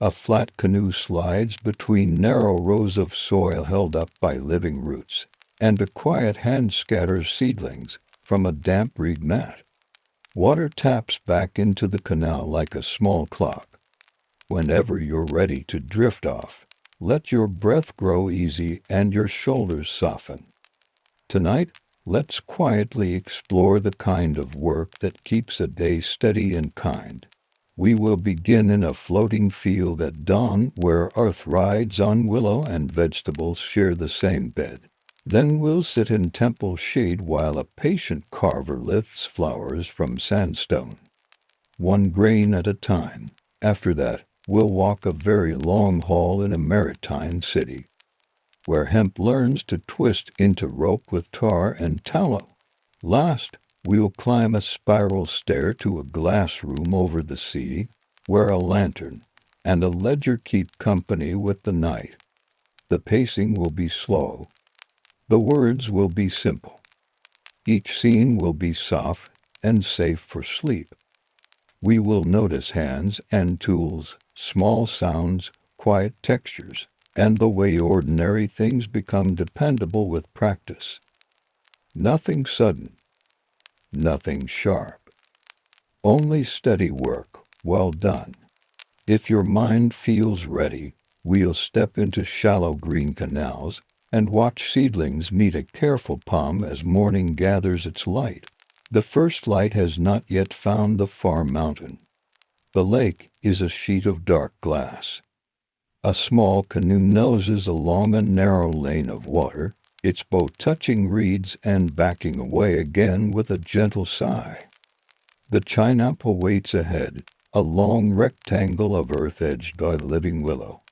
A flat canoe slides between narrow rows of soil held up by living roots, and a quiet hand scatters seedlings from a damp reed mat. Water taps back into the canal like a small clock. Whenever you're ready to drift off, let your breath grow easy and your shoulders soften. Tonight, let's quietly explore the kind of work that keeps a day steady and kind. We will begin in a floating field at dawn where earth rides on willow and vegetables share the same bed. Then we'll sit in temple shade while a patient carver lifts flowers from sandstone, one grain at a time. After that, we'll walk a very long haul in a maritime city, where hemp learns to twist into rope with tar and tallow. Last, we'll climb a spiral stair to a glass room over the sea, where a lantern and a ledger keep company with the night. The pacing will be slow. The words will be simple. Each scene will be soft and safe for sleep. We will notice hands and tools, small sounds, quiet textures, and the way ordinary things become dependable with practice. Nothing sudden, nothing sharp. Only steady work, well done. If your mind feels ready, we'll step into shallow green canals and watch seedlings meet a careful palm as morning gathers its light. The first light has not yet found the far mountain. The lake is a sheet of dark glass. A small canoe noses along a narrow lane of water, its boat touching reeds and backing away again with a gentle sigh. The Chinampa waits ahead, a long rectangle of earth edged by living willow.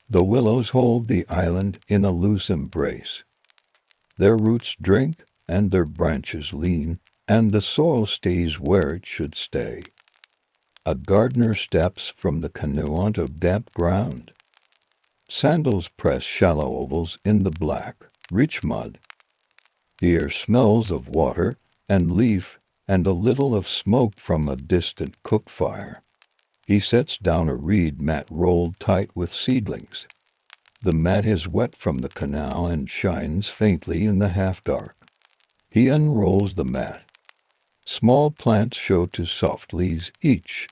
The willows hold the island in a loose embrace. Their roots drink and their branches lean, and the soil stays where it should stay. A gardener steps from the canoe onto damp ground. Sandals press shallow ovals in the black, rich mud. The air smells of water and leaf and a little of smoke from a distant cook fire. He sets down a reed mat rolled tight with seedlings. The mat is wet from the canal and shines faintly in the half-dark. He unrolls the mat. Small plants show to soft leaves each.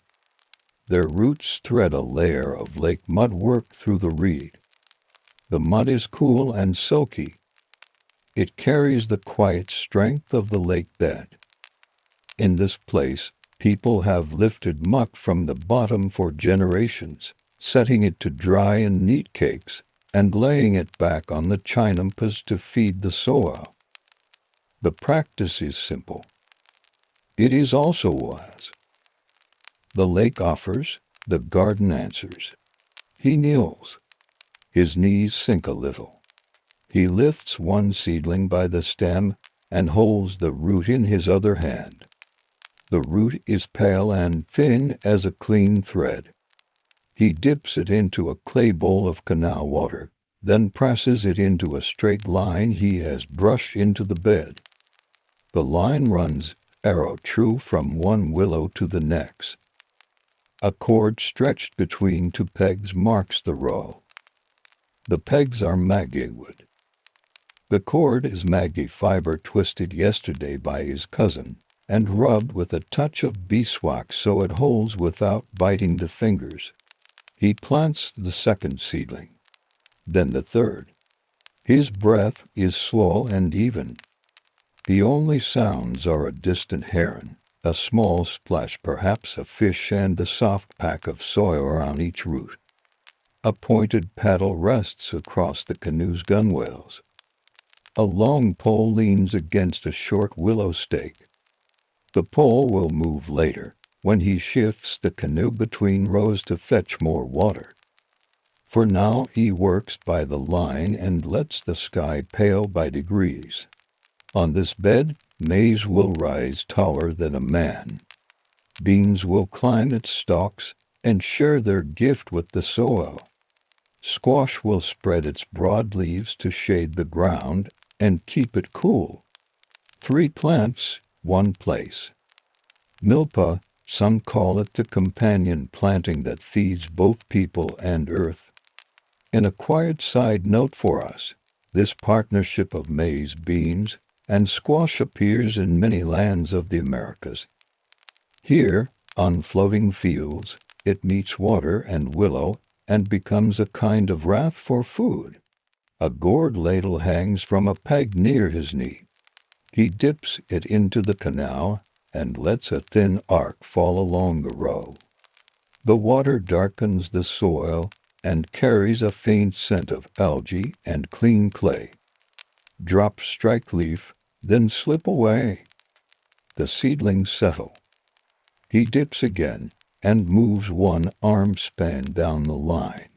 Their roots thread a layer of lake mud work through the reed. The mud is cool and silky. It carries the quiet strength of the lake bed. In this place, people have lifted muck from the bottom for generations, setting it to dry in neat cakes and laying it back on the Chinampas to feed the soil. The practice is simple. It is also wise. The lake offers, the garden answers. He kneels. His knees sink a little. He lifts one seedling by the stem and holds the root in his other hand. The root is pale and thin as a clean thread. He dips it into a clay bowl of canal water, then presses it into a straight line he has brushed into the bed. The line runs, arrow true, from one willow to the next. A cord stretched between two pegs marks the row. The pegs are maguey wood. The cord is maguey fiber twisted yesterday by his cousin and rubbed with a touch of beeswax so it holds without biting the fingers. He plants the second seedling, then the third. His breath is slow and even. The only sounds are a distant heron, a small splash, perhaps a fish, and the soft pack of soil around each root. A pointed paddle rests across the canoe's gunwales. A long pole leans against a short willow stake. The pole will move later, when he shifts the canoe between rows to fetch more water. For now he works by the line and lets the sky pale by degrees. On this bed, maize will rise taller than a man. Beans will climb its stalks and share their gift with the soil. Squash will spread its broad leaves to shade the ground and keep it cool. 3 plants, 1 place. Milpa, Some call it the companion planting that feeds both people and earth. In a quiet side note for us, this partnership of maize, beans, and squash appears in many lands of the Americas. Here, on floating fields, it meets water and willow and becomes a kind of raft for food. A gourd ladle hangs from a peg near his knee. He dips it into the canal and lets a thin arc fall along the row. The water darkens the soil and carries a faint scent of algae and clean clay. Drops strike leaf, then slip away. The seedlings settle. He dips again and moves one arm span down the line.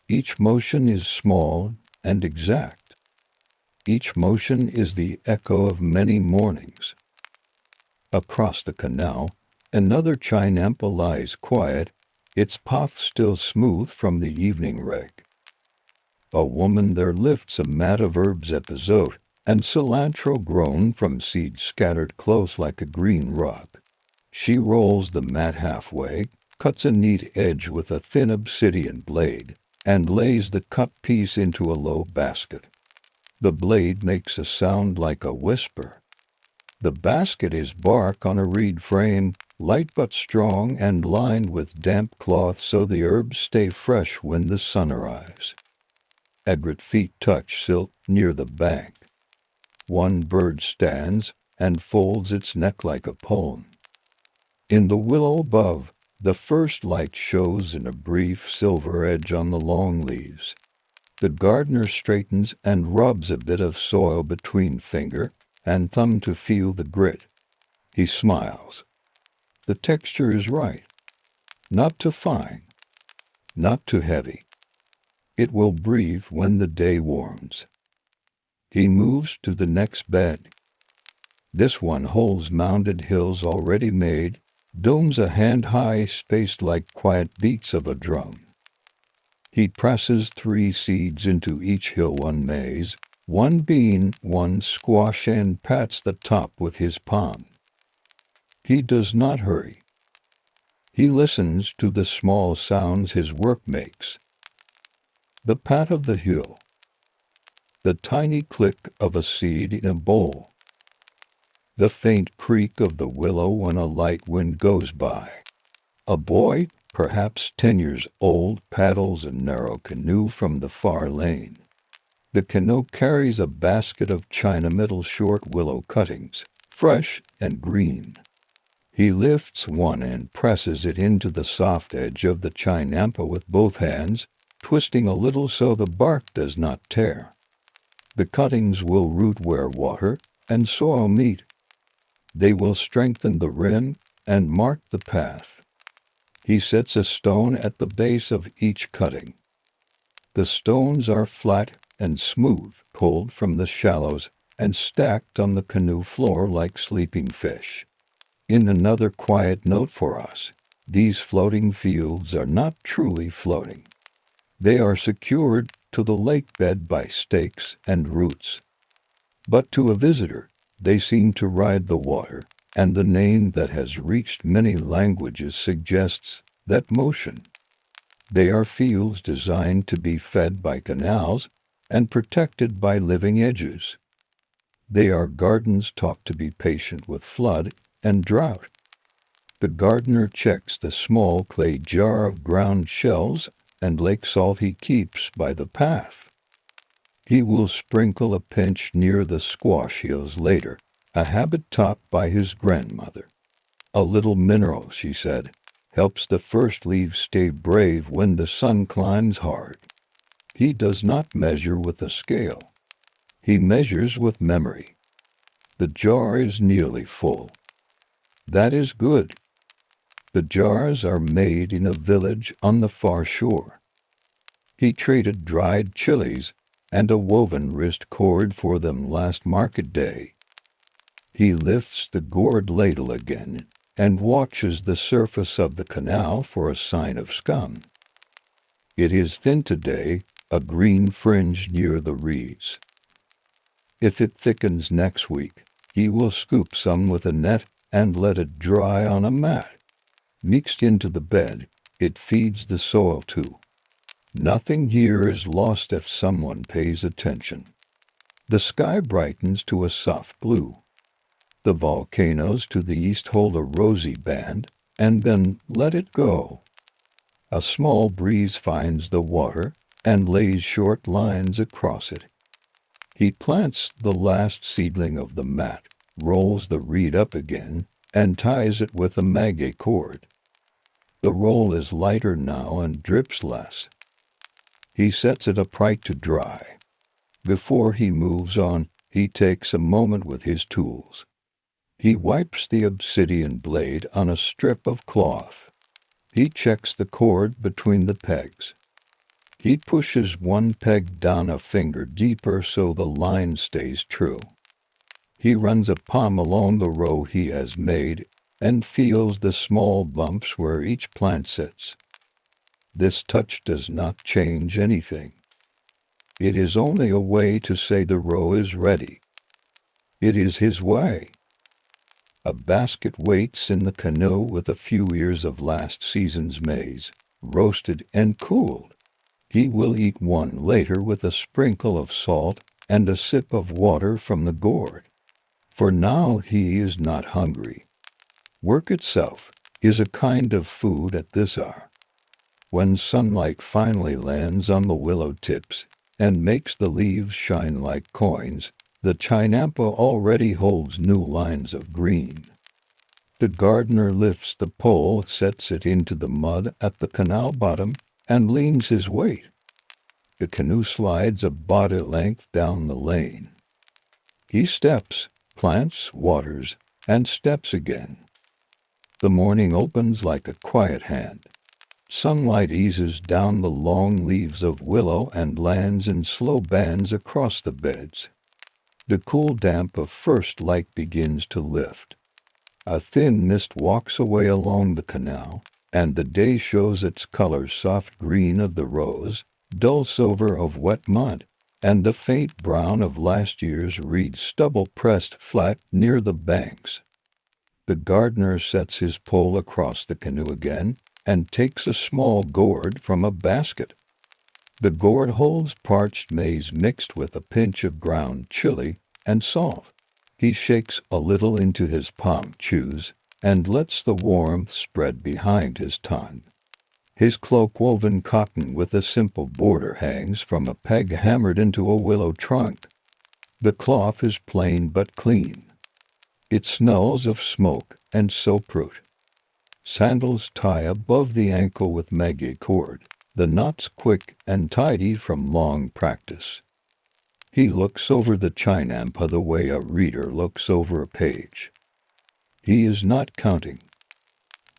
Each motion is small and exact. Each motion is the echo of many mornings. Across the canal, another Chinampa lies quiet, its path still smooth from the evening rake. A woman there lifts a mat of herbs epizode and cilantro grown from seeds scattered close like a green rock. She rolls the mat halfway, cuts a neat edge with a thin obsidian blade, and lays the cut piece into a low basket. The blade makes a sound like a whisper. The basket is bark on a reed frame, light but strong and lined with damp cloth so the herbs stay fresh when the sun arrives. Egret feet touch silt near the bank. One bird stands and folds its neck like a poem. In the willow above, the first light shows in a brief silver edge on the long leaves. The gardener straightens and rubs a bit of soil between finger and thumb to feel the grit. He smiles. The texture is right. Not too fine. Not too heavy. It will breathe when the day warms. He moves to the next bed. This one holds mounded hills already made, domes a hand high spaced like quiet beats of a drum. He presses 3 seeds into each hill, 1 maize, 1 bean, 1 squash, and pats the top with his palm. He does not hurry. He listens to the small sounds his work makes. The pat of the hill. The tiny click of a seed in a bowl. The faint creak of the willow when a light wind goes by. A boy, perhaps 10 years old, paddles a narrow canoe from the far lane. The canoe carries a basket of China middle short willow cuttings, fresh and green. He lifts one and presses it into the soft edge of the Chinampa with both hands, twisting a little so the bark does not tear. The cuttings will root where water and soil meet. They will strengthen the rim and mark the path. He sets a stone at the base of each cutting. The stones are flat and smooth, pulled from the shallows and stacked on the canoe floor like sleeping fish. In another quiet note for us, these floating fields are not truly floating. They are secured to the lake bed by stakes and roots. But to a visitor, they seem to ride the water, and the name that has reached many languages suggests that motion. They are fields designed to be fed by canals and protected by living edges. They are gardens taught to be patient with flood and drought. The gardener checks the small clay jar of ground shells and lake salt he keeps by the path. He will sprinkle a pinch near the squash hills later, a habit taught by his grandmother. A little mineral, she said, helps the first leaves stay brave when the sun climbs hard. He does not measure with a scale. He measures with memory. The jar is nearly full. That is good. The jars are made in a village on the far shore. He traded dried chilies and a woven wrist cord for them last market day. He lifts the gourd ladle again and watches the surface of the canal for a sign of scum. It is thin today, a green fringe near the reeds. If it thickens next week, he will scoop some with a net and let it dry on a mat. Mixed into the bed, it feeds the soil too. Nothing here is lost if someone pays attention. The sky brightens to a soft blue. The volcanoes to the east hold a rosy band, and then let it go. A small breeze finds the water and lays short lines across it. He plants the last seedling of the mat, rolls the reed up again, and ties it with a maguey cord. The roll is lighter now and drips less. He sets it upright to dry. Before he moves on, he takes a moment with his tools. He wipes the obsidian blade on a strip of cloth. He checks the cord between the pegs. He pushes one peg down a finger deeper so the line stays true. He runs a palm along the row he has made and feels the small bumps where each plant sits. This touch does not change anything. It is only a way to say the row is ready. It is his way. A basket waits in the canoe with a few ears of last season's maize, roasted and cooled. He will eat one later with a sprinkle of salt and a sip of water from the gourd. For now he is not hungry. Work itself is a kind of food at this hour. When sunlight finally lands on the willow tips and makes the leaves shine like coins, the Chinampa already holds new lines of green. The gardener lifts the pole, sets it into the mud at the canal bottom, and leans his weight. The canoe slides a body length down the lane. He steps, plants, waters, and steps again. The morning opens like a quiet hand. Sunlight eases down the long leaves of willow and lands in slow bands across the beds. The cool damp of first light begins to lift. A thin mist walks away along the canal, and the day shows its colors: soft green of the rose, dull silver of wet mud, and the faint brown of last year's reed stubble pressed flat near the banks. The gardener sets his pole across the canoe again and takes a small gourd from a basket. The gourd holds parched maize mixed with a pinch of ground chili and salt. He shakes a little into his palm, chews, and lets the warmth spread behind his tongue. His cloak, woven cotton with a simple border, hangs from a peg hammered into a willow trunk. The cloth is plain but clean. It smells of smoke and soap root. Sandals tie above the ankle with maguey cord, the knots quick and tidy from long practice. He looks over the Chinampa the way a reader looks over a page. He is not counting.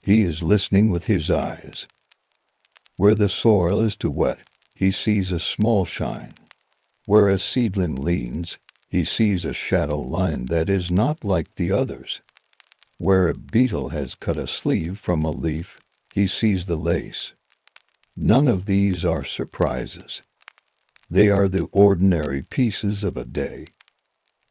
He is listening with his eyes. Where the soil is too wet, he sees a small shine. Where a seedling leans, he sees a shadow line that is not like the others. Where a beetle has cut a sleeve from a leaf, he sees the lace. None of these are surprises. They are the ordinary pieces of a day.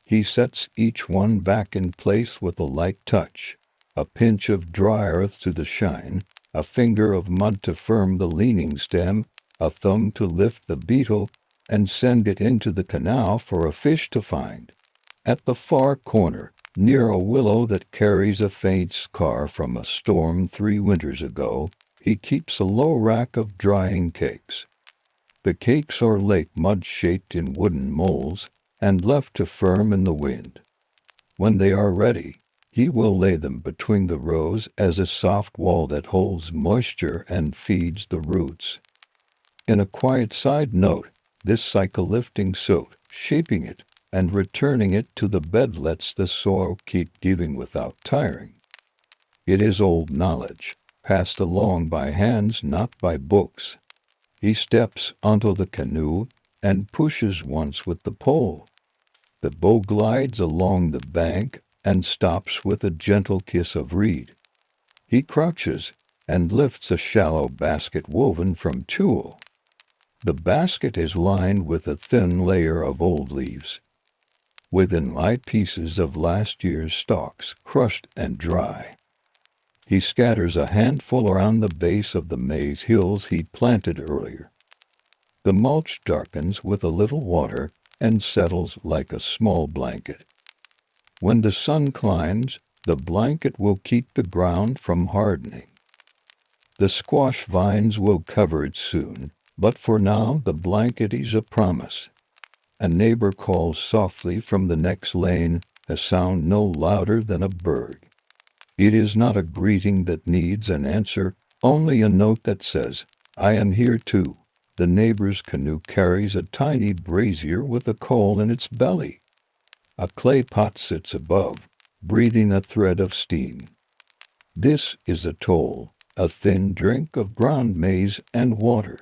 He sets each one back in place with a light touch, a pinch of dry earth to the shine, a finger of mud to firm the leaning stem, a thumb to lift the beetle and send it into the canal for a fish to find. At the far corner, near a willow that carries a faint scar from a storm 3 winters ago, he keeps a low rack of drying cakes. The cakes are lake mud shaped in wooden molds and left to firm in the wind. When they are ready, he will lay them between the rows as a soft wall that holds moisture and feeds the roots. In a quiet side note, this cycle, lifting soot, shaping it, and returning it to the bed, lets the soil keep giving without tiring. It is old knowledge, passed along by hands, not by books. He steps onto the canoe and pushes once with the pole. The bow glides along the bank and stops with a gentle kiss of reed. He crouches and lifts a shallow basket woven from tulle. The basket is lined with a thin layer of old leaves. Within lie pieces of last year's stalks, crushed and dry. He scatters a handful around the base of the maize hills he'd planted earlier. The mulch darkens with a little water and settles like a small blanket. When the sun climbs, the blanket will keep the ground from hardening. The squash vines will cover it soon, but for now the blanket is a promise. A neighbor calls softly from the next lane, a sound no louder than a bird. It is not a greeting that needs an answer, only a note that says, "I am here too." The neighbor's canoe carries a tiny brazier with a coal in its belly. A clay pot sits above, breathing a thread of steam. This is a toll, a thin drink of ground maize and water.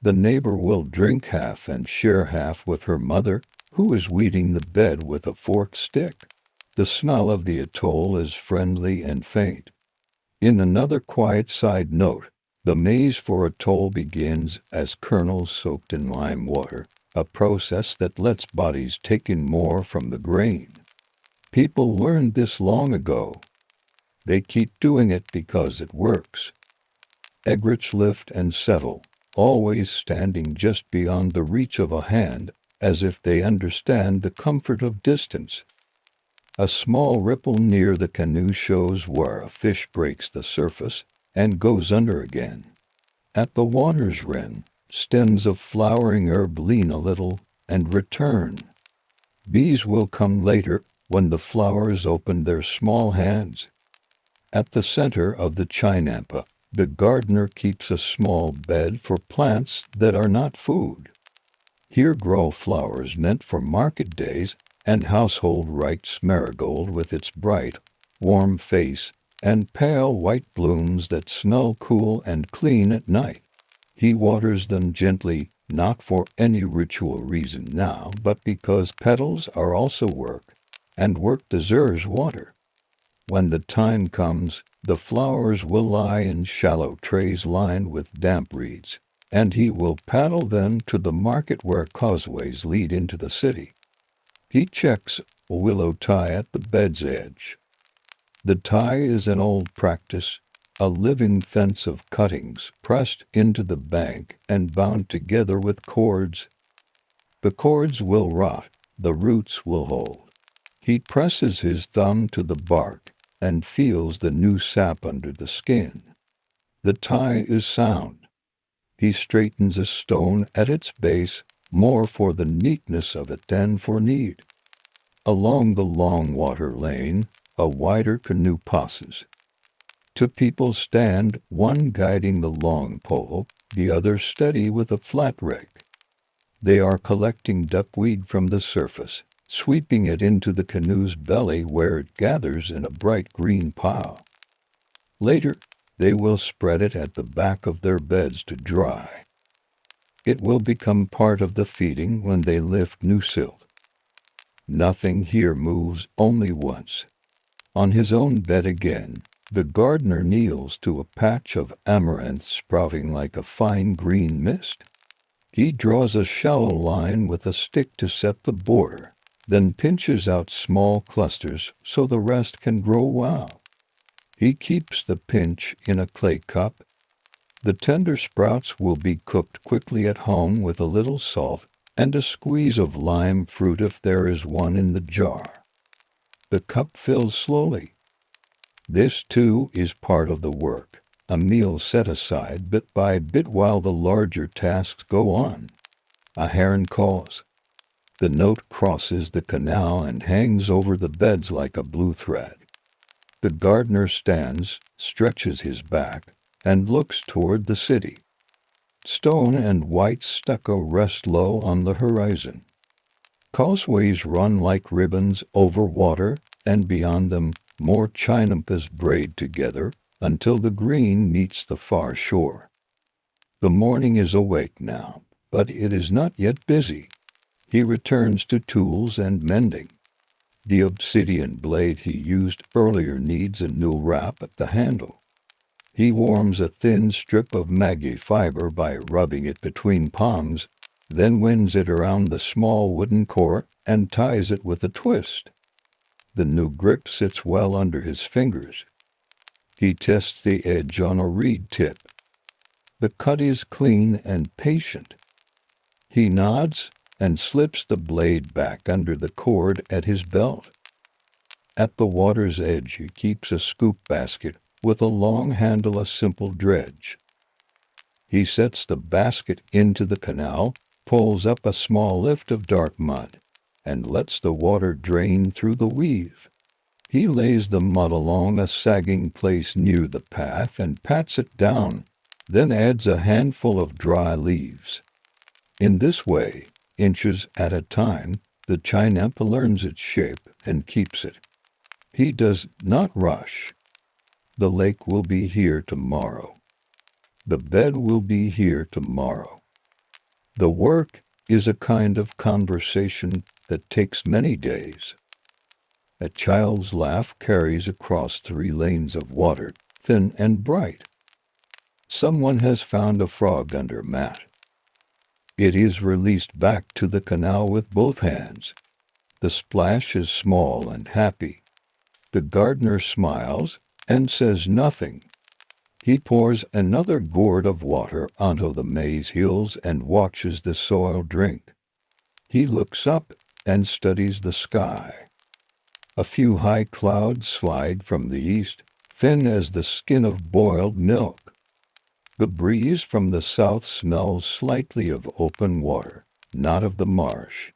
The neighbor will drink half and share half with her mother, who is weeding the bed with a forked stick. The smell of the atoll is friendly and faint. In another quiet side note, the maize for atoll begins as kernels soaked in lime water, a process that lets bodies take in more from the grain. People learned this long ago. They keep doing it because it works. Egrets lift and settle, always standing just beyond the reach of a hand, as if they understand the comfort of distance. A small ripple near the canoe shows where a fish breaks the surface and goes under again. At the water's rim, stems of flowering herb lean a little and return. Bees will come later when the flowers open their small hands. At the center of the Chinampa, the gardener keeps a small bed for plants that are not food. Here grow flowers meant for market days and household rites, marigold with its bright, warm face, and pale white blooms that smell cool and clean at night. He waters them gently, not for any ritual reason now, but because petals are also work, and work deserves water. When the time comes, the flowers will lie in shallow trays lined with damp reeds, and he will paddle them to the market where causeways lead into the city. He checks a willow tie at the bed's edge. The tie is an old practice, a living fence of cuttings pressed into the bank and bound together with cords. The cords will rot, the roots will hold. He presses his thumb to the bark and feels the new sap under the skin. The tie is sound. He straightens a stone at its base, more for the neatness of it than for need. Along the long water lane, a wider canoe passes. Two people stand, one guiding the long pole, the other steady with a flat rake. They are collecting duckweed from the surface, sweeping it into the canoe's belly where it gathers in a bright green pile. Later, they will spread it at the back of their beds to dry. It will become part of the feeding when they lift new silt. Nothing here moves only once. On his own bed again, the gardener kneels to a patch of amaranth sprouting like a fine green mist. He draws a shallow line with a stick to set the border, then pinches out small clusters so the rest can grow well. He keeps the pinch in a clay cup. The tender sprouts will be cooked quickly at home with a little salt and a squeeze of lime fruit if there is one in the jar. The cup fills slowly. This, too, is part of the work, a meal set aside bit by bit while the larger tasks go on. A heron calls. The note crosses the canal and hangs over the beds like a blue thread. The gardener stands, stretches his back, and looks toward the city. Stone and white stucco rest low on the horizon. Causeways run like ribbons over water, and beyond them, more Chinampas braid together until the green meets the far shore. The morning is awake now, but it is not yet busy. He returns to tools and mending. The obsidian blade he used earlier needs a new wrap at the handle. He warms a thin strip of maggie fiber by rubbing it between palms. then winds it around the small wooden core and ties it with a twist. The new grip sits well under his fingers. He tests the edge on a reed tip. The cut is clean and patient. He nods and slips the blade back under the cord at his belt. At the water's edge he keeps a scoop basket with a long handle, a simple dredge. He sets the basket into the canal, pulls up a small lift of dark mud, and lets the water drain through the weave. He lays the mud along a sagging place near the path and pats it down, then adds a handful of dry leaves. In this way, inches at a time, the Chinampa learns its shape and keeps it. He does not rush. The lake will be here tomorrow. The bed will be here tomorrow. The work is a kind of conversation that takes many days. A child's laugh carries across 3 lanes of water, thin and bright. Someone has found a frog under mat. It is released back to the canal with both hands. The splash is small and happy. The gardener smiles and says nothing. He pours another gourd of water onto the maize hills and watches the soil drink. He looks up and studies the sky. A few high clouds slide from the east, thin as the skin of boiled milk. The breeze from the south smells slightly of open water, not of the marsh.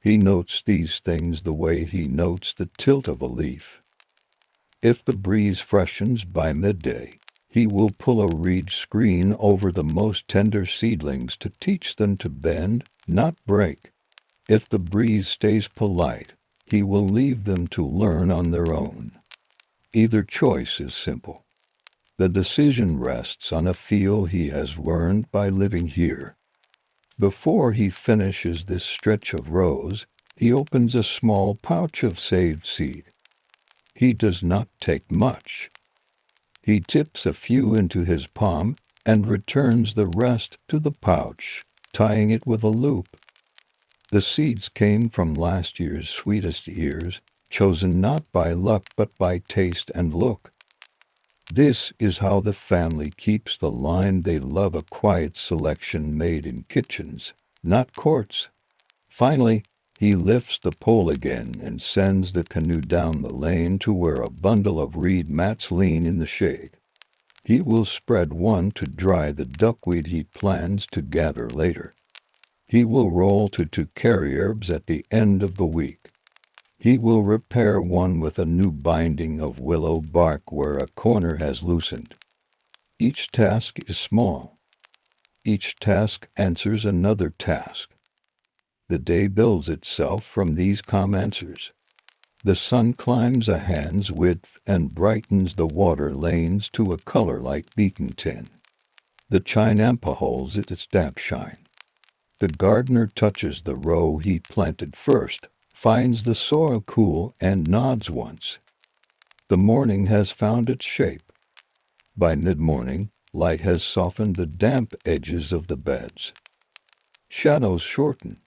He notes these things the way he notes the tilt of a leaf. If the breeze freshens by midday, he will pull a reed screen over the most tender seedlings to teach them to bend, not break. If the breeze stays polite, he will leave them to learn on their own. Either choice is simple. The decision rests on a feel he has learned by living here. Before he finishes this stretch of rows, he opens a small pouch of saved seed. He does not take much. He tips a few into his palm and returns the rest to the pouch, tying it with a loop. The seeds came from last year's sweetest ears, chosen not by luck but by taste and look. This is how the family keeps the line they love, a quiet selection made in kitchens, not courts. Finally, he lifts the pole again and sends the canoe down the lane to where a bundle of reed mats lean in the shade. He will spread one to dry the duckweed he plans to gather later. He will roll to carry herbs at the end of the week. He will repair one with a new binding of willow bark where a corner has loosened. Each task is small. Each task answers another task. The day builds itself from these calm answers. The sun climbs a hand's width and brightens the water lanes to a color like beacon tin. The Chinampa holds its dap shine. The gardener touches the row he planted first, finds the soil cool and nods once. The morning has found its shape. By mid-morning, light has softened the damp edges of the beds. Shadows shorten.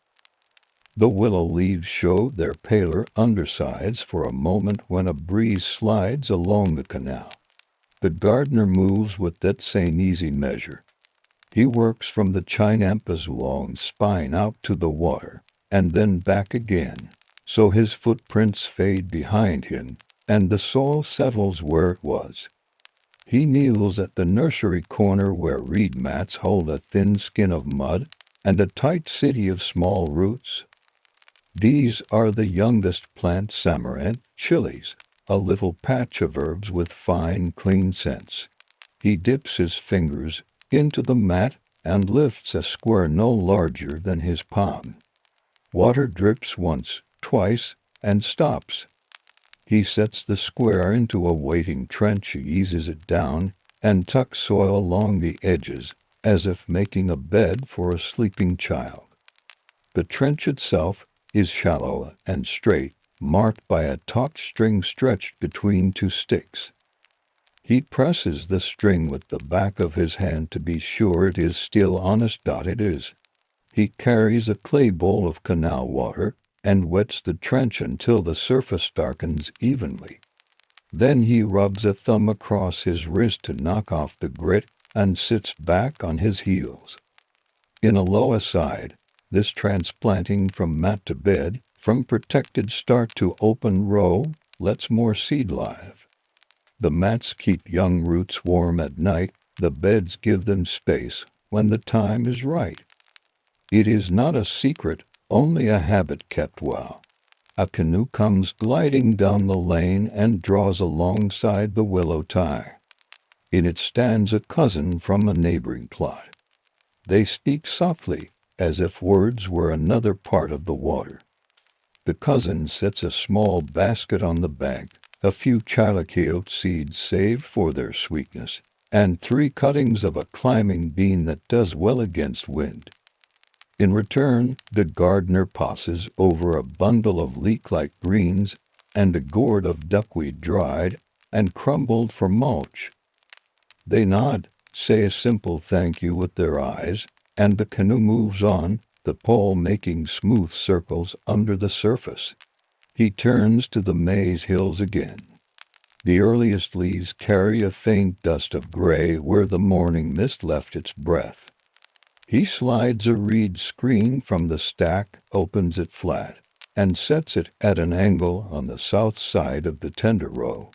The willow leaves show their paler undersides for a moment when a breeze slides along the canal. The gardener moves with that same easy measure. He works from the Chinampa's long spine out to the water, and then back again, so his footprints fade behind him, and the soil settles where it was. He kneels at the nursery corner where reed mats hold a thin skin of mud and a tight city of small roots. These are the youngest plant amaranth chilies, a little patch of herbs with fine, clean scents. He dips his fingers into the mat and lifts a square no larger than his palm. Water drips once, twice, and stops. He sets the square into a waiting trench, eases it down, and tucks soil along the edges, as if making a bed for a sleeping child. The trench itself is shallow and straight, marked by a taut string stretched between 2 sticks. He presses the string with the back of his hand to be sure it is still honest. It is. He carries a clay bowl of canal water and wets the trench until the surface darkens evenly. Then he rubs a thumb across his wrist to knock off the grit and sits back on his heels. In a low aside, this transplanting from mat to bed, from protected start to open row, lets more seed live. The mats keep young roots warm at night, the beds give them space when the time is right. It is not a secret, only a habit kept well. A canoe comes gliding down the lane and draws alongside the willow tie. In it stands a cousin from a neighboring plot. They speak softly, as if words were another part of the water. The cousin sets a small basket on the bank, a few chilacayote seeds saved for their sweetness, and 3 cuttings of a climbing bean that does well against wind. In return, the gardener passes over a bundle of leek-like greens and a gourd of duckweed dried and crumbled for mulch. They nod, say a simple thank you with their eyes, and the canoe moves on, the pole making smooth circles under the surface. He turns to the maize hills again. The earliest leaves carry a faint dust of gray where the morning mist left its breath. He slides a reed screen from the stack, opens it flat, and sets it at an angle on the south side of the tender row.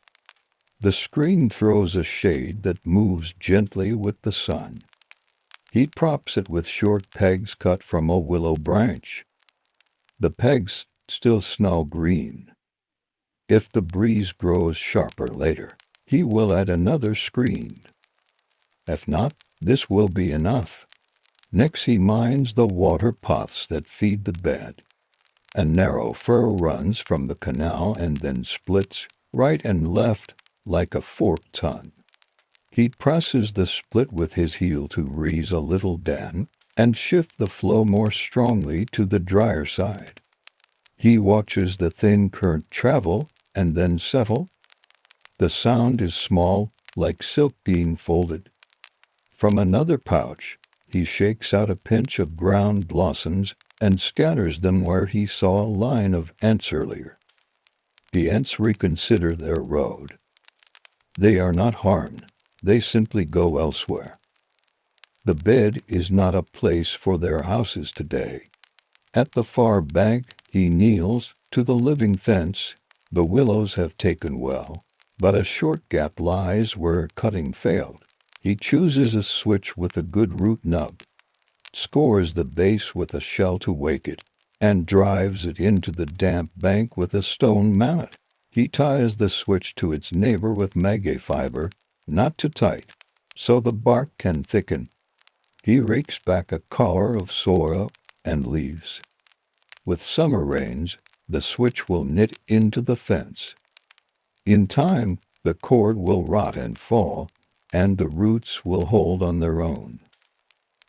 The screen throws a shade that moves gently with the sun. He props it with short pegs cut from a willow branch. The pegs still smell green. If the breeze grows sharper later, he will add another screen. If not, this will be enough. Next he minds the water paths that feed the bed. A narrow furrow runs from the canal and then splits right and left like a forked tongue. He presses the split with his heel to raise a little dam and shift the flow more strongly to the drier side. He watches the thin current travel and then settle. The sound is small, like silk being folded. From another pouch, he shakes out a pinch of ground blossoms and scatters them where he saw a line of ants earlier. The ants reconsider their road. They are not harmed. They simply go elsewhere. The bed is not a place for their houses today. At the far bank, he kneels to the living fence. The willows have taken well, but a short gap lies where cutting failed. He chooses a switch with a good root nub, scores the base with a shell to wake it, and drives it into the damp bank with a stone mallet. He ties the switch to its neighbor with maguey fiber, not too tight, so the bark can thicken. He rakes back a collar of soil and leaves. With summer rains, the switch will knit into the fence. In time, the cord will rot and fall, and the roots will hold on their own.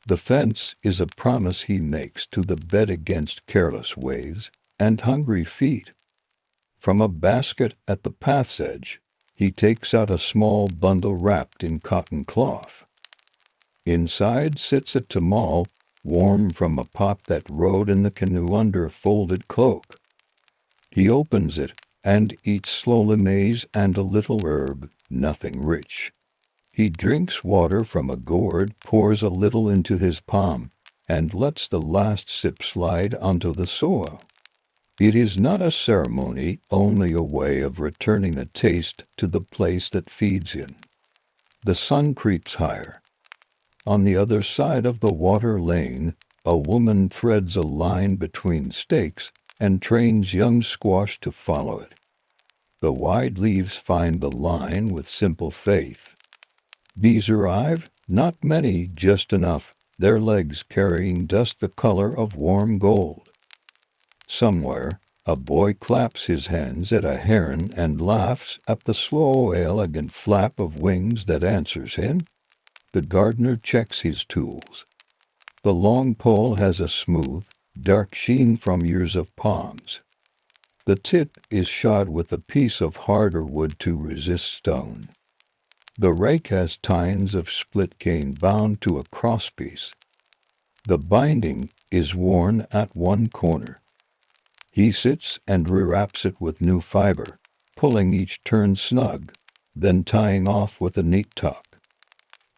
The fence is a promise he makes to the bed against careless waves and hungry feet. From a basket at the path's edge, he takes out a small bundle wrapped in cotton cloth. Inside sits a tamal, warm from a pot that rode in the canoe under a folded cloak. He opens it and eats slowly maize and a little herb, nothing rich. He drinks water from a gourd, pours a little into his palm, and lets the last sip slide onto the soil. It is not a ceremony, only a way of returning the taste to the place that feeds him. The sun creeps higher. On the other side of the water lane, a woman threads a line between stakes and trains young squash to follow it. The wide leaves find the line with simple faith. Bees arrive, not many, just enough, their legs carrying dust the color of warm gold. Somewhere, a boy claps his hands at a heron and laughs at the slow, elegant flap of wings that answers him. The gardener checks his tools. The long pole has a smooth, dark sheen from years of palms. The tip is shod with a piece of harder wood to resist stone. The rake has tines of split cane bound to a crosspiece. The binding is worn at one corner. He sits and rewraps it with new fiber, pulling each turn snug, then tying off with a neat tuck.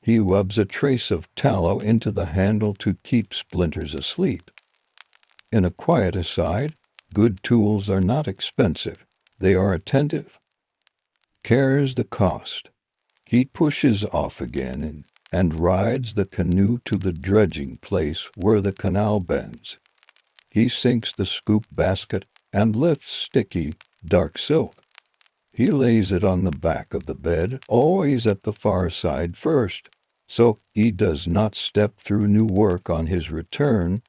He rubs a trace of tallow into the handle to keep splinters asleep. In a quiet aside, good tools are not expensive, they are attentive. Cares the cost. He pushes off again and rides the canoe to the dredging place where the canal bends. He sinks the scoop basket and lifts sticky, dark silk. He lays it on the back of the bed, always at the far side first, so he does not step through new work on his return.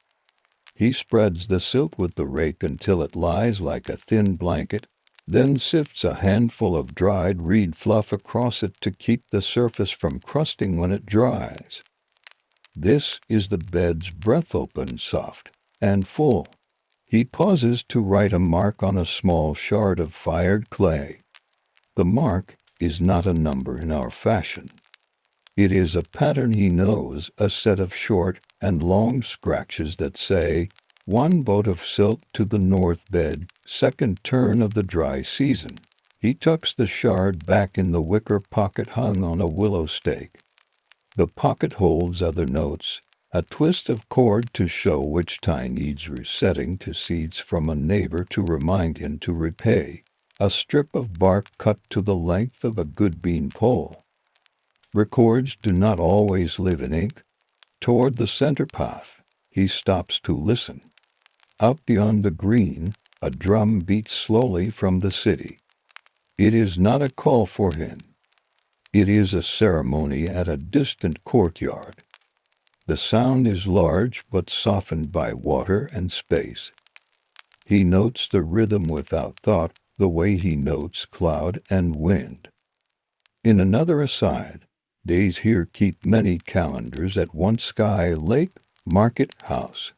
He spreads the silk with the rake until it lies like a thin blanket, then sifts a handful of dried reed fluff across it to keep the surface from crusting when it dries. This is the bed's breath, open, soft, and full. He pauses to write a mark on a small shard of fired clay. The mark is not a number in our fashion. It is a pattern he knows, a set of short and long scratches that say, "One boat of silk to the north bed, second turn of the dry season." He tucks the shard back in the wicker pocket hung on a willow stake. The pocket holds other notes, a twist of cord to show which tie needs resetting to seeds from a neighbor to remind him to repay, a strip of bark cut to the length of a good bean pole. Records do not always live in ink. Toward the center path, he stops to listen. Out beyond the green, a drum beats slowly from the city. It is not a call for him. It is a ceremony at a distant courtyard. The sound is large but softened by water and space. He notes the rhythm without thought, the way he notes cloud and wind. In another aside, days here keep many calendars at one sky lake market house.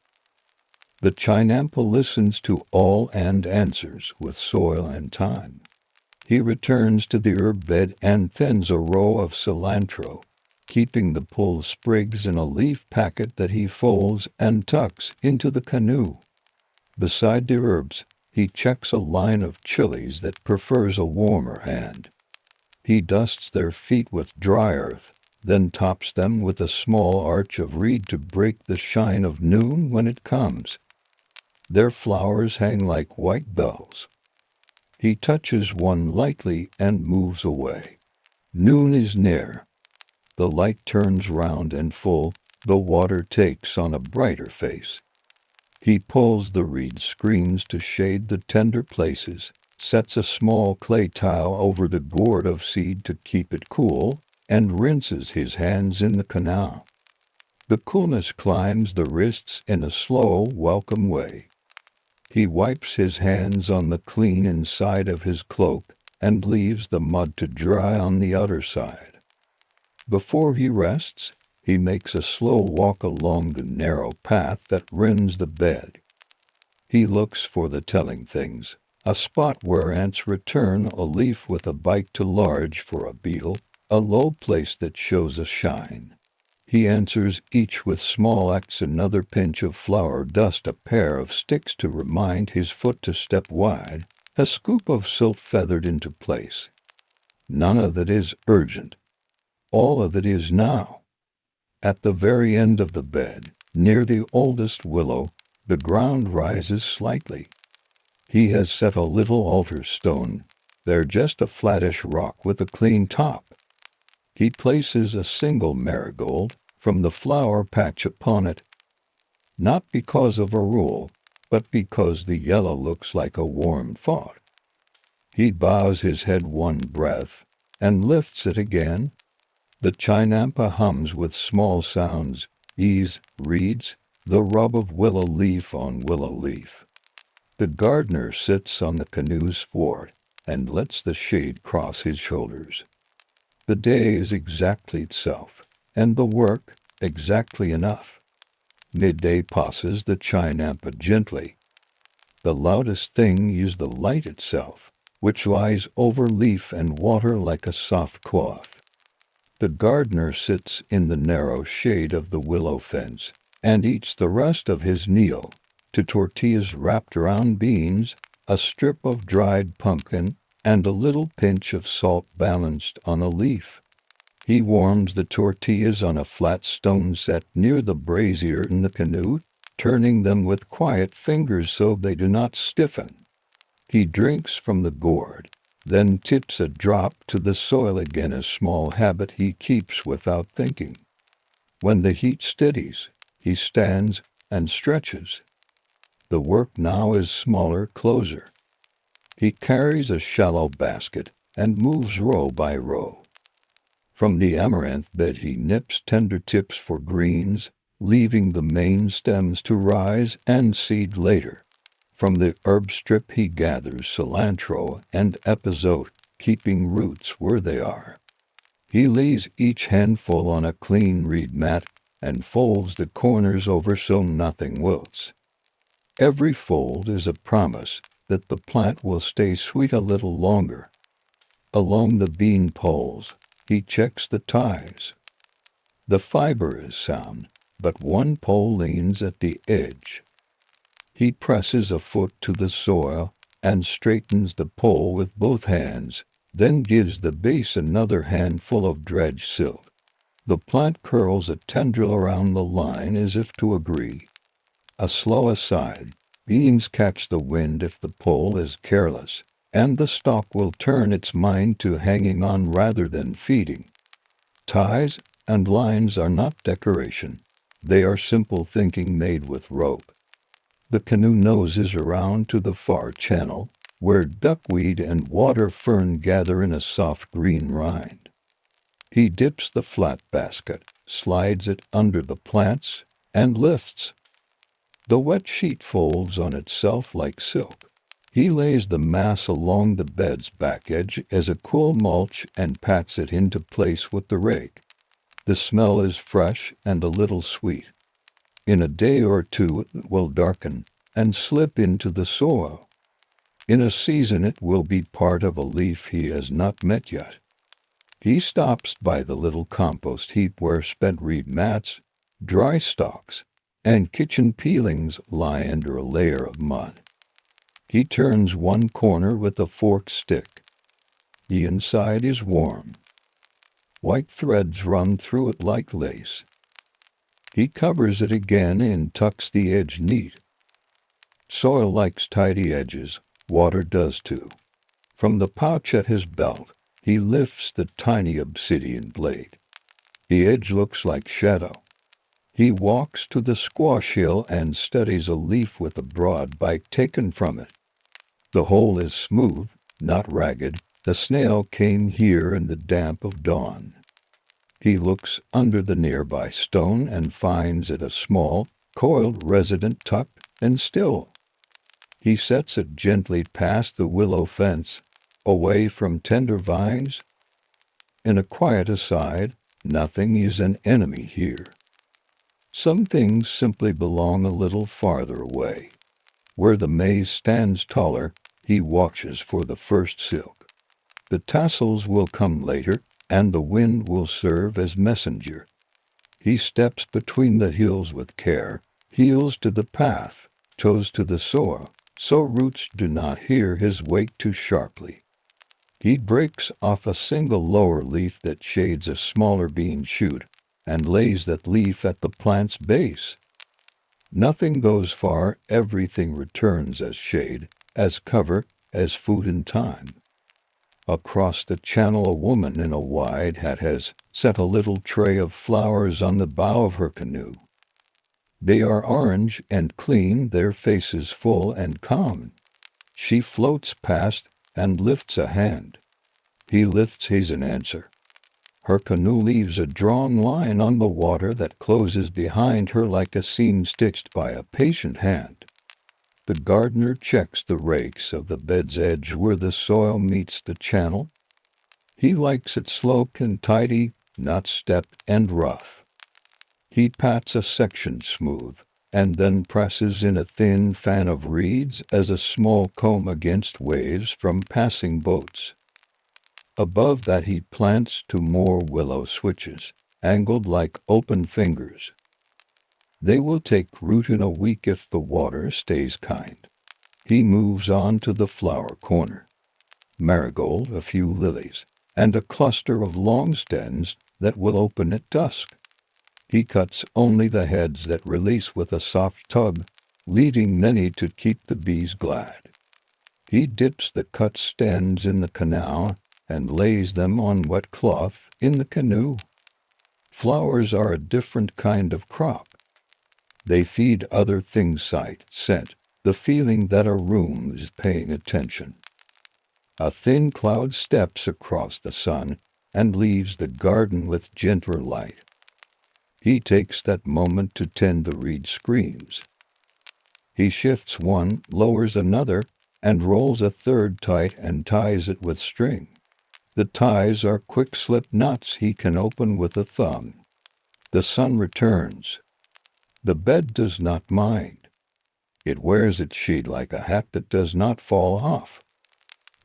The Chinampa listens to all and answers with soil and time. He returns to the herb bed and thins a row of cilantro, keeping the pulled sprigs in a leaf packet that he folds and tucks into the canoe. Beside the herbs, he checks a line of chilies that prefers a warmer hand. He dusts their feet with dry earth, then tops them with a small arch of reed to break the shine of noon when it comes. Their flowers hang like white bells. He touches one lightly and moves away. Noon is near. The light turns round and full, the water takes on a brighter face. He pulls the reed screens to shade the tender places, sets a small clay tile over the gourd of seed to keep it cool, and rinses his hands in the canal. The coolness climbs the wrists in a slow, welcome way. He wipes his hands on the clean inside of his cloak and leaves the mud to dry on the outer side. Before he rests, he makes a slow walk along the narrow path that rinds the bed. He looks for the telling things, a spot where ants return, a leaf with a bite too large for a beetle, a low place that shows a shine. He answers each with small X, another pinch of flour dust, a pair of sticks to remind his foot to step wide, a scoop of silk feathered into place. None of it is urgent. All of it is now. At the very end of the bed, near the oldest willow, the ground rises slightly. He has set a little altar stone, there just a flattish rock with a clean top. He places a single marigold from the flower patch upon it, not because of a rule, but because the yellow looks like a warm thought. He bows his head one breath and lifts it again. The Chinampa hums with small sounds, ease, reeds, the rub of willow leaf on willow leaf. The gardener sits on the canoe's thwart and lets the shade cross his shoulders. The day is exactly itself, and the work exactly enough. Midday passes the Chinampa gently. The loudest thing is the light itself, which lies over leaf and water like a soft cloth. The gardener sits in the narrow shade of the willow fence and eats the rest of his meal, to tortillas wrapped around beans, a strip of dried pumpkin, and a little pinch of salt balanced on a leaf. He warms the tortillas on a flat stone set near the brazier in the canoe, turning them with quiet fingers so they do not stiffen. He drinks from the gourd, then tips a drop to the soil again, a small habit he keeps without thinking. When the heat steadies, he stands and stretches. The work now is smaller, closer. He carries a shallow basket and moves row by row. From the amaranth bed he nips tender tips for greens, leaving the main stems to rise and seed later. From the herb strip he gathers cilantro and epazote, keeping roots where they are. He lays each handful on a clean reed mat and folds the corners over so nothing wilts. Every fold is a promise that the plant will stay sweet a little longer. Along the bean poles, he checks the ties. The fiber is sound, but one pole leans at the edge. He presses a foot to the soil and straightens the pole with both hands, then gives the base another handful of dredged silt. The plant curls a tendril around the line as if to agree. A slow aside, beans catch the wind if the pole is careless, and the stalk will turn its mind to hanging on rather than feeding. Ties and lines are not decoration. They are simple thinking made with rope. The canoe noses around to the far channel, where duckweed and water fern gather in a soft green rind. He dips the flat basket, slides it under the plants, and lifts. The wet sheet folds on itself like silk. He lays the mass along the bed's back edge as a cool mulch and pats it into place with the rake. The smell is fresh and a little sweet. In a day or two it will darken and slip into the soil. In a season it will be part of a leaf he has not met yet. He stops by the little compost heap where spent reed mats, dry stalks, and kitchen peelings lie under a layer of mud. He turns one corner with a forked stick. The inside is warm. White threads run through it like lace. He covers it again and tucks the edge neat. Soil likes tidy edges, water does too. From the pouch at his belt, he lifts the tiny obsidian blade. The edge looks like shadow. He walks to the squash hill and studies a leaf with a broad bite taken from it. The hole is smooth, not ragged. The snail came here in the damp of dawn. He looks under the nearby stone and finds it a small, coiled resident tucked and still. He sets it gently past the willow fence, away from tender vines. In a quiet aside, nothing is an enemy here. Some things simply belong a little farther away. Where the maize stands taller, he watches for the first silk. The tassels will come later, and the wind will serve as messenger. He steps between the hills with care, heels to the path, toes to the soil, so roots do not hear his weight too sharply. He breaks off a single lower leaf that shades a smaller bean shoot, and lays that leaf at the plant's base. Nothing goes far, everything returns as shade, as cover, as food in time. Across the channel a woman in a wide hat has set a little tray of flowers on the bow of her canoe. They are orange and clean, their faces full and calm. She floats past and lifts a hand. He lifts his in answer. Her canoe leaves a drawn line on the water that closes behind her like a scene stitched by a patient hand. The gardener checks the rakes of the bed's edge where the soil meets the channel. He likes it sloped and tidy, not stepped and rough. He pats a section smooth, and then presses in a thin fan of reeds as a small comb against waves from passing boats. Above that he plants two more willow switches, angled like open fingers. They will take root in a week if the water stays kind. He moves on to the flower corner. Marigold, a few lilies, and a cluster of long stems that will open at dusk. He cuts only the heads that release with a soft tug, leaving many to keep the bees glad. He dips the cut stems in the canal and lays them on wet cloth in the canoe. Flowers are a different kind of crop. They feed other things sight, scent, the feeling that a room is paying attention. A thin cloud steps across the sun and leaves the garden with gentler light. He takes that moment to tend the reed screams. He shifts one, lowers another, and rolls a third tight and ties it with string. The ties are quick slip knots he can open with a thumb. The sun returns. The bed does not mind. It wears its sheet like a hat that does not fall off.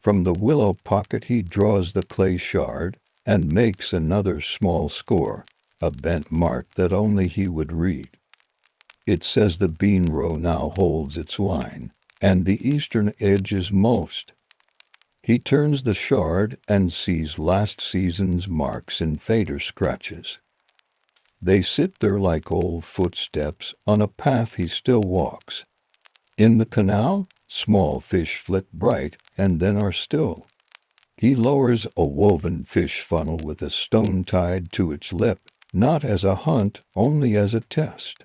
From the willow pocket he draws the clay shard and makes another small score, a bent mark that only he would read. It says the bean row now holds its line, and the eastern edge is most. He turns the shard and sees last season's marks in fader scratches. They sit there like old footsteps on a path he still walks. In the canal, small fish flit bright and then are still. He lowers a woven fish funnel with a stone tied to its lip, not as a hunt, only as a test.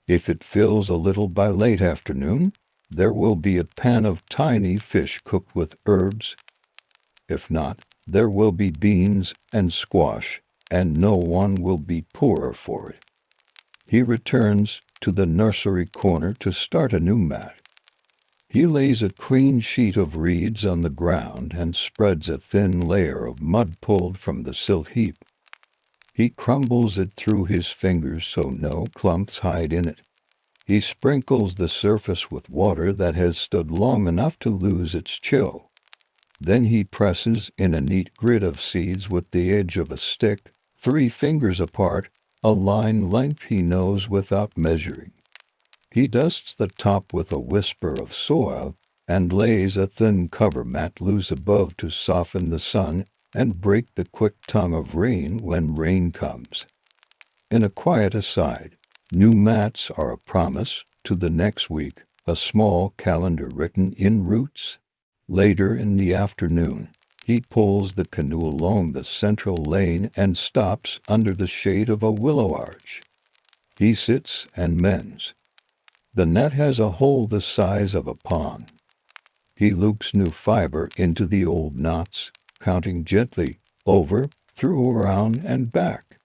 If it fills a little by late afternoon, there will be a pan of tiny fish cooked with herbs. If not, there will be beans and squash, and no one will be poorer for it. He returns to the nursery corner to start a new mat. He lays a clean sheet of reeds on the ground and spreads a thin layer of mud pulled from the silt heap. He crumbles it through his fingers so no clumps hide in it. He sprinkles the surface with water that has stood long enough to lose its chill. Then he presses in a neat grid of seeds with the edge of a stick, 3 fingers apart, a line length he knows without measuring. He dusts the top with a whisper of soil and lays a thin cover mat loose above to soften the sun and break the quick tongue of rain when rain comes. In a quiet aside, new mats are a promise to the next week, a small calendar written in roots. Later in the afternoon, he pulls the canoe along the central lane and stops under the shade of a willow arch. He sits and mends. The net has a hole the size of a pond. He loops new fiber into the old knots, counting gently, over, through, around, and back.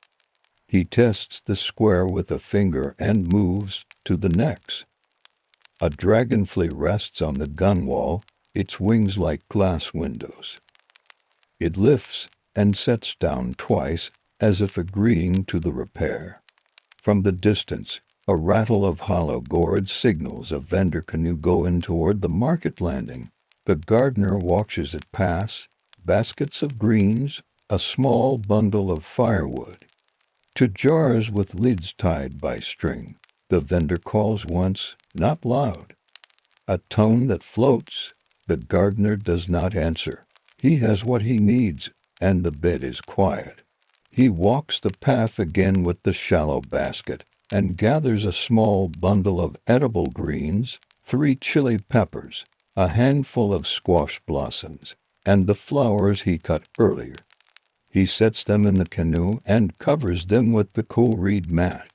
He tests the square with a finger and moves to the next. A dragonfly rests on the gunwale, its wings like glass windows. It lifts and sets down twice, as if agreeing to the repair. From the distance, a rattle of hollow gourds signals a vendor canoe going toward the market landing. The gardener watches it pass, baskets of greens, a small bundle of firewood. To jars with lids tied by string, the vendor calls once, not loud. A tone that floats. The gardener does not answer. He has what he needs, and the bed is quiet. He walks the path again with the shallow basket, and gathers a small bundle of edible greens, 3 chili peppers, a handful of squash blossoms, and the flowers he cut earlier. He sets them in the canoe and covers them with the cool reed mat.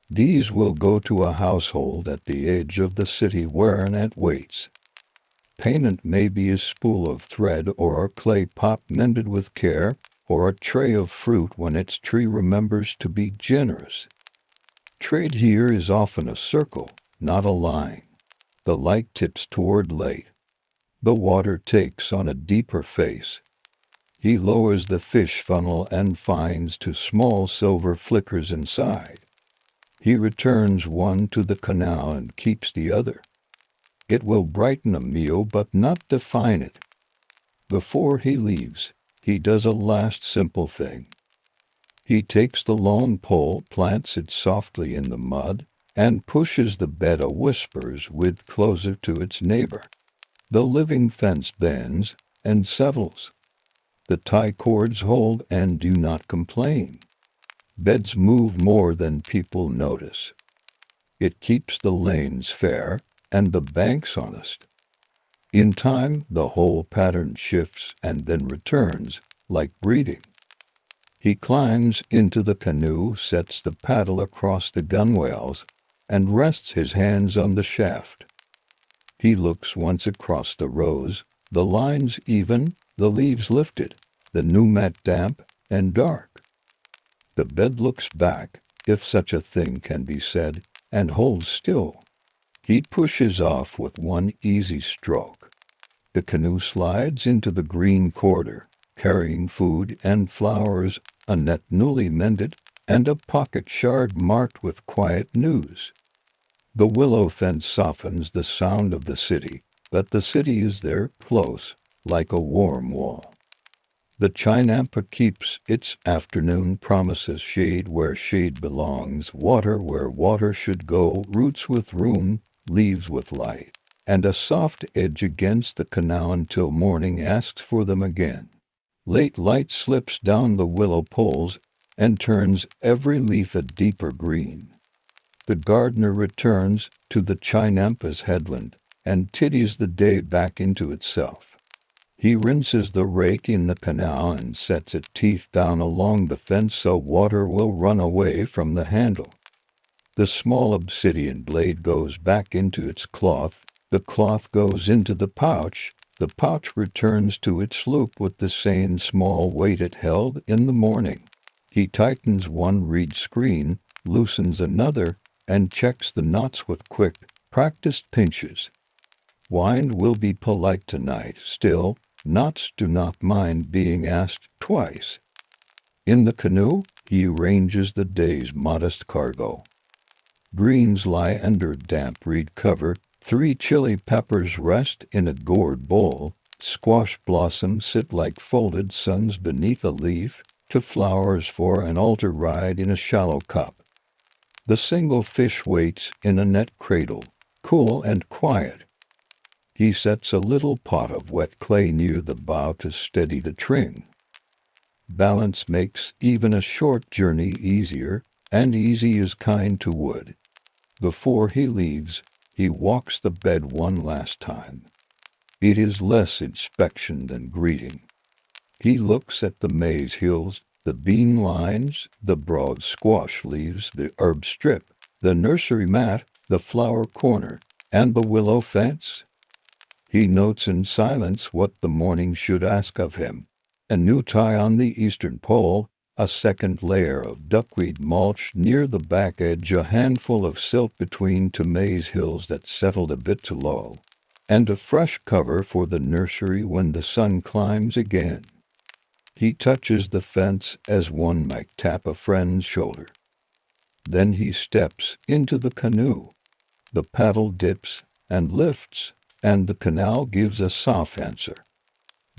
These will go to a household at the edge of the city where an ant waits. Payment may be a spool of thread or a clay pot mended with care, or a tray of fruit when its tree remembers to be generous. Trade here is often a circle, not a line. The light tips toward late. The water takes on a deeper face. He lowers the fish funnel and finds 2 small silver flickers inside. He returns one to the canal and keeps the other. It will brighten a meal but not define it. Before he leaves, he does a last simple thing. He takes the long pole, plants it softly in the mud, and pushes the bed a whisper's width closer to its neighbor. The living fence bends and settles. The tie cords hold and do not complain. Beds move more than people notice. It keeps the lanes fair and the banks honest. In time, the whole pattern shifts and then returns, like breathing. He climbs into the canoe, sets the paddle across the gunwales, and rests his hands on the shaft. He looks once across the rows, the lines even, the leaves lifted, the new mat damp and dark. The bed looks back, if such a thing can be said, and holds still. He pushes off with one easy stroke. The canoe slides into the green corridor, carrying food and flowers, a net newly mended, and a pocket shard marked with quiet news. The willow fence softens the sound of the city, but the city is there, close, like a warm wall. The Chinampa keeps its afternoon promises, shade where shade belongs, water where water should go, roots with room, leaves with light, and a soft edge against the canal until morning asks for them again. Late light slips down the willow poles and turns every leaf a deeper green. The gardener returns to the Chinampa's headland and tidies the day back into itself. He rinses the rake in the canal and sets its teeth down along the fence so water will run away from the handle. The small obsidian blade goes back into its cloth, the cloth goes into the pouch returns to its loop with the same small weight it held in the morning. He tightens one reed screen, loosens another, and checks the knots with quick, practiced pinches. Wind will be polite tonight, still, knots do not mind being asked twice. In the canoe, he arranges the day's modest cargo. Greens lie under damp reed cover, 3 chili peppers rest in a gourd bowl, squash blossoms sit like folded suns beneath a leaf, 2 flowers for an altar ride in a shallow cup. The single fish waits in a net cradle, cool and quiet. He sets a little pot of wet clay near the bow to steady the tring. Balance makes even a short journey easier, and easy is kind to wood. Before he leaves, he walks the bed one last time. It is less inspection than greeting. He looks at the maize hills, the bean lines, the broad squash leaves, the herb strip, the nursery mat, the flower corner, and the willow fence. He notes in silence what the morning should ask of him. A new tie on the eastern pole, a second layer of duckweed mulch near the back edge, a handful of silt between 2 maize hills that settled a bit too low, and a fresh cover for the nursery when the sun climbs again. He touches the fence as one might tap a friend's shoulder. Then he steps into the canoe. The paddle dips and lifts, and the canal gives a soft answer.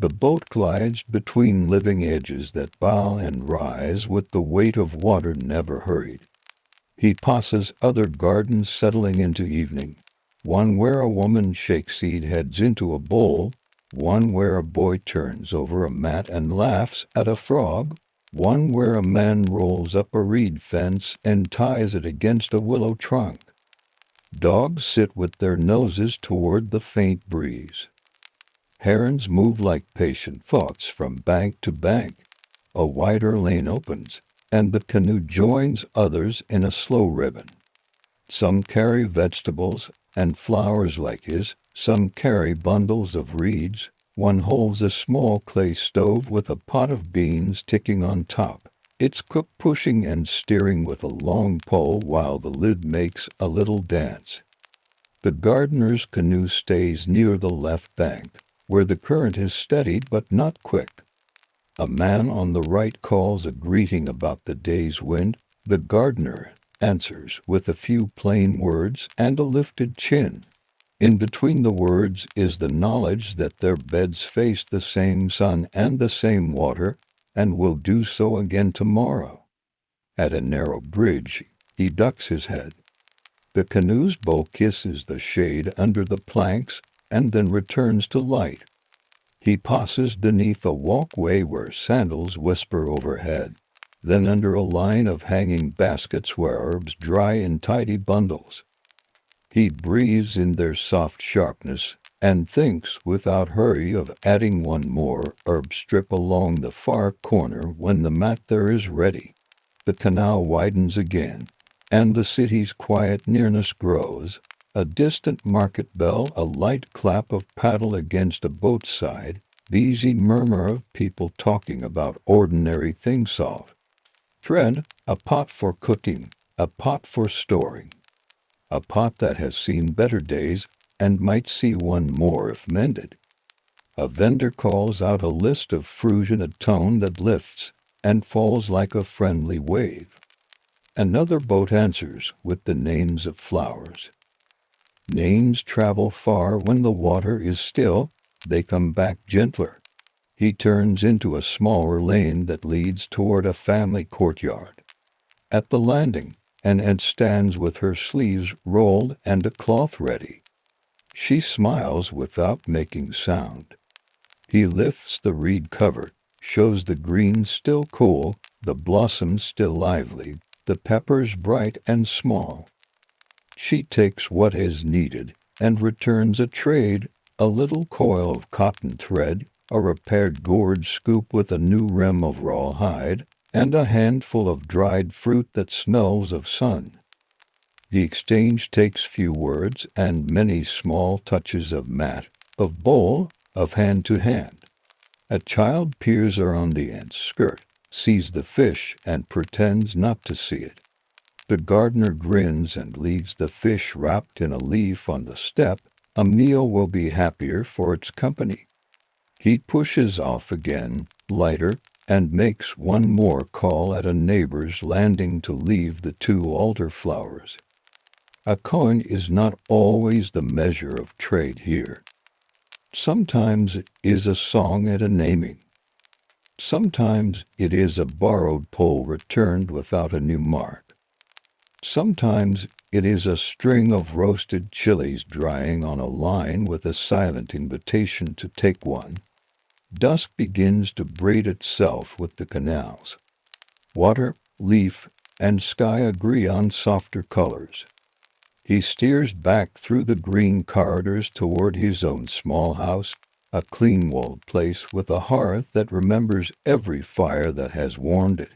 The boat glides between living edges that bow and rise with the weight of water never hurried. He passes other gardens settling into evening, one where a woman shakes seed heads into a bowl, one where a boy turns over a mat and laughs at a frog, one where a man rolls up a reed fence and ties it against a willow trunk. Dogs sit with their noses toward the faint breeze. Herons move like patient thoughts from bank to bank. A wider lane opens, and the canoe joins others in a slow ribbon. Some carry vegetables and flowers like his, some carry bundles of reeds, one holds a small clay stove with a pot of beans ticking on top, its cook pushing and steering with a long pole while the lid makes a little dance. The gardener's canoe stays near the left bank, where the current is steady but not quick. A man on the right calls a greeting about the day's wind. The gardener answers with a few plain words and a lifted chin. In between the words is the knowledge that their beds face the same sun and the same water, and will do so again tomorrow. At a narrow bridge, he ducks his head. The canoe's bow kisses the shade under the planks and then returns to light. He pauses beneath a walkway where sandals whisper overhead, then under a line of hanging baskets where herbs dry in tidy bundles. He breathes in their soft sharpness and thinks without hurry of adding one more herb strip along the far corner when the mat there is ready. The canal widens again, and the city's quiet nearness grows. A distant market bell, a light clap of paddle against a boat's side, the easy murmur of people talking about ordinary things solved. Thread, a pot for cooking, a pot for storing. A pot that has seen better days and might see one more if mended. A vendor calls out a list of fruit in a tone that lifts and falls like a friendly wave. Another boat answers with the names of flowers. Names travel far when the water is still, they come back gentler. He turns into a smaller lane that leads toward a family courtyard. At the landing, an aunt stands with her sleeves rolled and a cloth ready. She smiles without making sound. He lifts the reed cover, shows the greens still cool, the blossoms still lively, the peppers bright and small. She takes what is needed and returns a trade, a little coil of cotton thread, a repaired gourd scoop with a new rim of raw hide, and a handful of dried fruit that smells of sun. The exchange takes few words and many small touches of mat, of bowl, of hand to hand. A child peers around the ant's skirt, sees the fish and pretends not to see it. The gardener grins and leaves the fish wrapped in a leaf on the step. A meal will be happier for its company. He pushes off again, lighter, and makes one more call at a neighbor's landing to leave the 2 altar flowers. A coin is not always the measure of trade here. Sometimes it is a song at a naming. Sometimes it is a borrowed pole returned without a new mark. Sometimes it is a string of roasted chilies drying on a line with a silent invitation to take one. Dusk begins to braid itself with the canals. Water, leaf, and sky agree on softer colors. He steers back through the green corridors toward his own small house, a clean-walled place with a hearth that remembers every fire that has warmed it.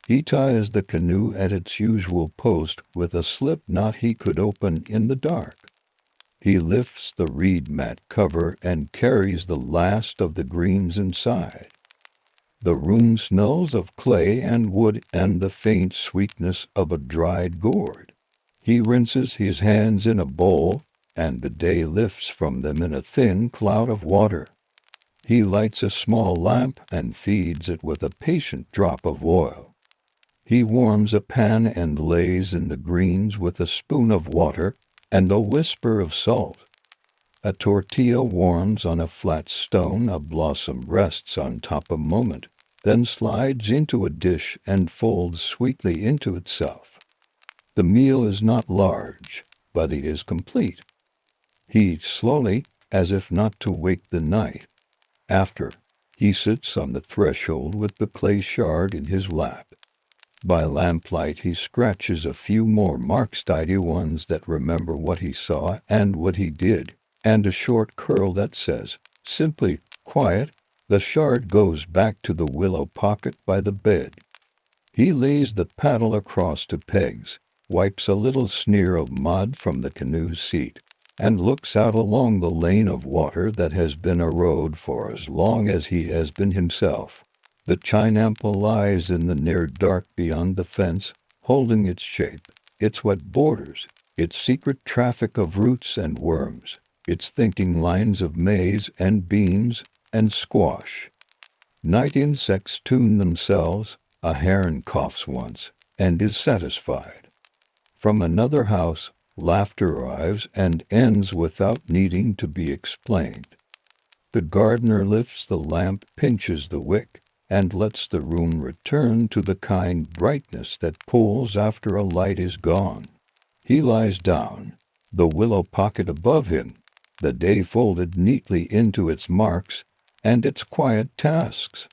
He ties the canoe at its usual post with a slip knot he could open in the dark. He lifts the reed mat cover and carries the last of the greens inside. The room smells of clay and wood and the faint sweetness of a dried gourd. He rinses his hands in a bowl, and the day lifts from them in a thin cloud of water. He lights a small lamp and feeds it with a patient drop of oil. He warms a pan and lays in the greens with a spoon of water and a whisper of salt. A tortilla warms on a flat stone, a blossom rests on top a moment, then slides into a dish and folds sweetly into itself. The meal is not large, but it is complete. He eats slowly, as if not to wake the night. After, he sits on the threshold with the clay shard in his lap. By lamplight he scratches a few more marks, tidy ones that remember what he saw and what he did, and a short curl that says, simply, quiet. The shard goes back to the willow pocket by the bed. He lays the paddle across to pegs, wipes a little smear of mud from the canoe's seat, and looks out along the lane of water that has been a road for as long as he has been himself. The Chinampa lies in the near dark beyond the fence, holding its shape, its wet borders, its secret traffic of roots and worms, its thinking lines of maize and beans and squash. Night insects tune themselves, a heron coughs once, and is satisfied. From another house, laughter arrives and ends without needing to be explained. The gardener lifts the lamp, pinches the wick, and lets the room return to the kind brightness that pulls after a light is gone. He lies down, the willow pocket above him, the day folded neatly into its marks and its quiet tasks.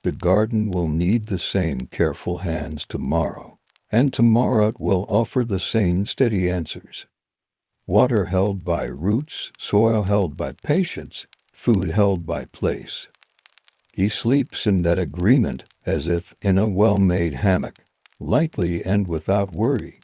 The garden will need the same careful hands tomorrow, and tomorrow it will offer the same steady answers. Water held by roots, soil held by patience, food held by place. He sleeps in that agreement as if in a well-made hammock, lightly and without worry.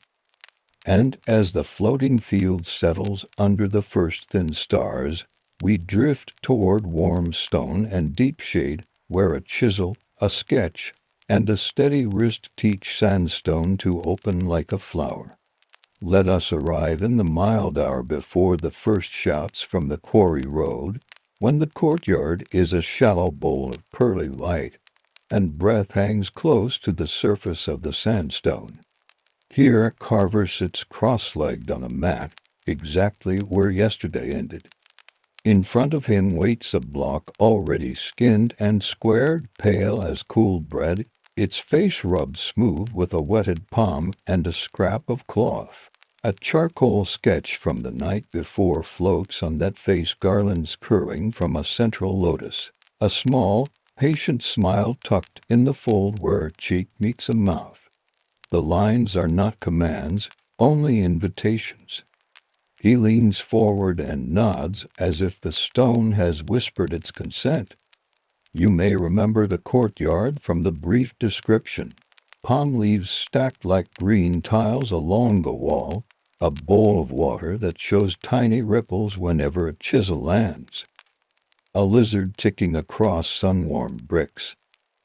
And as the floating field settles under the first thin stars, we drift toward warm stone and deep shade, where a chisel, a sketch, and a steady wrist teach sandstone to open like a flower. Let us arrive in the mild hour before the first shouts from the quarry road, when the courtyard is a shallow bowl of pearly light, and breath hangs close to the surface of the sandstone. Here Carver sits cross-legged on a mat, exactly where yesterday ended. In front of him waits a block already skinned and squared, pale as cooled bread, its face rubbed smooth with a wetted palm and a scrap of cloth. A charcoal sketch from the night before floats on that face, garlands curling from a central lotus, a small, patient smile tucked in the fold where a cheek meets a mouth. The lines are not commands, only invitations. He leans forward and nods as if the stone has whispered its consent. You may remember the courtyard from the brief description. Palm leaves stacked like green tiles along the wall, a bowl of water that shows tiny ripples whenever a chisel lands. A lizard ticking across sun-warmed bricks.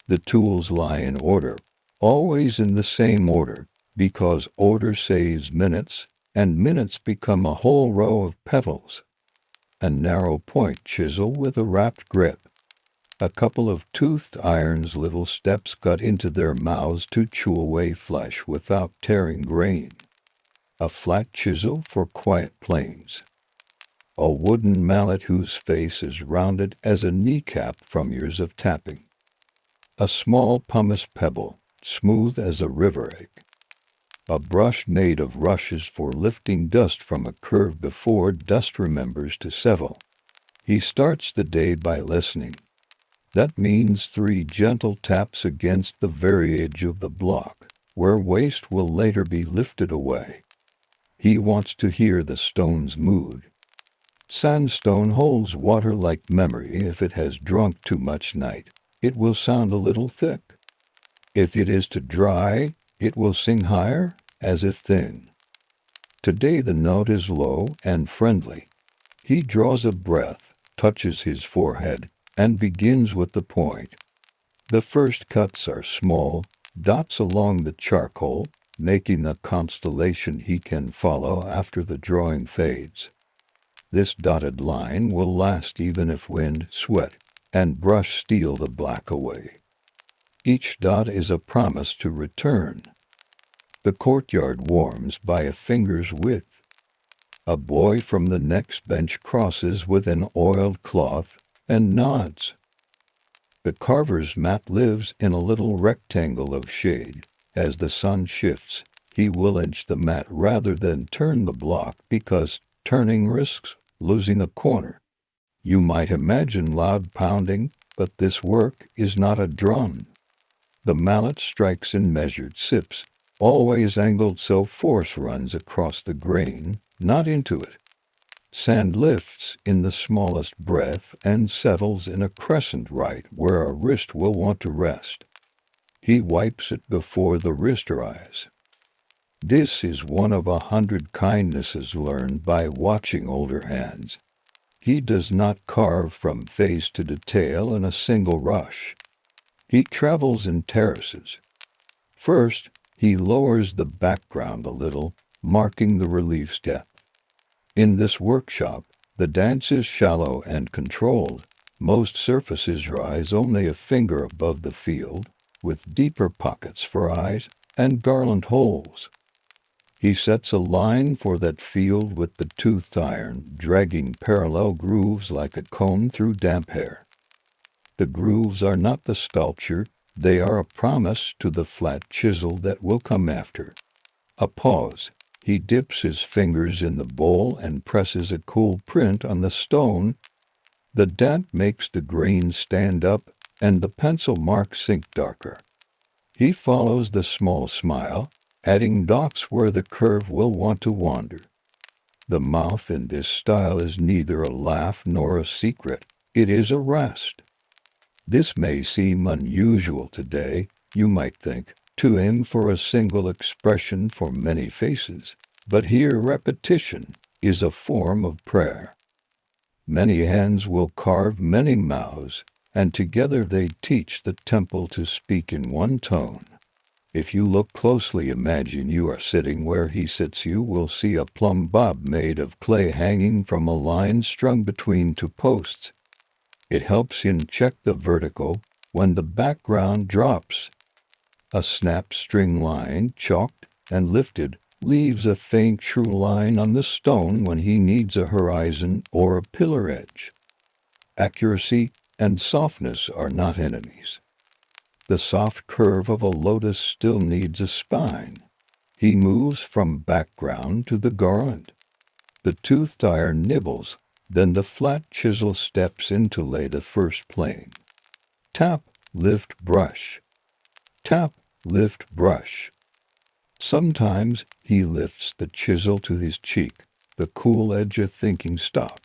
The tools lie in order, always in the same order, because order saves minutes, and minutes become a whole row of petals. A narrow point chisel with a wrapped grip. A couple of toothed irons, little steps cut into their mouths to chew away flesh without tearing grain. A flat chisel for quiet plains. A wooden mallet whose face is rounded as a kneecap from years of tapping. A small pumice pebble, smooth as a river egg. A brush made of rushes for lifting dust from a curve before dust remembers to settle. He starts the day by listening. That means 3 gentle taps against the very edge of the block, where waste will later be lifted away. He wants to hear the stone's mood. Sandstone holds water like memory. If it has drunk too much night, it will sound a little thick. If it is to dry, it will sing higher, as if thin. Today the note is low and friendly. He draws a breath, touches his forehead, and begins with the point. The first cuts are small, dots along the charcoal, making a constellation he can follow after the drawing fades. This dotted line will last even if wind, sweat, and brush steal the black away. Each dot is a promise to return. The courtyard warms by a finger's width. A boy from the next bench crosses with an oiled cloth and nods. The carver's mat lives in a little rectangle of shade. As the sun shifts, he will inch the mat rather than turn the block because turning risks losing a corner. You might imagine loud pounding, but this work is not a drum. The mallet strikes in measured sips, always angled so force runs across the grain, not into it. Sand lifts in the smallest breath and settles in a crescent right where a wrist will want to rest. He wipes it before the wrist dries. This is one of 100 kindnesses learned by watching older hands. He does not carve from face to detail in a single rush. He travels in terraces. First, he lowers the background a little, marking the relief's depth. In this workshop, the dance is shallow and controlled. Most surfaces rise only a finger above the field, with deeper pockets for eyes and garland holes. He sets a line for that field with the toothed iron, dragging parallel grooves like a comb through damp hair. The grooves are not the sculpture, they are a promise to the flat chisel that will come after. A pause. He dips his fingers in the bowl and presses a cool print on the stone. The dent makes the grain stand up, and the pencil marks sink darker. He follows the small smile, adding dots where the curve will want to wander. The mouth in this style is neither a laugh nor a secret, it is a rest. This may seem unusual today, you might think, to aim for a single expression for many faces, but here repetition is a form of prayer. Many hands will carve many mouths, and together they teach the temple to speak in one tone. If you look closely, imagine you are sitting where he sits. You will see a plumb bob made of clay hanging from a line strung between two posts. It helps in check the vertical when the background drops. A snap string line, chalked and lifted, leaves a faint true line on the stone when he needs a horizon or a pillar edge. Accuracy and softness are not enemies. The soft curve of a lotus still needs a spine. He moves from background to the garland. The toothed iron nibbles, then the flat chisel steps in to lay the first plane. Tap, lift, brush. Tap, lift, brush. Sometimes he lifts the chisel to his cheek, the cool edge a thinking stop.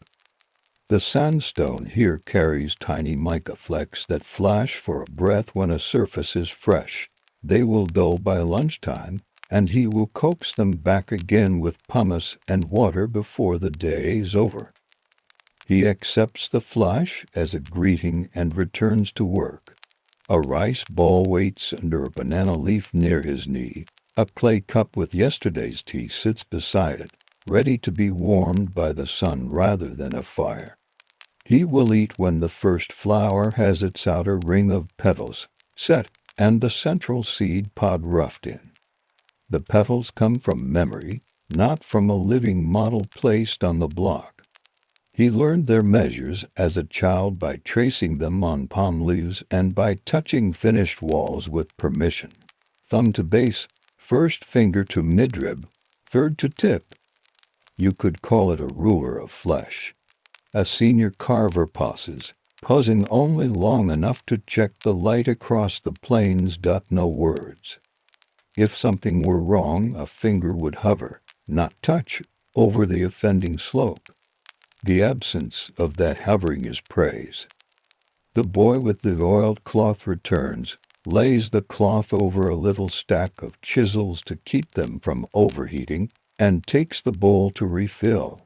The sandstone here carries tiny mica flecks that flash for a breath when a surface is fresh. They will dull by lunchtime, and he will coax them back again with pumice and water before the day is over. He accepts the flash as a greeting and returns to work. A rice ball waits under a banana leaf near his knee. A clay cup with yesterday's tea sits beside it, ready to be warmed by the sun rather than a fire. He will eat when the first flower has its outer ring of petals set and the central seed pod roughed in. The petals come from memory, not from a living model placed on the block. He learned their measures as a child by tracing them on palm leaves and by touching finished walls with permission. Thumb to base, first finger to midrib, third to tip. You could call it a ruler of flesh. A senior carver pauses, pausing only long enough to check the light across the plains. No words. If something were wrong, a finger would hover, not touch, over the offending slope. The absence of that hovering is praise. The boy with the oiled cloth returns, lays the cloth over a little stack of chisels to keep them from overheating, and takes the bowl to refill.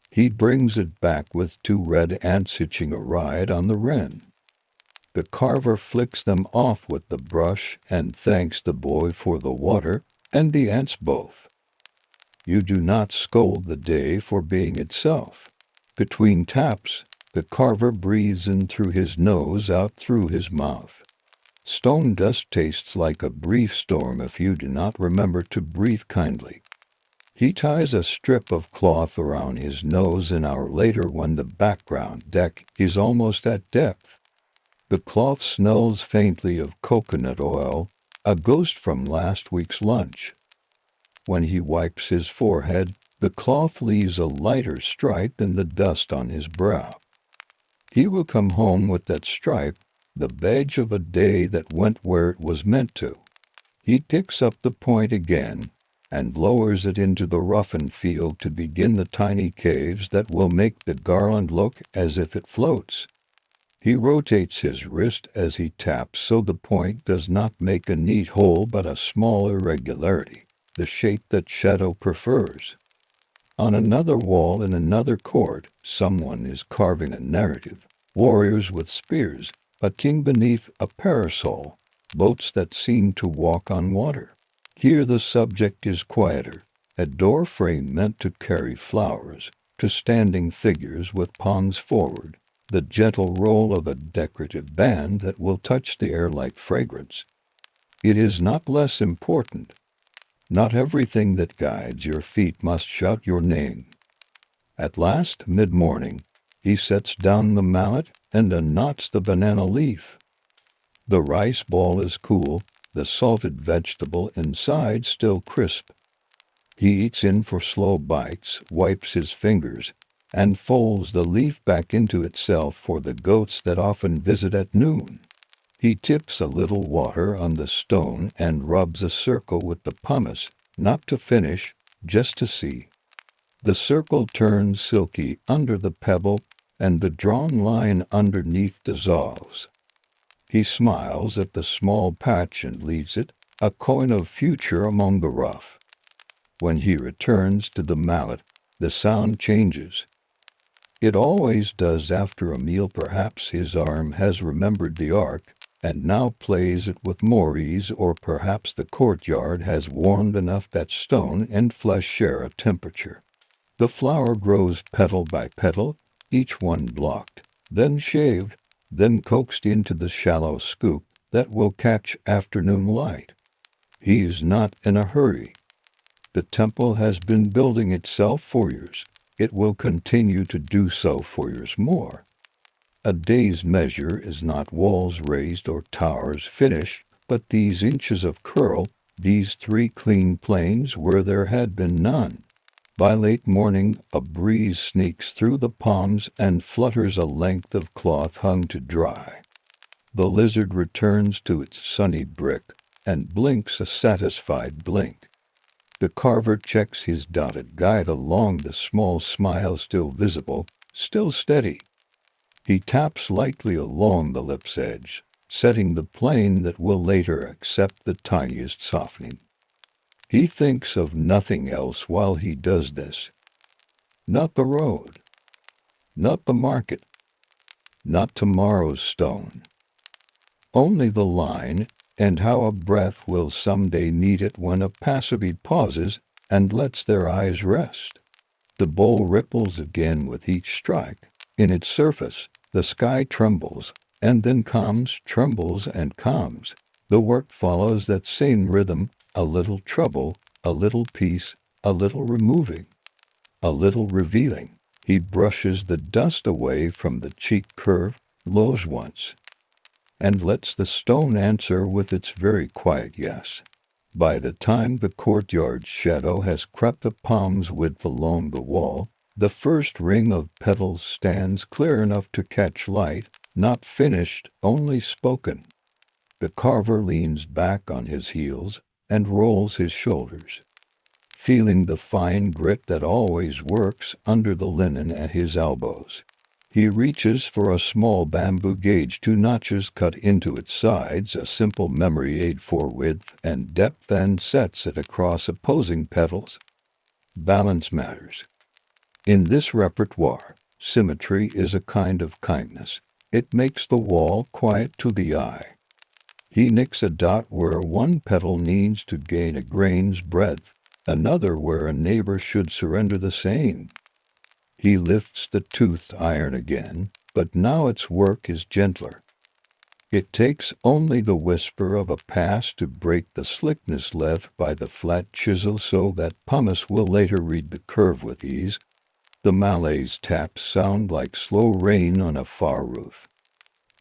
He brings it back with two red ants hitching a ride on the wren. The carver flicks them off with the brush and thanks the boy for the water, and the ants both. You do not scold the day for being itself. Between taps, the carver breathes in through his nose, out through his mouth. Stone dust tastes like a brief storm if you do not remember to breathe kindly. He ties a strip of cloth around his nose an hour later when the background deck is almost at depth. The cloth smells faintly of coconut oil, a ghost from last week's lunch. When he wipes his forehead, the cloth leaves a lighter stripe than the dust on his brow. He will come home with that stripe, the badge of a day that went where it was meant to. He picks up the point again and lowers it into the roughened field to begin the tiny caves that will make the garland look as if it floats. He rotates his wrist as he taps so the point does not make a neat hole but a small irregularity, the shape that Shadow prefers. On another wall in another court, someone is carving a narrative. Warriors with spears, a king beneath a parasol, boats that seem to walk on water. Here the subject is quieter, a door frame meant to carry flowers, to standing figures with palms forward, the gentle roll of a decorative band that will touch the air like fragrance. It is not less important. Not everything that guides your feet must shout your name. At last, mid-morning, He sets down the mallet and unknots the banana leaf. The rice ball is cool, the salted vegetable inside still crisp. He eats in for slow bites, wipes his fingers, and folds the leaf back into itself for the goats that often visit at noon. He tips a little water on the stone and rubs a circle with the pumice, not to finish, just to see. The circle turns silky under the pebble, and the drawn line underneath dissolves. He smiles at the small patch and leaves it, a coin of future among the rough. When he returns to the mallet, the sound changes. It always does after a meal. Perhaps his arm has remembered the ark, and now plays it with more ease, or perhaps the courtyard has warmed enough that stone and flesh share a temperature. The flower grows petal by petal, each one blocked, then shaved, then coaxed into the shallow scoop that will catch afternoon light. He is not in a hurry. The temple has been building itself for years. It will continue to do so for years more. A day's measure is not walls raised or towers finished, but these inches of curl, these 3 clean plains where there had been none. By late morning, a breeze sneaks through the palms and flutters a length of cloth hung to dry. The lizard returns to its sunny brick and blinks a satisfied blink. The carver checks his dotted guide along, the small smile still visible, still steady. He taps lightly along the lip's edge, setting the plane that will later accept the tiniest softening. He thinks of nothing else while he does this. Not the road, not the market, not tomorrow's stone. Only the line, and how a breath will someday need it when a passerby pauses and lets their eyes rest. The bowl ripples again with each strike. In its surface, the sky trembles, and then calms, trembles, and calms. The work follows that same rhythm, a little trouble, a little peace, a little removing, a little revealing. He brushes the dust away from the cheek curve, lows once, and lets the stone answer with its very quiet yes. By the time the courtyard's shadow has crept a palm's width along the wall, the first ring of petals stands clear enough to catch light, not finished, only spoken. The carver leans back on his heels and rolls his shoulders, feeling the fine grit that always works under the linen at his elbows. He reaches for a small bamboo gauge, 2 notches cut into its sides, a simple memory aid for width and depth, and sets it across opposing petals. Balance matters. In this repertoire, symmetry is a kind of kindness. It makes the wall quiet to the eye. He nicks a dot where one petal needs to gain a grain's breadth, another where a neighbor should surrender the same. He lifts the toothed iron again, but now its work is gentler. It takes only the whisper of a pass to break the slickness left by the flat chisel, so that pumice will later read the curve with ease. The Malay's taps sound like slow rain on a far roof.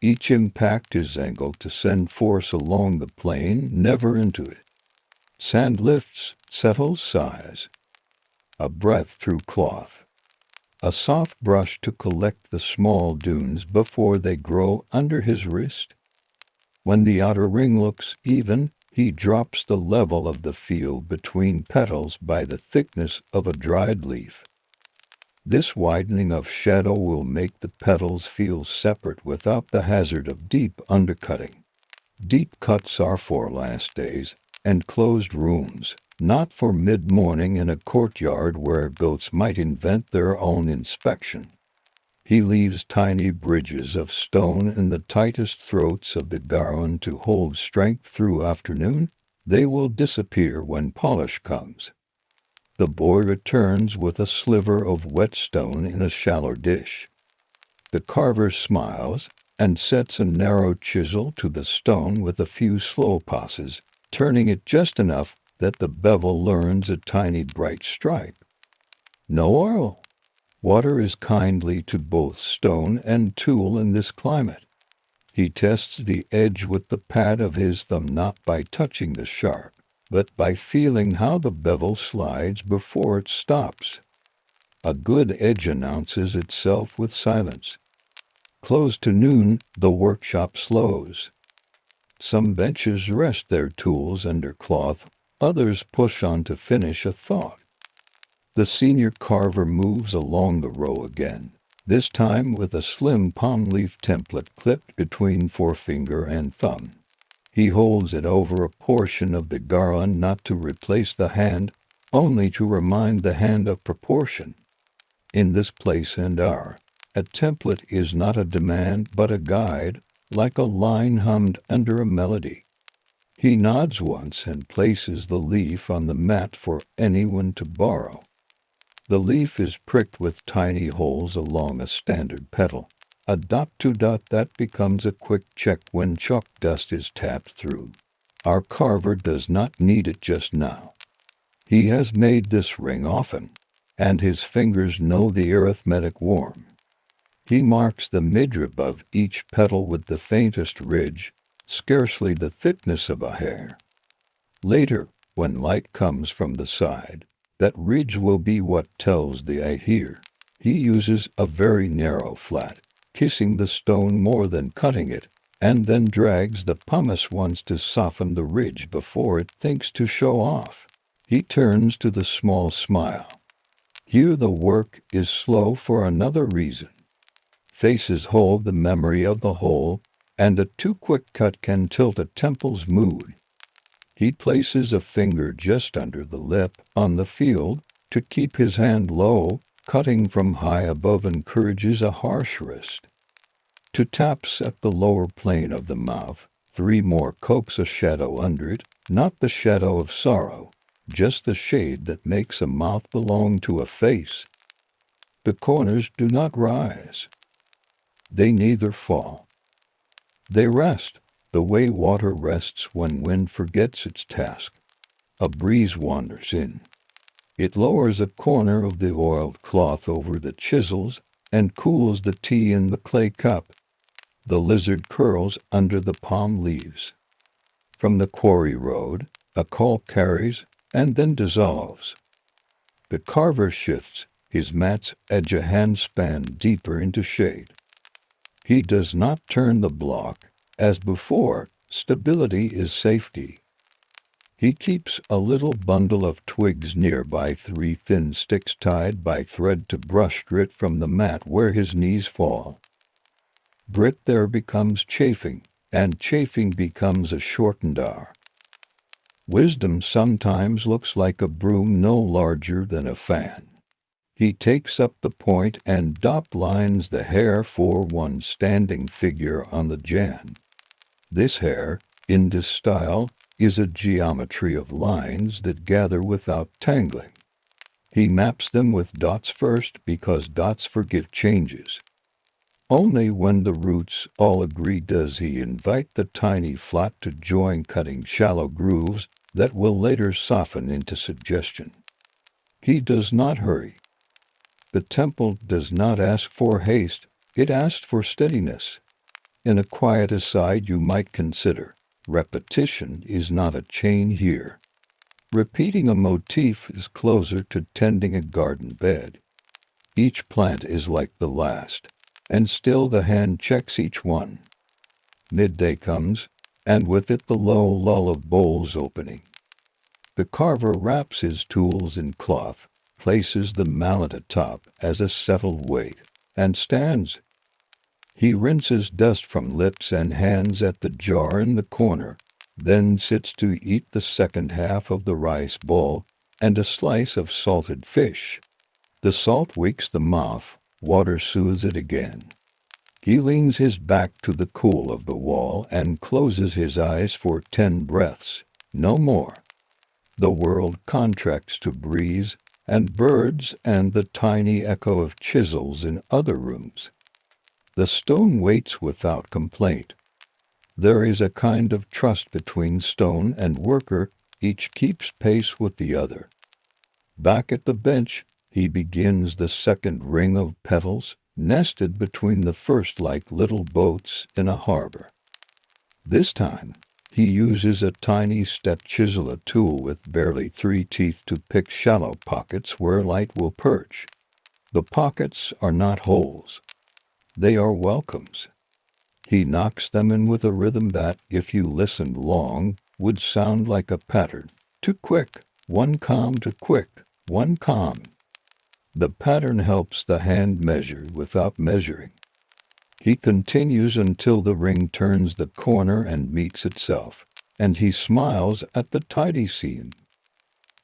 Each impact is angled to send force along the plane, never into it. Sand lifts, settles, sighs. A breath through cloth. A soft brush to collect the small dunes before they grow under his wrist. When the outer ring looks even, he drops the level of the field between petals by the thickness of a dried leaf. This widening of shadow will make the petals feel separate without the hazard of deep undercutting. Deep cuts are for last days and closed rooms, not for mid-morning in a courtyard where goats might invent their own inspection. He leaves tiny bridges of stone in the tightest throats of the garland to hold strength through afternoon. They will disappear when polish comes. The boy returns with a sliver of whetstone in a shallow dish. The carver smiles and sets a narrow chisel to the stone with a few slow passes, turning it just enough that the bevel learns a tiny bright stripe. No oil. Water is kindly to both stone and tool in this climate. He tests the edge with the pad of his thumb, not by touching the sharp, but by feeling how the bevel slides before it stops. A good edge announces itself with silence. Close to noon, the workshop slows. Some benches rest their tools under cloth, others push on to finish a thought. The senior carver moves along the row again, this time with a slim palm leaf template clipped between forefinger and thumb. He holds it over a portion of the garland, not to replace the hand, only to remind the hand of proportion. In this place and hour, a template is not a demand but a guide, like a line hummed under a melody. He nods once and places the leaf on the mat for anyone to borrow. The leaf is pricked with tiny holes along a standard petal, a dot to dot that becomes a quick check when chalk dust is tapped through. Our carver does not need it just now. He has made this ring often, and his fingers know the arithmetic warm. He marks the midrib of each petal with the faintest ridge, scarcely the thickness of a hair. Later, when light comes from the side, that ridge will be what tells the eye here. He uses a very narrow flat, kissing the stone more than cutting it, and then drags the pumice once to soften the ridge before it thinks to show off. He turns to the small smile. Here the work is slow for another reason. Faces hold the memory of the whole, and a too quick cut can tilt a temple's mood. He places a finger just under the lip on the field to keep his hand low. Cutting from high above encourages a harsh wrist. Two taps at the lower plane of the mouth, 3 more coax a shadow under it, not the shadow of sorrow, just the shade that makes a mouth belong to a face. The corners do not rise. They neither fall. They rest, the way water rests when wind forgets its task. A breeze wanders in. It lowers a corner of the oiled cloth over the chisels and cools the tea in the clay cup. The lizard curls under the palm leaves. From the quarry road, a call carries and then dissolves. The carver shifts, his mat's edge a handspan deeper into shade. He does not turn the block. As before, stability is safety. He keeps a little bundle of twigs nearby, 3 thin sticks tied by thread to brush grit from the mat where his knees fall. Grit there becomes chafing, and chafing becomes a shortened hour. Wisdom sometimes looks like a broom no larger than a fan. He takes up the point and dot lines the hair for one standing figure on the Jan. This hair, in this style, is a geometry of lines that gather without tangling. He maps them with dots first because dots forgive changes. Only when the roots all agree does he invite the tiny flat to join, cutting shallow grooves that will later soften into suggestion. He does not hurry. The temple does not ask for haste, it asks for steadiness. In a quiet aside you might consider, repetition is not a chain here. Repeating a motif is closer to tending a garden bed. Each plant is like the last, and still the hand checks each one. Midday comes, and with it the low lull of bowls opening. The carver wraps his tools in cloth, places the mallet atop as a settled weight, and stands. He rinses dust from lips and hands at the jar in the corner, then sits to eat the second half of the rice bowl and a slice of salted fish. The salt wakes the mouth, water soothes it again. He leans his back to the cool of the wall and closes his eyes for 10 breaths, no more. The world contracts to breeze and birds and the tiny echo of chisels in other rooms. The stone waits without complaint. There is a kind of trust between stone and worker, each keeps pace with the other. Back at the bench, He begins the second ring of petals, nested between the first like little boats in a harbor. This time, he uses a tiny step chisel, a tool with barely 3 teeth, to pick shallow pockets where light will perch. The pockets are not holes. They are welcomes. He knocks them in with a rhythm that, if you listened long, would sound like a pattern. Too quick, one calm, too quick, one calm. The pattern helps the hand measure without measuring. He continues until the ring turns the corner and meets itself, and he smiles at the tidy seam.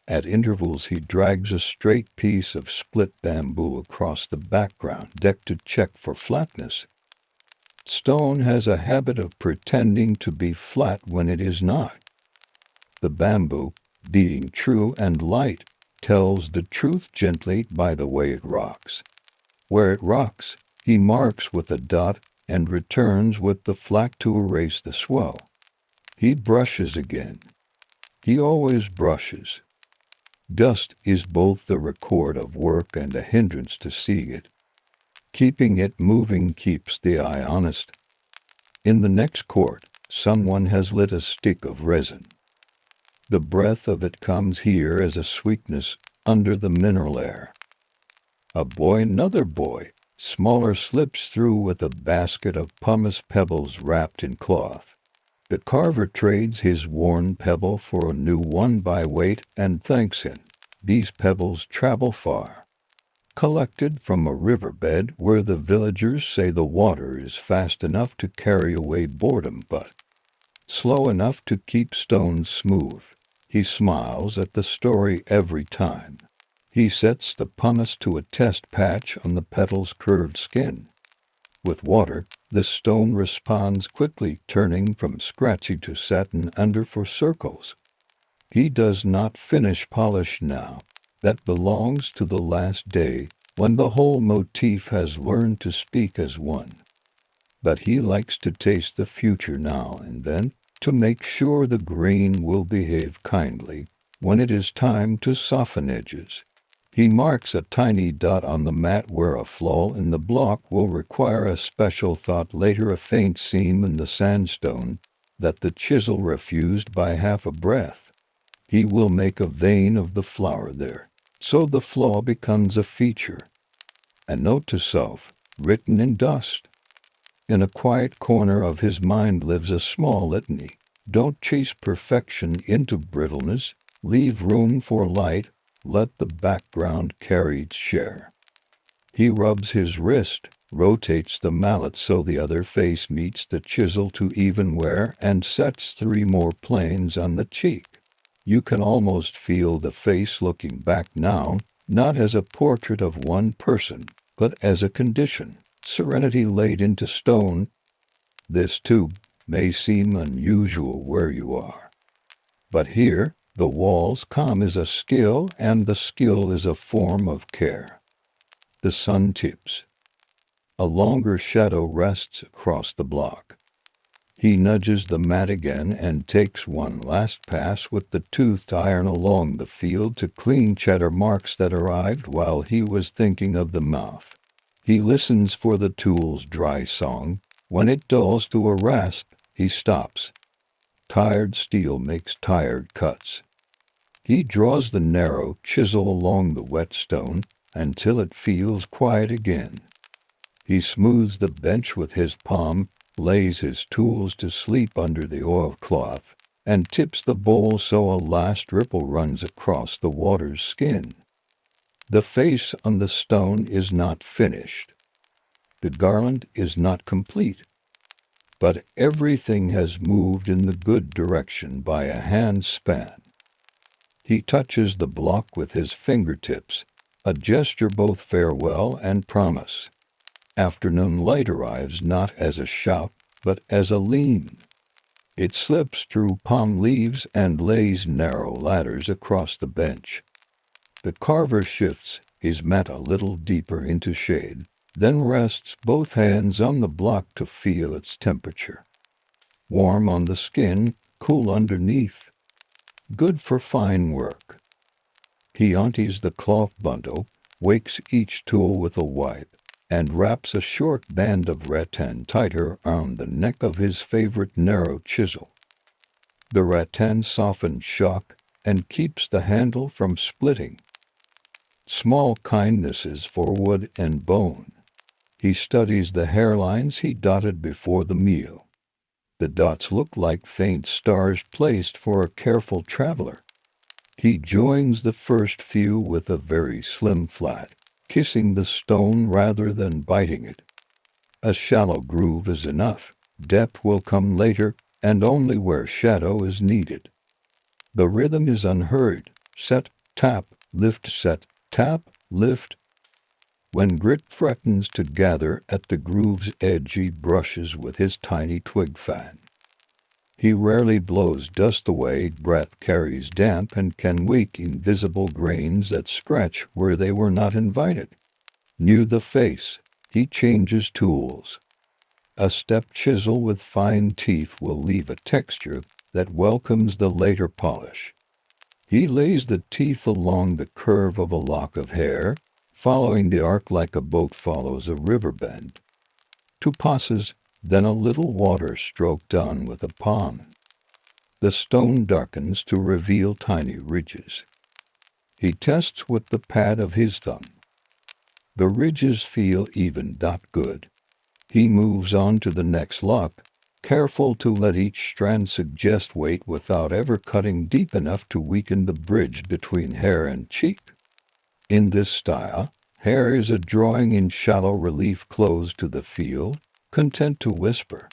At intervals he drags a straight piece of split bamboo across the background deck to check for flatness. Stone has a habit of pretending to be flat when it is not. The bamboo, being true and light, tells the truth gently by the way it rocks. Where it rocks, he marks with a dot and returns with the flack to erase the swell. He brushes again. He always brushes. Dust is both the record of work and a hindrance to seeing it. Keeping it moving keeps the eye honest. In the next court, someone has lit a stick of resin. The breath of it comes here as a sweetness under the mineral air. A boy, another boy, smaller, slips through with a basket of pumice pebbles wrapped in cloth. The carver trades his worn pebble for a new one by weight and thanks him. These pebbles travel far. Collected from a riverbed where the villagers say the water is fast enough to carry away boredom but slow enough to keep stones smooth. He smiles at the story every time. He sets the pumice to a test patch on the petal's curved skin. With water, the stone responds quickly, turning from scratchy to satin under for circles. He does not finish polish now. That belongs to the last day, when the whole motif has learned to speak as one. But he likes to taste the future now and then, to make sure the grain will behave kindly when it is time to soften edges. He marks a tiny dot on the mat where a flaw in the block will require a special thought later, a faint seam in the sandstone that the chisel refused by half a breath. He will make a vein of the flower there, so the flaw becomes a feature. A note to self, written in dust. In a quiet corner of his mind lives a small litany. Don't chase perfection into brittleness. Leave room for light. Let the background carry its share. He rubs his wrist, rotates the mallet so the other face meets the chisel to even wear, and sets 3 more planes on the cheek. You can almost feel the face looking back now, not as a portrait of one person, but as a condition, serenity laid into stone. This, too, may seem unusual where you are. But here, the wall's calm is a skill, and the skill is a form of care. The sun tips. A longer shadow rests across the block. He nudges the mat again and takes one last pass with the toothed iron along the field to clean cheddar marks that arrived while he was thinking of the mouth. He listens for the tool's dry song. When it dulls to a rasp, he stops. Tired steel makes tired cuts. He draws the narrow chisel along the wet stone until it feels quiet again. He smooths the bench with his palm, lays his tools to sleep under the oilcloth, and tips the bowl so a last ripple runs across the water's skin. The face on the stone is not finished. The garland is not complete. But everything has moved in the good direction by a hand span. He touches the block with his fingertips, a gesture both farewell and promise. Afternoon light arrives not as a shout, but as a lean. It slips through palm leaves and lays narrow ladders across the bench. The carver shifts his mat a little deeper into shade, then rests both hands on the block to feel its temperature. Warm on the skin, cool underneath. Good for fine work. He empties the cloth bundle, wakes each tool with a wipe, and wraps a short band of rattan tighter around the neck of his favorite narrow chisel. The rattan softens shock and keeps the handle from splitting. Small kindnesses for wood and bone. He studies the hairlines he dotted before the meal. The dots look like faint stars placed for a careful traveler. He joins the first few with a very slim flat, kissing the stone rather than biting it. A shallow groove is enough. Depth will come later, and only where shadow is needed. The rhythm is unhurried. Set, tap, lift, set, tap, lift. When grit threatens to gather at the groove's edge, he brushes with his tiny twig fan. He rarely blows dust away. Breath carries damp and can wake invisible grains that scratch where they were not invited. Near the face, he changes tools. A step chisel with fine teeth will leave a texture that welcomes the later polish. He lays the teeth along the curve of a lock of hair, following the arc like a boat follows a river bend. 2 passes, then a little water stroke done with a palm. The stone darkens to reveal tiny ridges. He tests with the pad of his thumb. The ridges feel even. Good. He moves on to the next lock, careful to let each strand suggest weight without ever cutting deep enough to weaken the bridge between hair and cheek. In this style, hair is a drawing in shallow relief close to the field, content to whisper.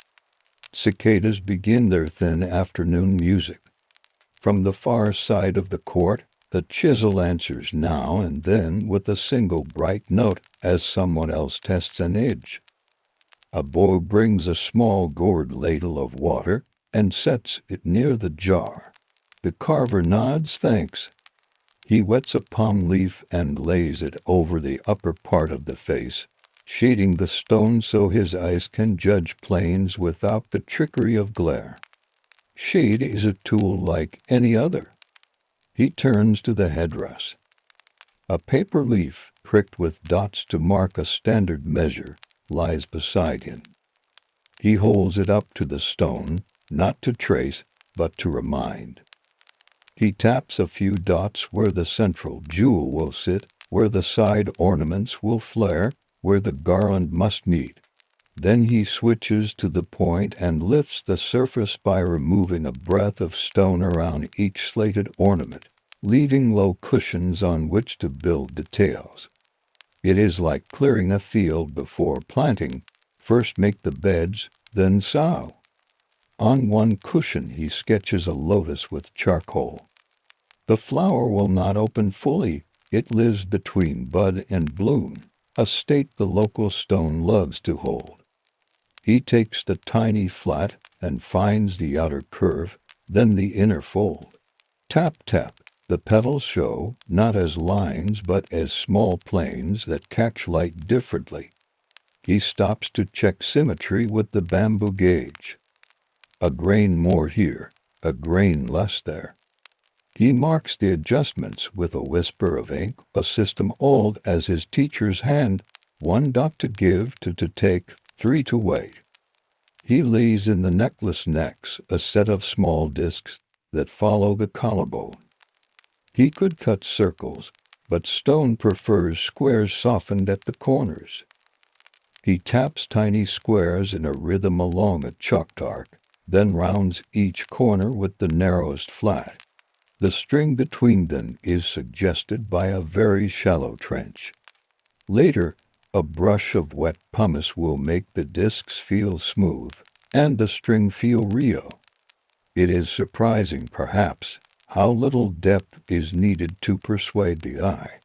Cicadas begin their thin afternoon music. From the far side of the court, the chisel answers now and then with a single bright note as someone else tests an edge. A boy brings a small gourd ladle of water and sets it near the jar. The carver nods thanks. He wets a palm leaf and lays it over the upper part of the face, shading the stone so his eyes can judge planes without the trickery of glare. Shade is a tool like any other. He turns to the headdress. A paper leaf, pricked with dots to mark a standard measure, lies beside him. He holds it up to the stone, not to trace, but to remind. He taps a few dots where the central jewel will sit, where the side ornaments will flare, where the garland must meet. Then he switches to the point and lifts the surface by removing a breadth of stone around each slated ornament, leaving low cushions on which to build details. It is like clearing a field before planting. First make the beds, then sow. On one cushion he sketches a lotus with charcoal. The flower will not open fully. It lives between bud and bloom, a state the local stone loves to hold. He takes the tiny flat and finds the outer curve, then the inner fold. Tap, tap. The petals show, not as lines but as small planes that catch light differently. He stops to check symmetry with the bamboo gauge. A grain more here, a grain less there. He marks the adjustments with a whisper of ink, a system old as his teacher's hand, 1 dot to give, 2 to take, 3 to wait. He lays in the necklace necks a set of small discs that follow the collarbone. He could cut circles, but stone prefers squares softened at the corners. He taps tiny squares in a rhythm along a chalk arc, then rounds each corner with the narrowest flat. The string between them is suggested by a very shallow trench. Later, a brush of wet pumice will make the discs feel smooth, and the string feel real. It is surprising, perhaps, how little depth is needed to persuade the eye.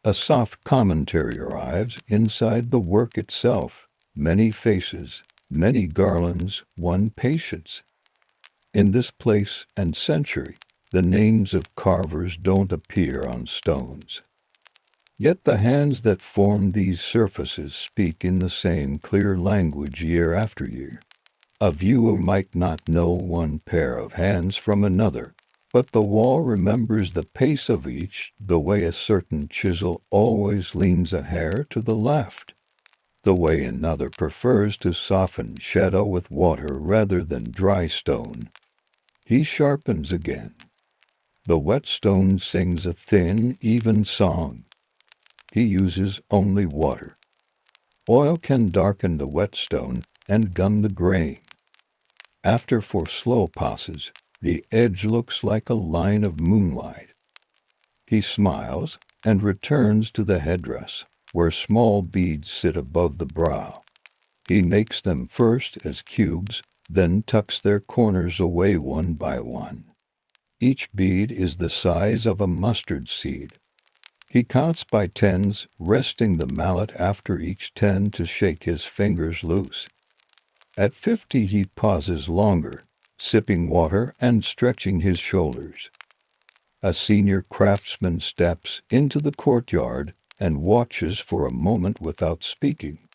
A soft commentary arrives inside the work itself. Many faces, many garlands, one patience. In this place and century, the names of carvers don't appear on stones. Yet the hands that form these surfaces speak in the same clear language year after year. A viewer might not know one pair of hands from another, But the wall remembers the pace of each, the way a certain chisel always leans a hair to the left, the way another prefers to soften shadow with water rather than dry stone. He sharpens again. The whetstone sings a thin, even song. He uses only water. Oil can darken the whetstone and gun the grain. After 4 slow passes, the edge looks like a line of moonlight. He smiles and returns to the headdress, where small beads sit above the brow. He makes them first as cubes, then tucks their corners away one by one. Each bead is the size of a mustard seed. He counts by tens, resting the mallet after each 10 to shake his fingers loose. At 50 he pauses longer, sipping water and stretching his shoulders. A senior craftsman steps into the courtyard and watches for a moment without speaking.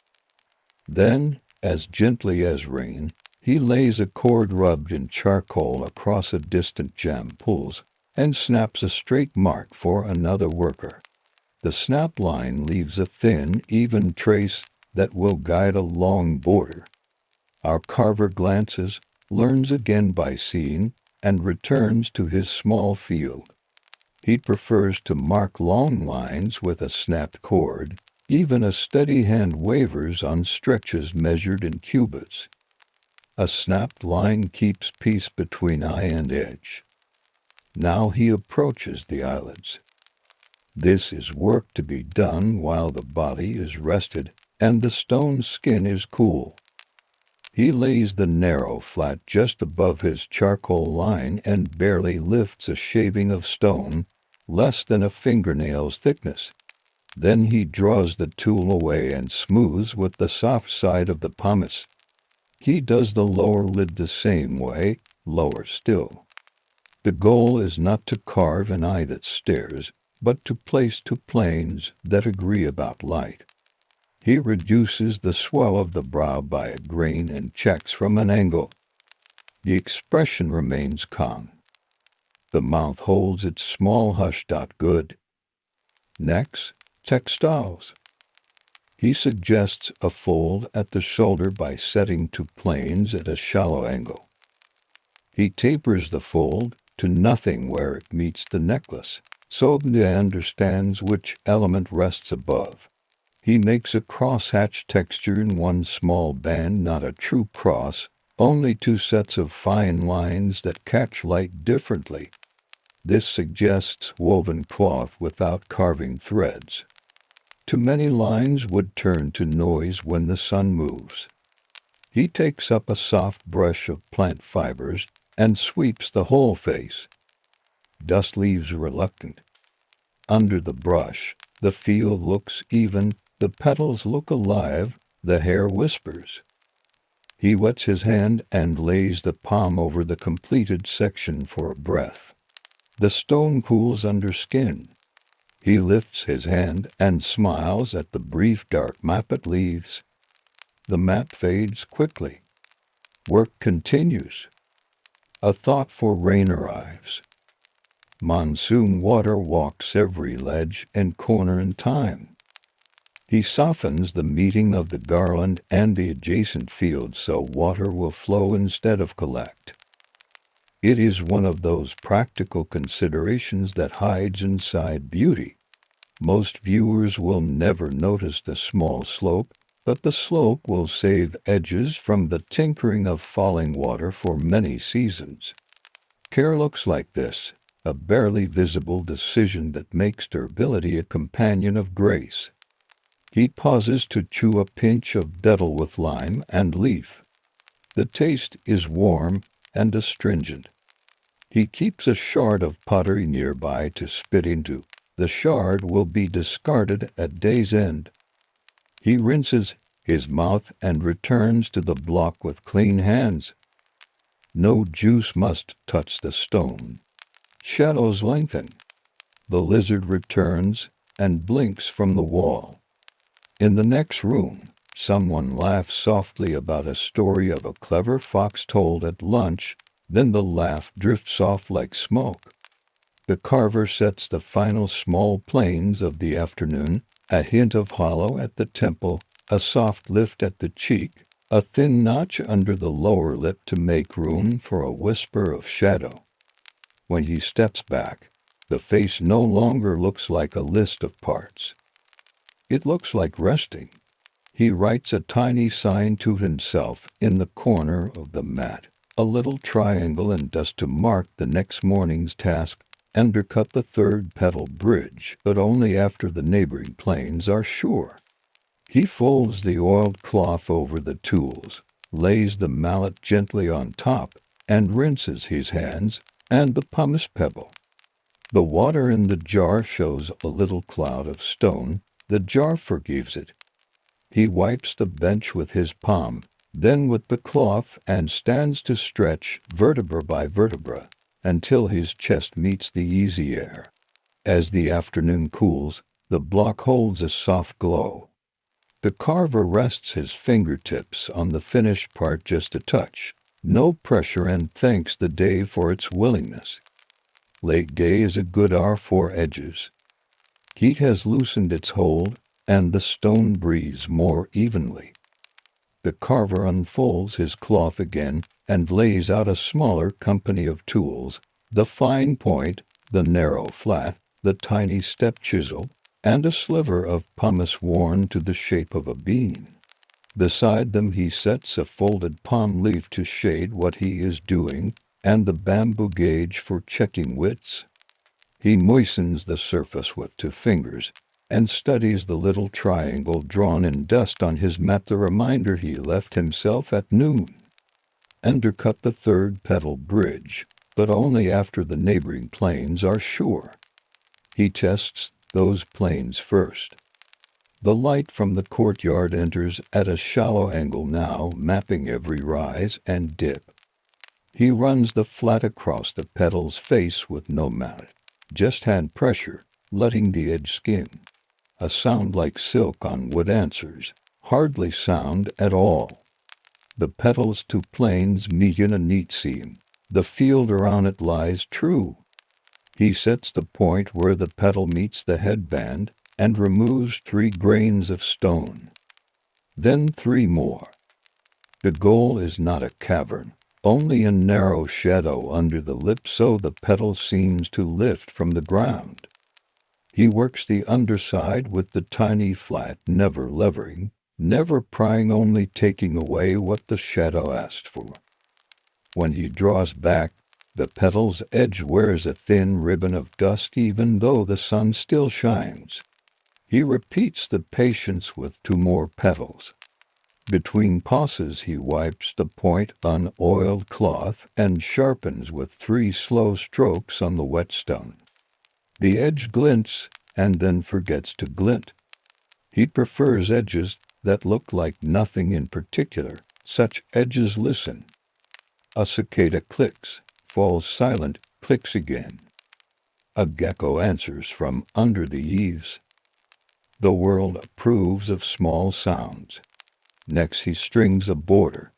Then, as gently as rain, he lays a cord rubbed in charcoal across a distant gem pools and snaps a straight mark for another worker. The snap line leaves a thin, even trace that will guide a long border. Our carver glances, learns again by seeing, and returns to his small field. He prefers to mark long lines with a snapped cord. Even a steady hand wavers on stretches measured in cubits. A snapped line keeps peace between eye and edge. Now he approaches the eyelids. This is work to be done while the body is rested and the stone skin is cool. He lays the narrow flat just above his charcoal line and barely lifts a shaving of stone, less than a fingernail's thickness. Then he draws the tool away and smooths with the soft side of the pumice. He does the lower lid the same way, lower still. The goal is not to carve an eye that stares, but to place 2 planes that agree about light. He reduces the swell of the brow by a grain and checks from an angle. The expression remains calm. The mouth holds its small hush. Good. Next, textiles. He suggests a fold at the shoulder by setting 2 planes at a shallow angle. He tapers the fold to nothing where it meets the necklace, so he understands which element rests above. He makes a crosshatch texture in 1 small band, not a true cross, only 2 sets of fine lines that catch light differently. This suggests woven cloth without carving threads. Too many lines would turn to noise when the sun moves. He takes up a soft brush of plant fibers and sweeps the whole face. Dust leaves reluctant. Under the brush, the field looks even, the petals look alive, the hair whispers. He wets his hand and lays the palm over the completed section for a breath. The stone cools under skin. He lifts his hand and smiles at the brief dark map it leaves. The map fades quickly. Work continues. A thought for rain arrives. Monsoon water walks every ledge and corner in time. He softens the meeting of the garland and the adjacent fields so water will flow instead of collect. It is one of those practical considerations that hides inside beauty. Most viewers will never notice the small slope, but the slope will save edges from the tinkering of falling water for many seasons. Care looks like this, a barely visible decision that makes durability a companion of grace. He pauses to chew a pinch of betel with lime and leaf. The taste is warm and astringent. He keeps a shard of pottery nearby to spit into. The shard will be discarded at day's end. He rinses his mouth and returns to the block with clean hands. No juice must touch the stone. Shadows lengthen. The lizard returns and blinks from the wall. In the next room, someone laughs softly about a story of a clever fox told at lunch. Then the laugh drifts off like smoke. The carver sets the final small planes of the afternoon, a hint of hollow at the temple, a soft lift at the cheek, a thin notch under the lower lip to make room for a whisper of shadow. When he steps back, the face no longer looks like a list of parts. It looks like resting. He writes a tiny sign to himself in the corner of the mat, a little triangle and dust to mark the next morning's task, undercut the third petal bridge, but only after the neighboring plains are sure. He folds the oiled cloth over the tools, lays the mallet gently on top, and rinses his hands and the pumice pebble. The water in the jar shows a little cloud of stone. The jar forgives it. He wipes the bench with his palm, then with the cloth, and stands to stretch vertebra by vertebra until his chest meets the easy air. As the afternoon cools, the block holds a soft glow. The carver rests his fingertips on the finished part just a touch, no pressure, and thanks the day for its willingness. Late day is a good hour for edges. Heat has loosened its hold, and the stone breathes more evenly. The carver unfolds his cloth again and lays out a smaller company of tools, the fine point, the narrow flat, the tiny step chisel, and a sliver of pumice worn to the shape of a bean. Beside them he sets a folded palm leaf to shade what he is doing, and the bamboo gauge for checking widths. He moistens the surface with 2 fingers, and studies the little triangle drawn in dust on his mat, the reminder he left himself at noon. Undercut the third petal bridge, but only after the neighboring plains are sure. He tests those plains first. The light from the courtyard enters at a shallow angle now, mapping every rise and dip. He runs the flat across the petal's face with no mallet, just hand pressure, letting the edge skin. A sound like silk on wood answers, hardly sound at all. The petal's 2 planes meet in a neat seam. The field around it lies true. He sets the point where the petal meets the headband and removes 3 grains of stone. Then 3 more. The goal is not a cavern, only a narrow shadow under the lip so the petal seems to lift from the ground. He works the underside with the tiny flat, never levering, never prying, only taking away what the shadow asked for. When he draws back, the petal's edge wears a thin ribbon of dust even though the sun still shines. He repeats the patience with 2 more petals. Between passes he wipes the point on oiled cloth and sharpens with 3 slow strokes on the whetstone. The edge glints and then forgets to glint. He prefers edges that look like nothing in particular. Such edges listen. A cicada clicks, falls silent, clicks again. A gecko answers from under the eaves. The world approves of small sounds. Next he strings a border.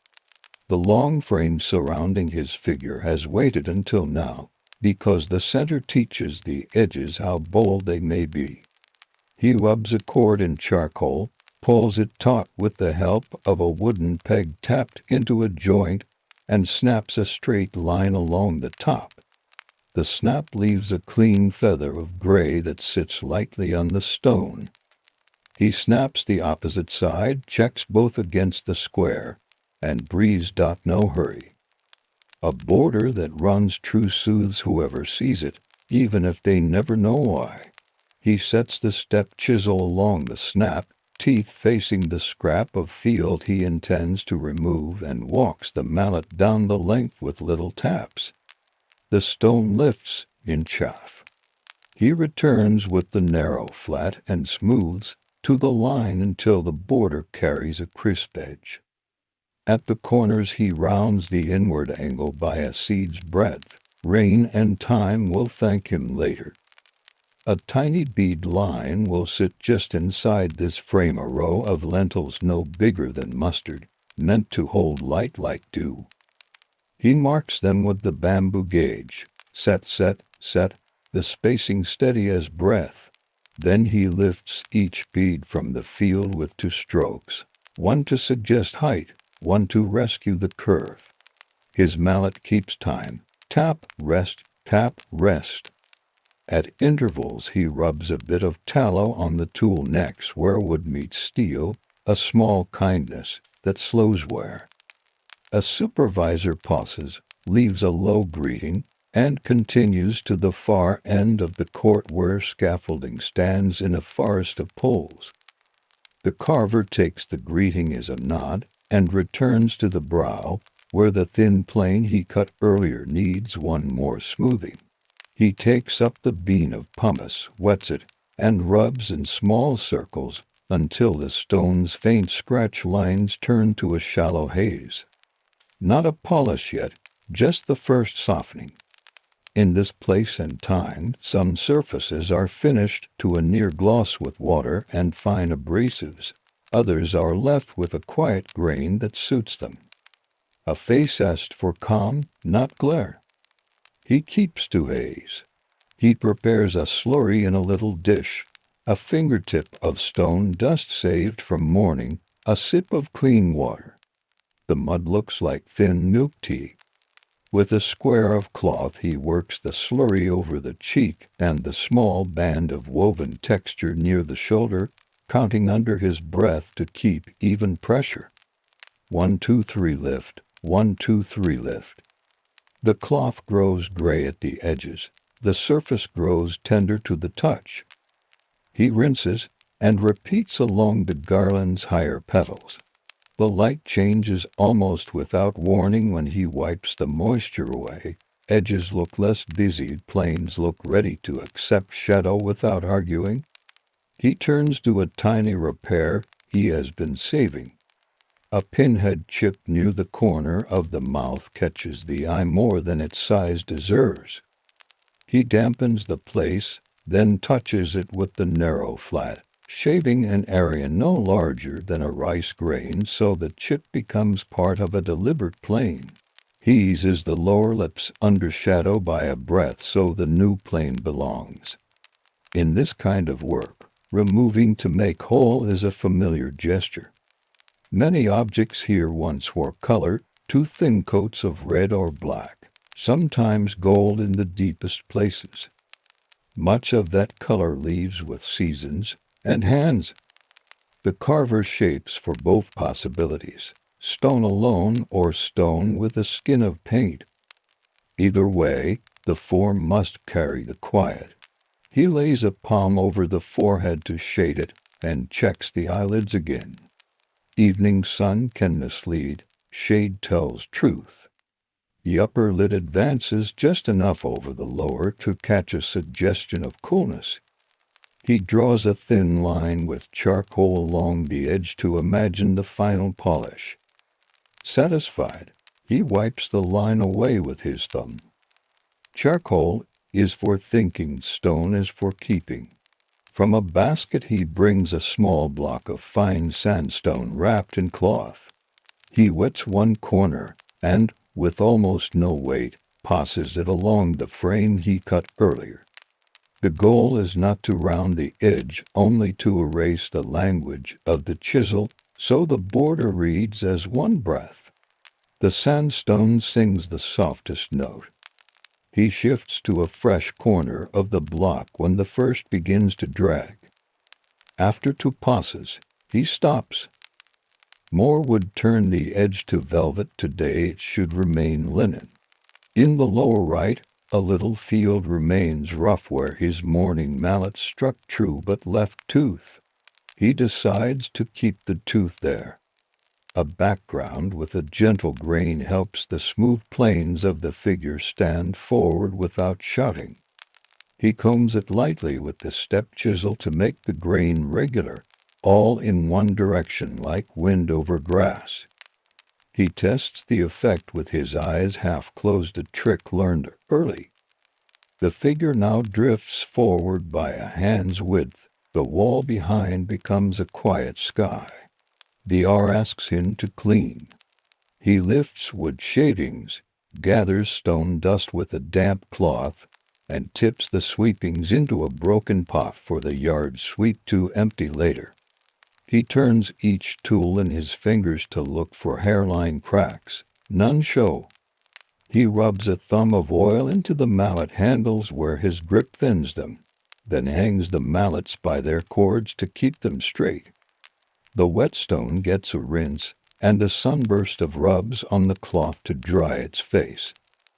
The long frame surrounding his figure has waited until now, because the center teaches the edges how bold they may be. He rubs a cord in charcoal, pulls it taut with the help of a wooden peg tapped into a joint, and snaps a straight line along the top. The snap leaves a clean feather of gray that sits lightly on the stone. He snaps the opposite side, checks both against the square, and breathes. No hurry. A border that runs true soothes whoever sees it, even if they never know why. He sets the step chisel along the snap, teeth facing the scrap of field he intends to remove, and walks the mallet down the length with little taps. The stone lifts in chaff. He returns with the narrow flat and smooths to the line until the border carries a crisp edge. At the corners he rounds the inward angle by a seed's breadth. Rain and time will thank him later. A tiny bead line will sit just inside this frame, a row of lentils no bigger than mustard, meant to hold light like dew. He marks them with the bamboo gauge. Set, set, set, the spacing steady as breath. Then he lifts each bead from the field with 2 strokes, one to suggest height, one to rescue the curve. His mallet keeps time. Tap, rest, tap, rest. At intervals he rubs a bit of tallow on the tool necks where wood meets steel, a small kindness that slows wear. A supervisor pauses, leaves a low greeting, and continues to the far end of the court where scaffolding stands in a forest of poles. The carver takes the greeting as a nod and returns to the brow, where the thin plane he cut earlier needs one more smoothing. He takes up the bean of pumice, wets it, and rubs in small circles until the stone's faint scratch lines turn to a shallow haze. Not a polish yet, just the first softening. In this place and time, some surfaces are finished to a near gloss with water and fine abrasives. Others are left with a quiet grain that suits them. A face asked for calm, not glare. He keeps to haze. He prepares a slurry in a little dish, a fingertip of stone dust saved from morning, a sip of clean water. The mud looks like thin milk tea. With a square of cloth he works the slurry over the cheek and the small band of woven texture near the shoulder, counting under his breath to keep even pressure. 1, 2, 3 lift, 1, 2, 3 lift. The cloth grows gray at the edges. The surface grows tender to the touch. He rinses and repeats along the garland's higher petals. The light changes almost without warning when he wipes the moisture away. Edges look less busied, planes look ready to accept shadow without arguing. He turns to a tiny repair he has been saving. A pinhead chipped near the corner of the mouth catches the eye more than its size deserves. He dampens the place, then touches it with the narrow flat, shaving an area no larger than a rice grain so the chip becomes part of a deliberate plane. He eases the lower lips under shadow by a breath so the new plane belongs. In this kind of work, removing to make whole is a familiar gesture. Many objects here once wore color, 2 thin coats of red or black, sometimes gold in the deepest places. Much of that color leaves with seasons and hands. The carver shapes for both possibilities, stone alone or stone with a skin of paint. Either way, the form must carry the quiet. He lays a palm over the forehead to shade it and checks the eyelids again. Evening sun can mislead, shade tells truth. The upper lid advances just enough over the lower to catch a suggestion of coolness. He draws a thin line with charcoal along the edge to imagine the final polish. Satisfied, he wipes the line away with his thumb. Charcoal is for thinking, stone is for keeping. From a basket he brings a small block of fine sandstone wrapped in cloth. He wets one corner and, with almost no weight, passes it along the frame he cut earlier. The goal is not to round the edge, only to erase the language of the chisel, so the border reads as one breath. The sandstone sings the softest note. He shifts to a fresh corner of the block when the first begins to drag. After 2 passes, he stops. More would turn the edge to velvet, today it should remain linen. In the lower right, a little field remains rough where his morning mallet struck true but left tooth. He decides to keep the tooth there. A background with a gentle grain helps the smooth planes of the figure stand forward without shouting. He combs it lightly with the step chisel to make the grain regular, all in one direction like wind over grass. He tests the effect with his eyes half closed, a trick learned early. The figure now drifts forward by a hand's width. The wall behind becomes a quiet sky. The R asks him to clean. He lifts wood shavings. gathers stone dust with a damp cloth, and tips the sweepings into a broken pot for the yard sweep to empty later. He turns each tool in his fingers to look for hairline cracks. None show. He rubs a thumb of oil into the mallet handles where his grip thins them, then hangs the mallets by their cords to keep them straight. The whetstone gets a rinse and a sunburst of rubs on the cloth to dry its face.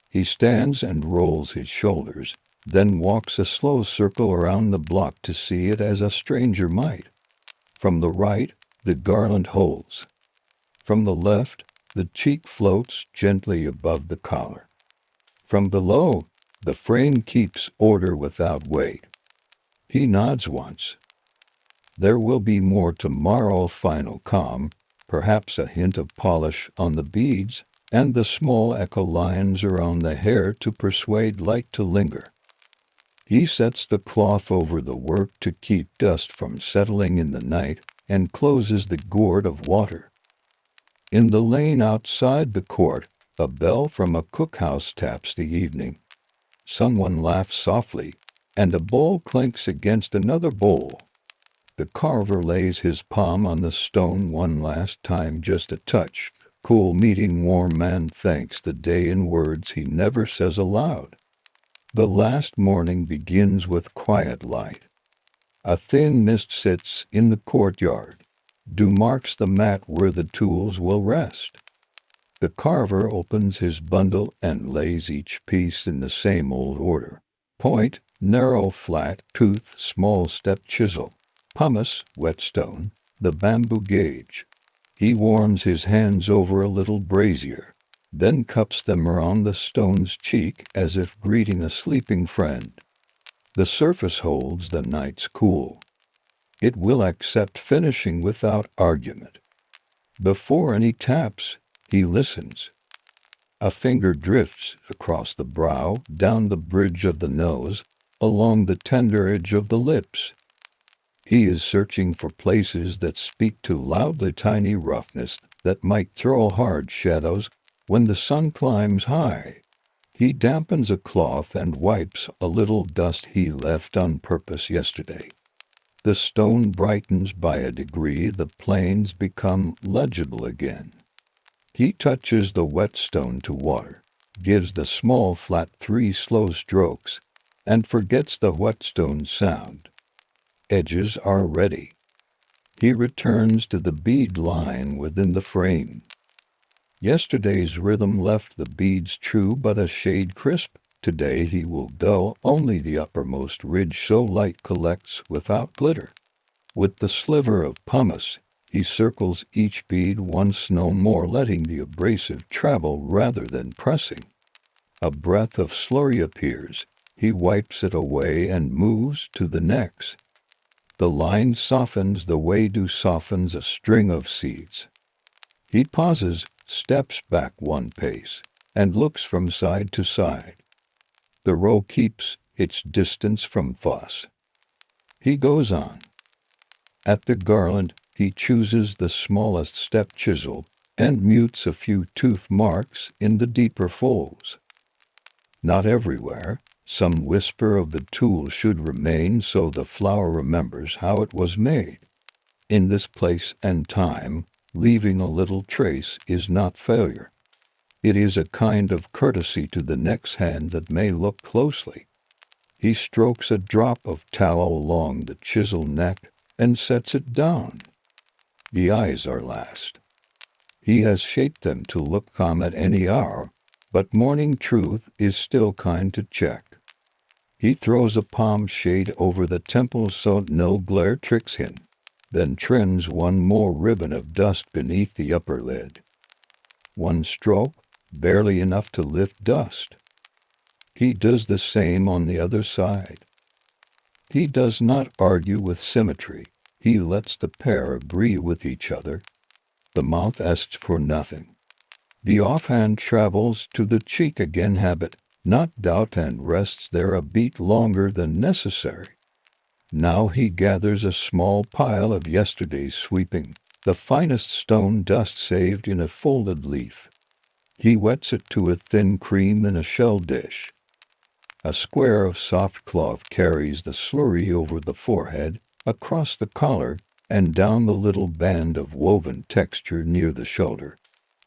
He stands and rolls his shoulders, then walks a slow circle around the block to see it as a stranger might. From the right, the garland holds. From the left, the cheek floats gently above the collar. From below, the frame keeps order without weight. He nods once. There will be more tomorrow, final calm, perhaps a hint of polish on the beads, and the small echo lines around the hair to persuade light to linger. He sets the cloth over the work to keep dust from settling in the night, and closes the gourd of water. In the lane outside the court, a bell from a cookhouse taps the evening. Someone laughs softly, and a bowl clinks against another bowl. The carver lays his palm on the stone one last time, just a touch. Cool meeting, warm man thanks the day in words he never says aloud. The last morning begins with quiet light. A thin mist sits in the courtyard. Dew marks the mat where the tools will rest. The carver opens his bundle and lays each piece in the same old order. Point, narrow, flat, tooth, small step chisel, pumice, whetstone, the bamboo gauge. He warms his hands over a little brazier, then cups them around the stone's cheek as if greeting a sleeping friend. The surface holds the night's cool. It will accept finishing without argument. Before any taps, he listens. A finger drifts across the brow, down the bridge of the nose, along the tender edge of the lips. He is searching for places that speak to loudly tiny roughness that might throw hard shadows when the sun climbs high. He dampens a cloth and wipes a little dust he left on purpose yesterday. The stone brightens by a degree, the planes become legible again. He touches the whetstone to water, gives the small flat 3 slow strokes, and forgets the whetstone sound. Edges are ready. He returns to the bead line within the frame. Yesterday's rhythm left the beads true but a shade crisp. Today he will dull only the uppermost ridge so light collects without glitter. With the sliver of pumice, he circles each bead once no more, letting the abrasive travel rather than pressing. A breath of slurry appears. He wipes it away and moves to the next. The line softens the way dew softens a string of seeds. He pauses, steps back 1 pace, and looks from side to side. The row keeps its distance from fuss. He goes on. At the garland, he chooses the smallest step chisel and mutes a few tooth marks in the deeper folds. Not everywhere. Some whisper of the tool should remain so the flower remembers how it was made. In this place and time, leaving a little trace is not failure. It is a kind of courtesy to the next hand that may look closely. He strokes a drop of tallow along the chisel neck and sets it down. The eyes are last. He has shaped them to look calm at any hour, but morning truth is still kind to check. He throws a palm shade over the temples so no glare tricks him, then trims 1 more ribbon of dust beneath the upper lid. 1 stroke, barely enough to lift dust. He does the same on the other side. He does not argue with symmetry. He lets the pair agree with each other. The mouth asks for nothing. The offhand travels to the cheek again, habit, not doubt, and rests there a beat longer than necessary. Now he gathers a small pile of yesterday's sweeping, the finest stone dust saved in a folded leaf. He wets it to a thin cream in a shell dish. A square of soft cloth carries the slurry over the forehead, across the collar, and down the little band of woven texture near the shoulder.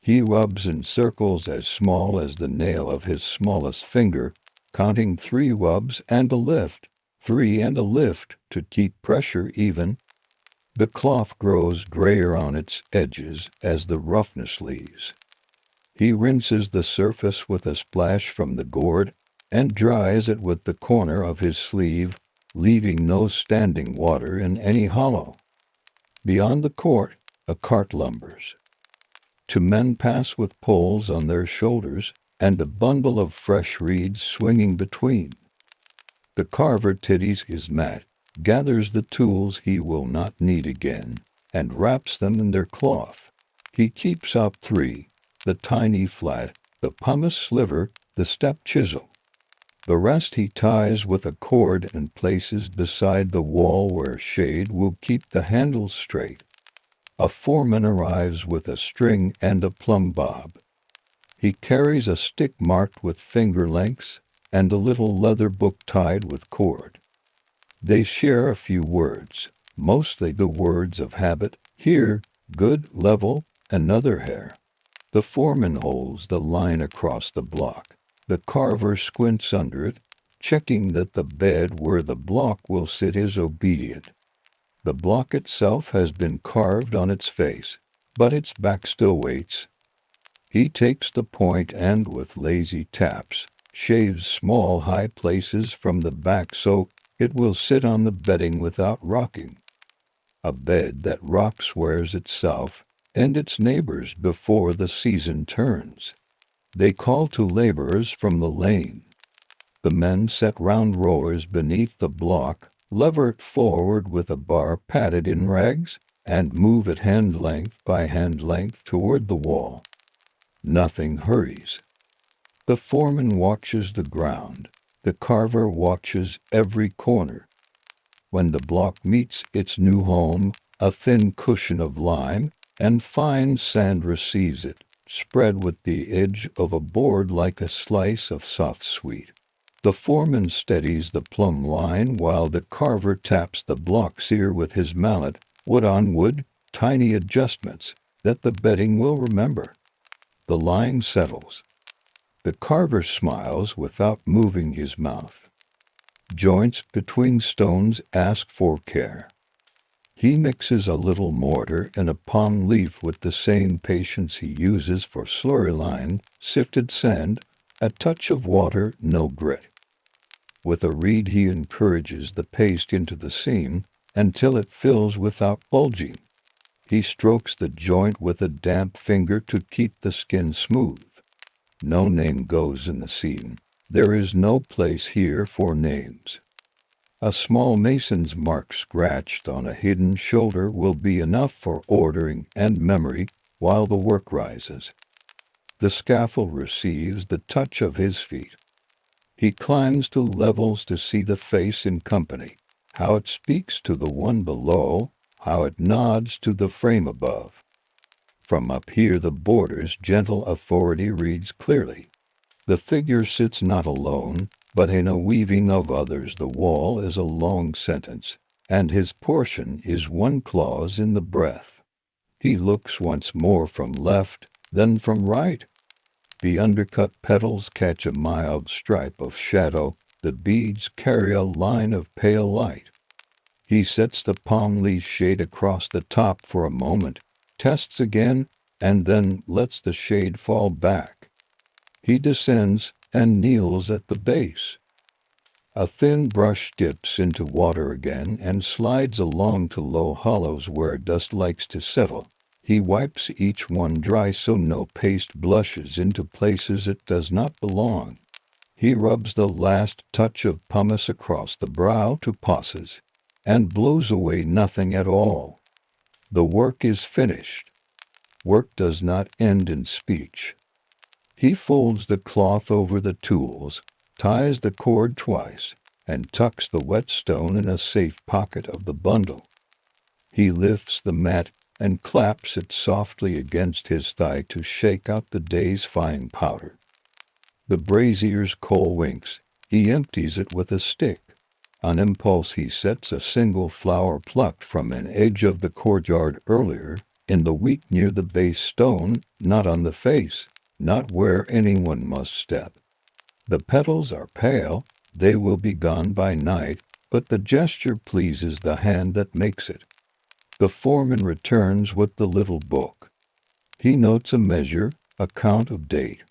He rubs in circles as small as the nail of his smallest finger, counting 3 rubs and a lift, 3 and a lift, to keep pressure even. The cloth grows grayer on its edges as the roughness leaves. He rinses the surface with a splash from the gourd and dries it with the corner of his sleeve, leaving no standing water in any hollow. Beyond the court, a cart lumbers. 2 men pass with poles on their shoulders and a bundle of fresh reeds swinging between. The carver tidies his mat, gathers the tools he will not need again, and wraps them in their cloth. He keeps out 3, the tiny flat, the pumice sliver, the step chisel. The rest he ties with a cord and places beside the wall where shade will keep the handles straight. A foreman arrives with a string and a plumb bob. He carries a stick marked with finger lengths and a little leather book tied with cord. They share a few words, mostly the words of habit: here, good, level, another hair. The foreman holds the line across the block. The carver squints under it, checking that the bed where the block will sit is obedient. The block itself has been carved on its face, but its back still waits. He takes the point and, with lazy taps, shaves small high places from the back so it will sit on the bedding without rocking. A bed that rocks wears itself and its neighbors before the season turns. They call to laborers from the lane. The men set round rollers beneath the block, lever it forward with a bar padded in rags, and move it hand length by hand length toward the wall. Nothing hurries. The foreman watches the ground. The carver watches every corner. When the block meets its new home, a thin cushion of lime and fine sand receives it, spread with the edge of a board like a slice of soft sweet. The foreman steadies the plumb line while the carver taps the block sear with his mallet, wood on wood, tiny adjustments that the bedding will remember. The line settles. The carver smiles without moving his mouth. Joints between stones ask for care. He mixes a little mortar and a palm leaf with the same patience he uses for slurry line, sifted sand, a touch of water, no grit. With a reed he encourages the paste into the seam until it fills without bulging. He strokes the joint with a damp finger to keep the skin smooth. No name goes in the seam. There is no place here for names. A small mason's mark scratched on a hidden shoulder will be enough for ordering and memory while the work rises. The scaffold receives the touch of his feet. He climbs to levels to see the face in company, how it speaks to the one below, how it nods to the frame above. From up here the boarder's gentle authority reads clearly. The figure sits not alone, but in a weaving of others. The wall is a long sentence, and his portion is one clause in the breath. He looks once more from left, then from right. The undercut petals catch a mild stripe of shadow, the beads carry a line of pale light. He sets the palm leaf shade across the top for a moment, tests again, and then lets the shade fall back. He descends and kneels at the base. A thin brush dips into water again and slides along to low hollows where dust likes to settle. He wipes each one dry so no paste blushes into places it does not belong. He rubs the last touch of pumice across the brow to pauses, and blows away nothing at all. The work is finished. Work does not end in speech. He folds the cloth over the tools, ties the cord twice, and tucks the whetstone in a safe pocket of the bundle. He lifts the mat and claps it softly against his thigh to shake out the day's fine powder. The brazier's coal winks. He empties it with a stick. On impulse he sets a single flower plucked from an edge of the courtyard earlier, in the week near the base stone, not on the face, not where anyone must step. The petals are pale, they will be gone by night, but the gesture pleases the hand that makes it. The foreman returns with the little book. He notes a measure, a count of date.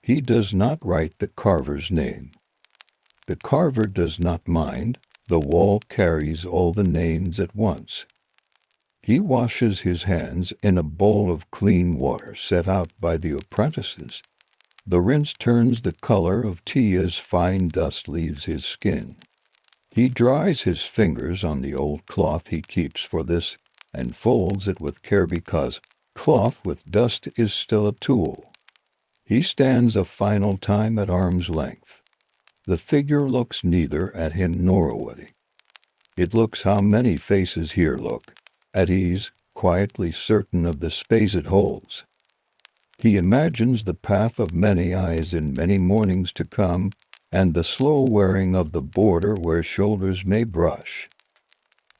He does not write the carver's name. The carver does not mind, the wall carries all the names at once. He washes his hands in a bowl of clean water set out by the apprentices. The rinse turns the color of tea as fine dust leaves his skin. He dries his fingers on the old cloth he keeps for this, and folds it with care because cloth with dust is still a tool. He stands a final time at arm's length. The figure looks neither at him nor away. It looks how many faces here look, at ease, quietly certain of the space it holds. He imagines the path of many eyes in many mornings to come, and the slow wearing of the border where shoulders may brush.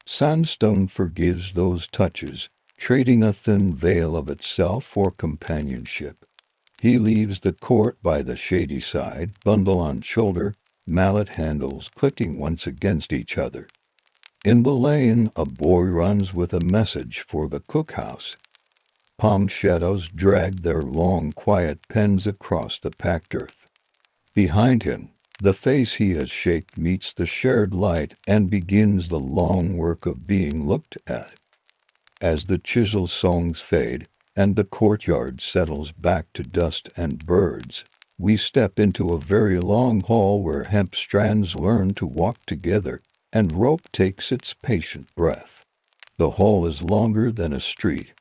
Sandstone forgives those touches, trading a thin veil of itself for companionship. He leaves the court by the shady side, bundle on shoulder, mallet handles clicking once against each other. In the lane, a boy runs with a message for the cookhouse. Palm shadows drag their long, quiet pens across the packed earth. Behind him, the face he has shaped meets the shared light and begins the long work of being looked at. As the chisel songs fade, and the courtyard settles back to dust and birds, we step into a very long hall where hemp strands learn to walk together, and rope takes its patient breath. The hall is longer than a street.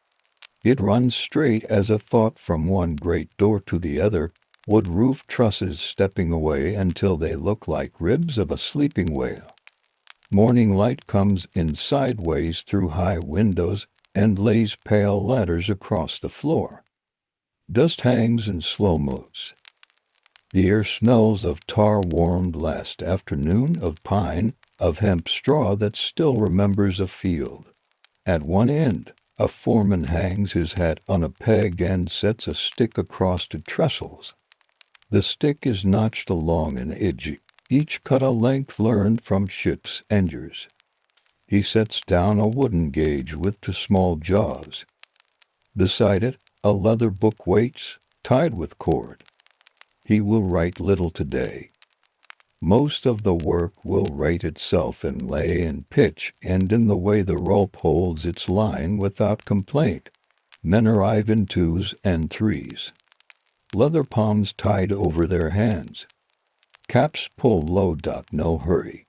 It runs straight as a thought from one great door to the other, wood roof trusses stepping away until they look like ribs of a sleeping whale. Morning light comes in sideways through high windows and lays pale ladders across the floor. Dust hangs and slow moves. The air smells of tar warmed last afternoon, of pine, of hemp straw that still remembers a field. At one end, a foreman hangs his hat on a peg and sets a stick across to trestles. The stick is notched along and edgy, each cut a length learned from ship's endures. He sets down a wooden gauge with two small jaws. Beside it, a leather book waits, tied with cord. He will write little today. Most of the work will write itself in lay and pitch and in the way the rope holds its line without complaint. Men arrive in twos and threes. Leather palms tied over their hands. Caps pull low. No hurry.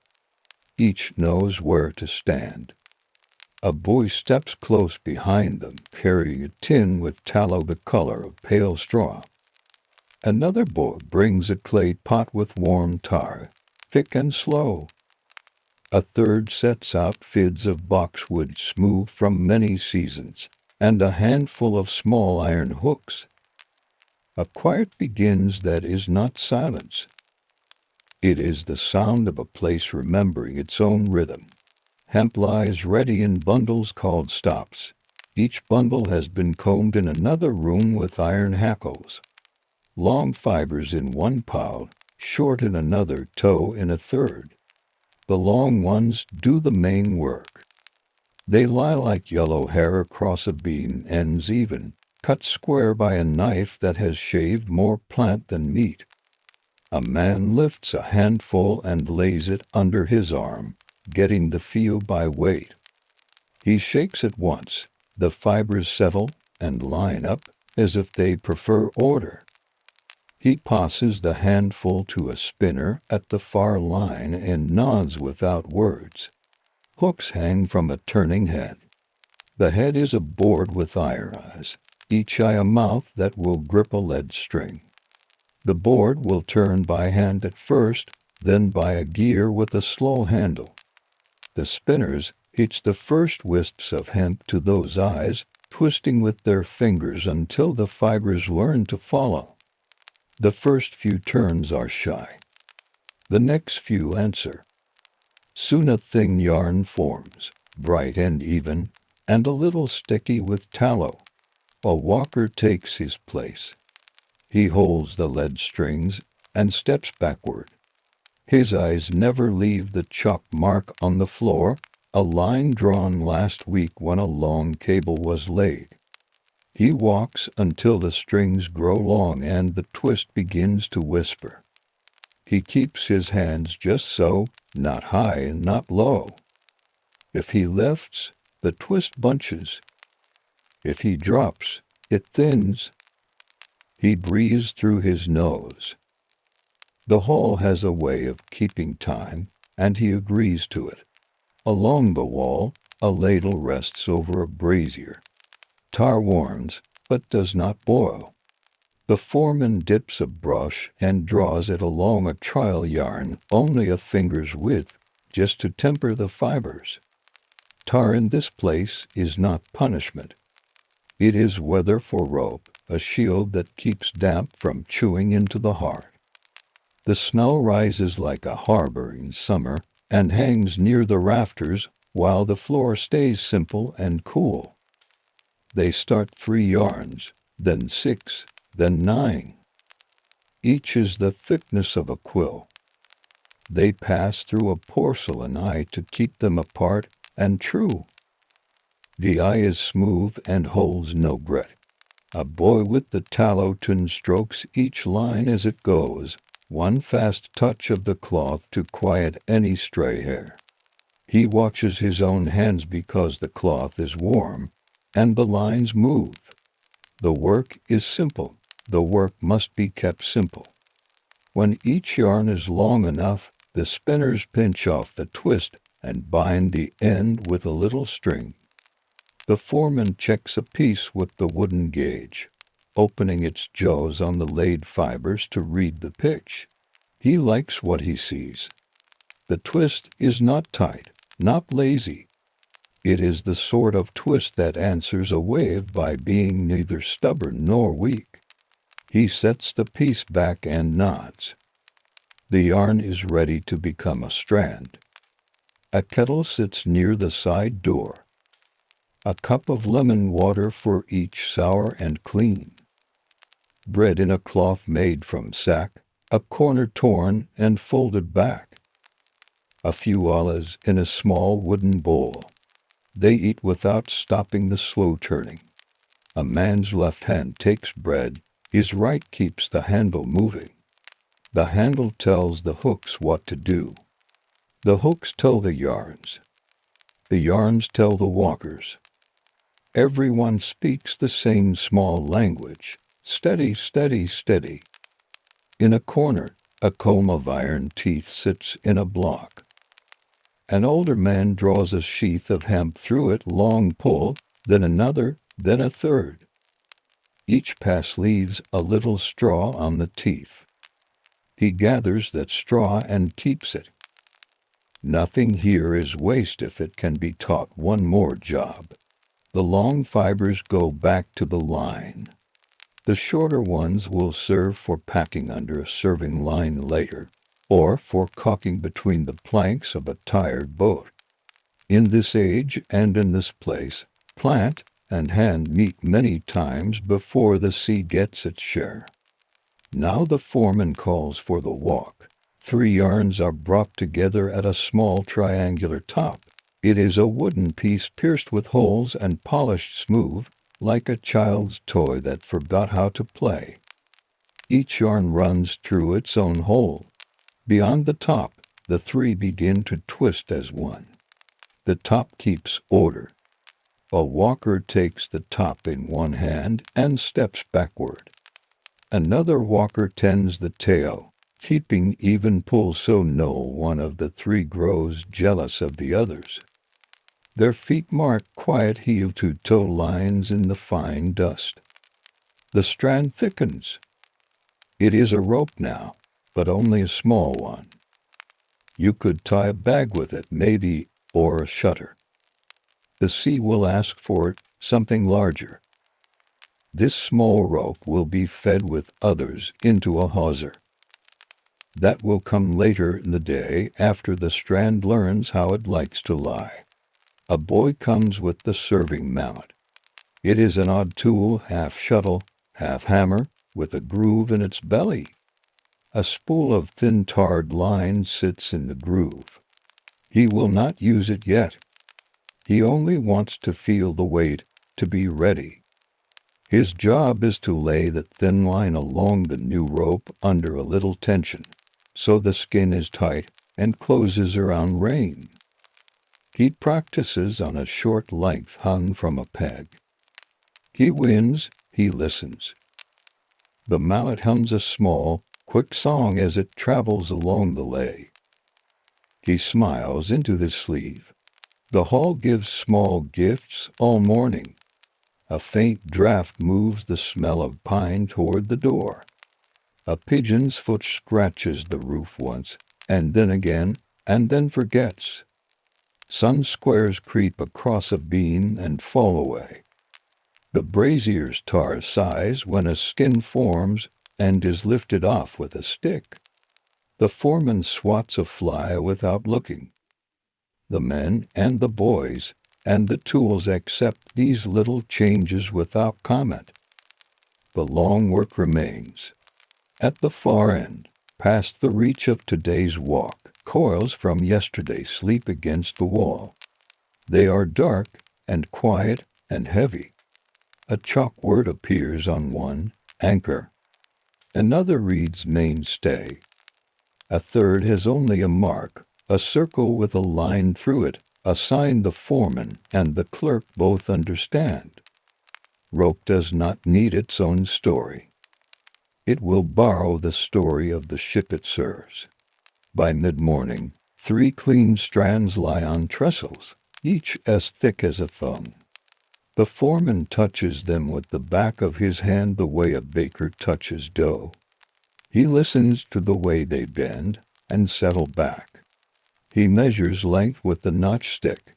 Each knows where to stand. A boy steps close behind them, carrying a tin with tallow the color of pale straw. Another boy brings a clay pot with warm tar, thick and slow. A third sets out fids of boxwood smooth from many seasons, and a handful of small iron hooks. A quiet begins that is not silence. It is the sound of a place remembering its own rhythm. Hemp lies ready in bundles called stops. Each bundle has been combed in another room with iron hackles. Long fibers in one pile, short in another, tow in a third. The long ones do the main work. They lie like yellow hair across a beam, ends even, cut square by a knife that has shaved more plant than meat. A man lifts a handful and lays it under his arm, getting the feel by weight. He shakes it once. The fibers settle and line up as if they prefer order. He passes the handful to a spinner at the far line and nods without words. Hooks hang from a turning head. The head is a board with iron eyes, each eye a mouth that will grip a lead string. The board will turn by hand at first, then by a gear with a slow handle. The spinners, It's the first wisps of hemp to those eyes, twisting with their fingers until the fibers learn to follow. The first few turns are shy. The next few answer. Soon a thin yarn forms, bright and even, and a little sticky with tallow. A walker takes his place. He holds the lead strings and steps backward. His eyes never leave the chalk mark on the floor, a line drawn last week when a long cable was laid. He walks until the strings grow long and the twist begins to whisper. He keeps his hands just so, not high and not low. If he lifts, the twist bunches. If he drops, it thins. He breathes through his nose. The hall has a way of keeping time, and he agrees to it. Along the wall, a ladle rests over a brazier. Tar warms, but does not boil. The foreman dips a brush and draws it along a trial yarn only a finger's width, just to temper the fibers. Tar in this place is not punishment. It is weather for rope, a shield that keeps damp from chewing into the heart. The snow rises like a harbor in summer and hangs near the rafters while the floor stays simple and cool. They start 3 yarns, then 6, then 9. Each is the thickness of a quill. They pass through a porcelain eye to keep them apart and true. The eye is smooth and holds no grit. A boy with the tallow tin strokes each line as it goes, one fast touch of the cloth to quiet any stray hair. He watches his own hands because the cloth is warm, and the lines move. The work is simple. The work must be kept simple. When each yarn is long enough, the spinners pinch off the twist and bind the end with a little string. The foreman checks a piece with the wooden gauge, opening its jaws on the laid fibers to read the pitch. He likes what he sees. The twist is not tight, not lazy. It is the sort of twist that answers a wave by being neither stubborn nor weak. He sets the piece back and nods. The yarn is ready to become a strand. A kettle sits near the side door. A cup of lemon water for each sour and clean. Bread in a cloth made from sack, a corner torn and folded back. A few olives in a small wooden bowl. They eat without stopping the slow turning. A man's left hand takes bread, his right keeps the handle moving. The handle tells the hooks what to do. The hooks tell the yarns. The yarns tell the walkers. Everyone speaks the same small language. Steady, steady, steady. In a corner, a comb of iron teeth sits in a block. An older man draws a sheath of hemp through it, long pull, then another, then a third. Each pass leaves a little straw on the teeth. He gathers that straw and keeps it. Nothing here is waste if it can be taught one more job. The long fibers go back to the line. The shorter ones will serve for packing under a serving line later, or for caulking between the planks of a tired boat. In this age and in this place, plant and hand meet many times before the sea gets its share. Now the foreman calls for the walk. 3 yarns are brought together at a small triangular top. It is a wooden piece pierced with holes and polished smooth, like a child's toy that forgot how to play. Each yarn runs through its own hole. Beyond the top, the 3 begin to twist as one. The top keeps order. A walker takes the top in one hand and steps backward. Another walker tends the tail, keeping even pull so no one of the 3 grows jealous of the others. Their feet mark quiet heel-to-toe lines in the fine dust. The strand thickens. It is a rope now, but only a small one. You could tie a bag with it, maybe, or a shutter. The sea will ask for it, something larger. This small rope will be fed with others into a hawser. That will come later in the day after the strand learns how it likes to lie. A boy comes with the serving mallet. It is an odd tool, half shuttle, half hammer, with a groove in its belly. A spool of thin tarred line sits in the groove. He will not use it yet. He only wants to feel the weight, to be ready. His job is to lay the thin line along the new rope under a little tension, so the skin is tight and closes around rain. He practices on a short length hung from a peg. He wins, he listens. The mallet hums a small, quick song as it travels along the lay. He smiles into the sleeve. The hall gives small gifts all morning. A faint draft moves the smell of pine toward the door. A pigeon's foot scratches the roof once, and then again, and then forgets. Sun squares creep across a beam and fall away. The brazier's tar sighs when a skin forms and is lifted off with a stick. The foreman swats a fly without looking. The men and the boys and the tools accept these little changes without comment. The long work remains. At the far end, past the reach of today's walk, coils from yesterday sleep against the wall. They are dark and quiet and heavy. A chalk word appears on one, Angkor. Another reads mainstay. A third has only a mark, a circle with a line through it, a sign the foreman and the clerk both understand. Rope does not need its own story. It will borrow the story of the ship it serves. By mid-morning, 3 clean strands lie on trestles, each as thick as a thumb. The foreman touches them with the back of his hand the way a baker touches dough. He listens to the way they bend and settle back. He measures length with the notchstick.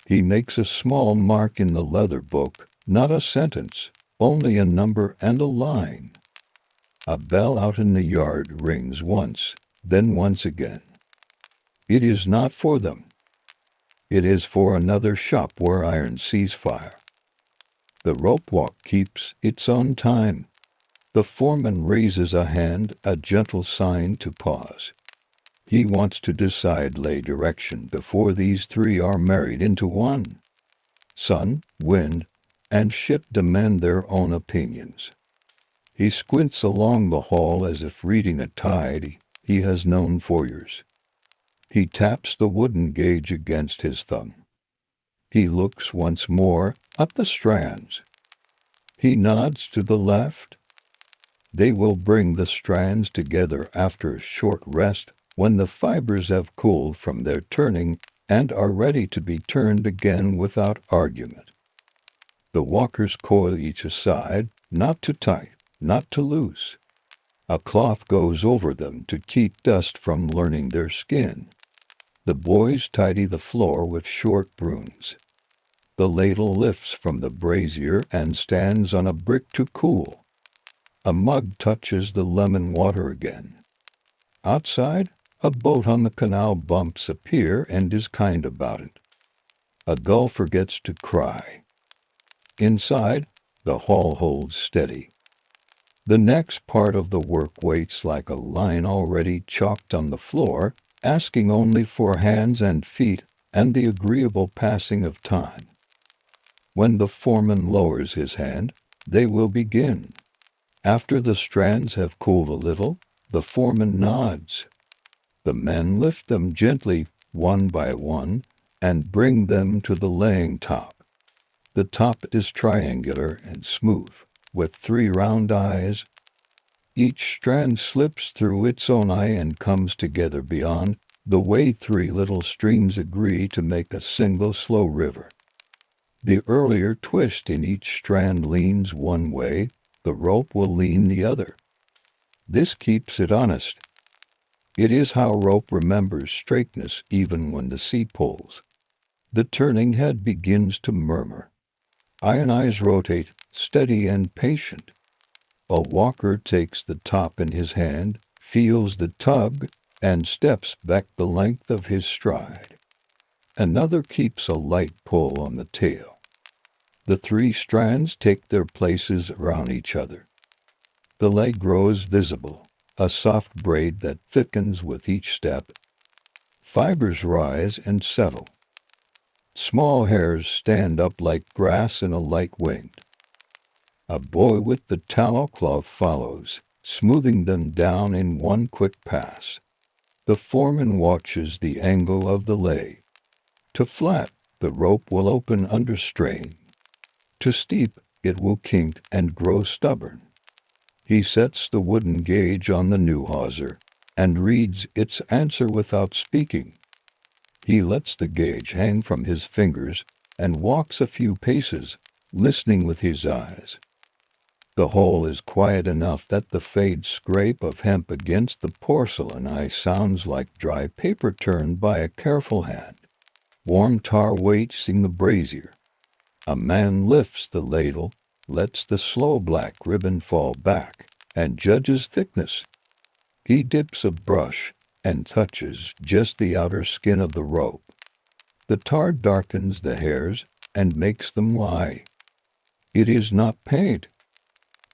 He makes a small mark in the leather book, not a sentence, only a number and a line. A bell out in the yard rings once, then once again. It is not for them. It is for another shop where iron sees fire. The Ropewalk keeps its own time. The foreman raises a hand, a gentle sign to pause. He wants to decide lay direction before these 3 are married into one. Sun, wind, and ship demand their own opinions. He squints along the hall as if reading a tide he has known for years. He taps the wooden gauge against his thumb. He looks once more at the strands. He nods to the left. They will bring the strands together after a short rest when the fibers have cooled from their turning and are ready to be turned again without argument. The walkers coil each aside, not too tight, not too loose. A cloth goes over them to keep dust from learning their skin. The boys tidy the floor with short brooms. The ladle lifts from the brazier and stands on a brick to cool. A mug touches the lemon water again. Outside, a boat on the canal bumps a pier and is kind about it. A gull forgets to cry. Inside, the hall holds steady. The next part of the work waits like a line already chalked on the floor, asking only for hands and feet and the agreeable passing of time. When the foreman lowers his hand, they will begin. After the strands have cooled a little, the foreman nods. The men lift them gently, one by one, and bring them to the laying top. The top is triangular and smooth, with 3 round eyes. Each strand slips through its own eye and comes together beyond, the way 3 little streams agree to make a single slow river. The earlier twist in each strand leans one way, the rope will lean the other. This keeps it honest. It is how rope remembers straightness even when the sea pulls. The turning head begins to murmur. Iron eyes rotate, steady and patient. A walker takes the top in his hand, feels the tug, and steps back the length of his stride. Another keeps a light pull on the tail. The three strands take their places around each other. The leg grows visible, a soft braid that thickens with each step. Fibers rise and settle. Small hairs stand up like grass in a light wind. A boy with the tallow cloth follows, smoothing them down in one quick pass. The foreman watches the angle of the lay. To flat, the rope will open under strain. To steep, it will kink and grow stubborn. He sets the wooden gauge on the new hawser and reads its answer without speaking. He lets the gauge hang from his fingers and walks a few paces, listening with his eyes. The hole is quiet enough that the faint scrape of hemp against the porcelain ice sounds like dry paper turned by a careful hand. Warm tar waits in the brazier. A man lifts the ladle, lets the slow black ribbon fall back, and judges thickness. He dips a brush and touches just the outer skin of the rope. The tar darkens the hairs and makes them lie. It is not paint.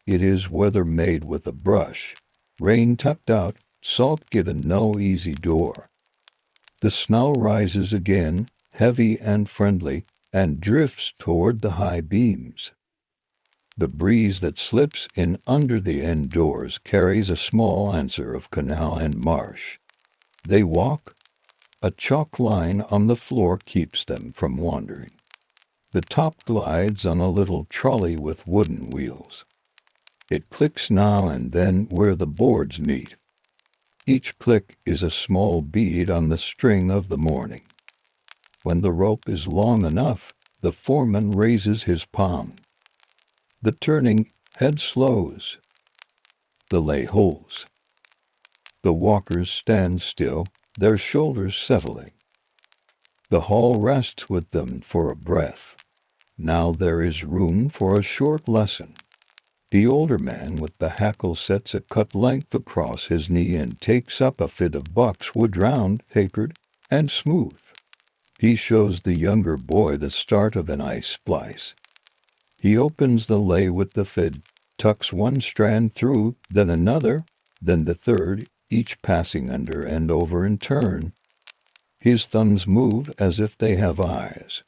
It is weather made with a brush, rain tucked out, salt given no easy door. The snow rises again, heavy and friendly, and drifts toward the high beams. The breeze that slips in under the end doors carries a small answer of canal and marsh. They walk. A chalk line on the floor keeps them from wandering. The top glides on a little trolley with wooden wheels. It clicks now and then where the boards meet. Each click is a small bead on the string of the morning. When the rope is long enough, the foreman raises his palm. The turning head slows. The lay holds. The walkers stand still, their shoulders settling. The hall rests with them for a breath. Now there is room for a short lesson. The older man with the hackle sets a cut length across his knee and takes up a fit of boxwood, round, tapered, and smooth. He shows the younger boy the start of an ice splice. He opens the lay with the fid, tucks one strand through, then another, then the third, each passing under and over in turn. His thumbs move as if they have eyes.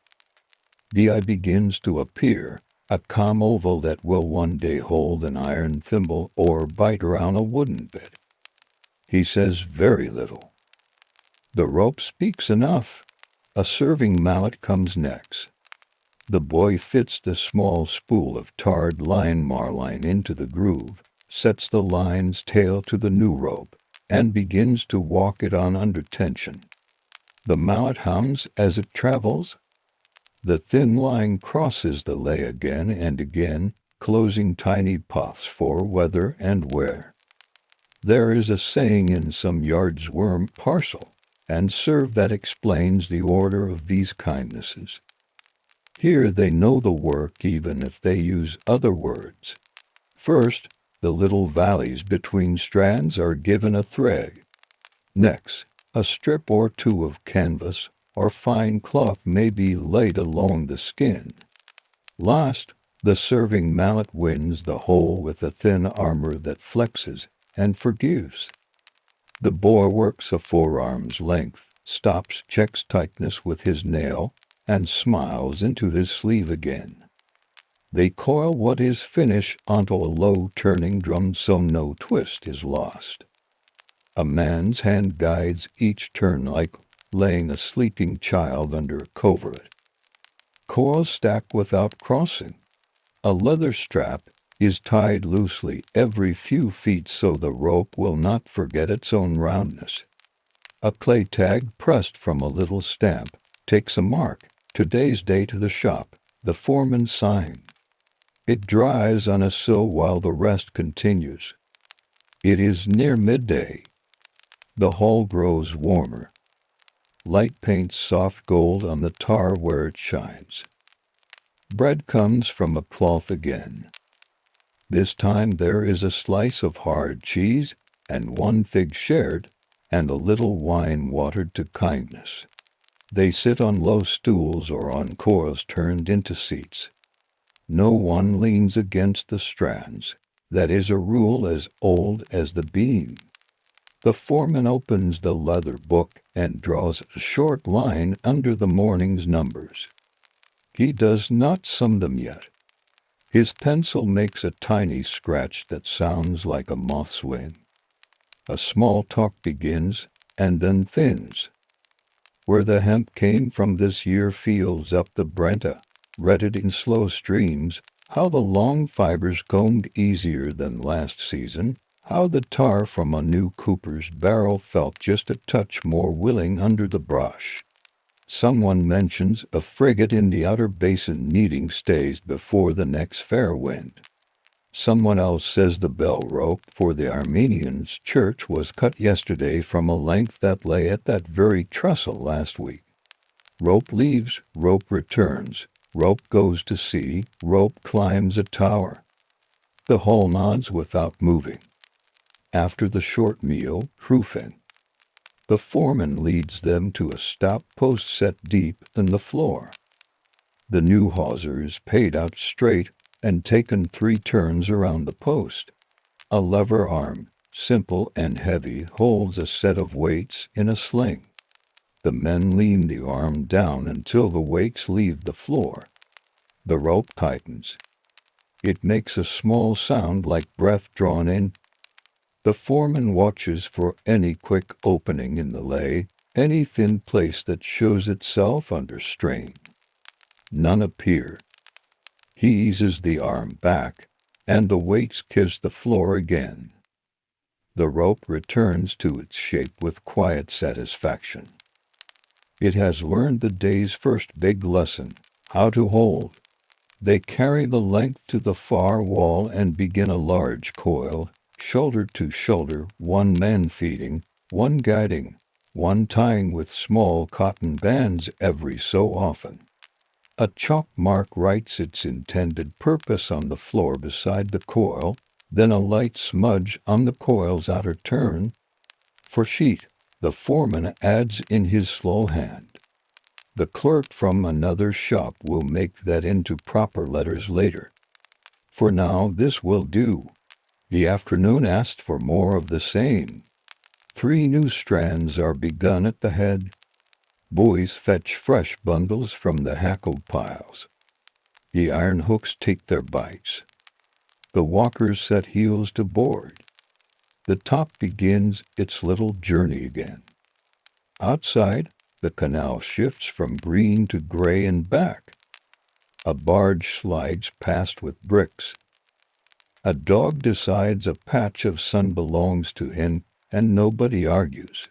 The eye begins to appear, a calm oval that will one day hold an iron thimble or bite around a wooden bit. He says very little. The rope speaks enough. A serving mallet comes next. The boy fits the small spool of tarred line marline into the groove, sets the line's tail to the new rope, and begins to walk it on under tension. The mallet hums as it travels. The thin line crosses the lay again and again, closing tiny paths for weather and wear. There is a saying in some yards, worm parcel, and serve that explains the order of these kindnesses. Here they know the work even if they use other words. First, the little valleys between strands are given a thread. Next, a strip or two of canvas or fine cloth may be laid along the skin. Last, the serving mallet wins the whole with a thin armor that flexes and forgives. The boy works a forearm's length, stops, checks tightness with his nail, and smiles into his sleeve again. They coil what is finished onto a low turning drum so no twist is lost. A man's hand guides each turn like laying a sleeping child under a covert. Coils stack without crossing. A leather strap is tied loosely every few feet so the rope will not forget its own roundness. A clay tag pressed from a little stamp takes a mark, today's day to the shop, the foreman's sign. It dries on a sill while the rest continues. It is near midday. The hall grows warmer. Light paints soft gold on the tar where it shines. Bread comes from a cloth again. This time there is a slice of hard cheese, and one fig shared, and a little wine watered to kindness. They sit on low stools or on coils turned into seats. No one leans against the strands. That is a rule as old as the beam. The foreman opens the leather book and draws a short line under the morning's numbers. He does not sum them yet. His pencil makes a tiny scratch that sounds like a moth's wing. A small talk begins and then thins. Where the hemp came from this year fields up the Brenta, retted in slow streams, how the long fibers combed easier than last season, how the tar from a new cooper's barrel felt just a touch more willing under the brush. Someone mentions a frigate in the outer basin needing stays before the next fair wind. Someone else says the bell rope for the Armenians' church was cut yesterday from a length that lay at that very trestle last week. Rope leaves, rope returns, rope goes to sea, rope climbs a tower. The hull nods without moving. After the short meal, proofing. The foreman leads them to a stout post set deep in the floor. The new hawser is paid out straight and taken 3 turns around the post. A lever arm, simple and heavy, holds a set of weights in a sling. The men lean the arm down until the weights leave the floor. The rope tightens. It makes a small sound like breath drawn in. The foreman watches for any quick opening in the lay, any thin place that shows itself under strain. None appear. He eases the arm back, and the weights kiss the floor again. The rope returns to its shape with quiet satisfaction. It has learned the day's first big lesson, how to hold. They carry the length to the far wall and begin a large coil, shoulder to shoulder, one man feeding, one guiding, one tying with small cotton bands every so often. A chalk mark writes its intended purpose on the floor beside the coil, then a light smudge on the coil's outer turn. For sheet, the foreman adds in his slow hand. The clerk from another shop will make that into proper letters later. For now this will do. The afternoon asked for more of the same. 3 new strands are begun at the head. Boys fetch fresh bundles from the hackled piles. The iron hooks take their bites. The walkers set heels to board. The top begins its little journey again. Outside, the canal shifts from green to gray and back. A barge slides past with bricks. A dog decides a patch of sun belongs to him, and nobody argues.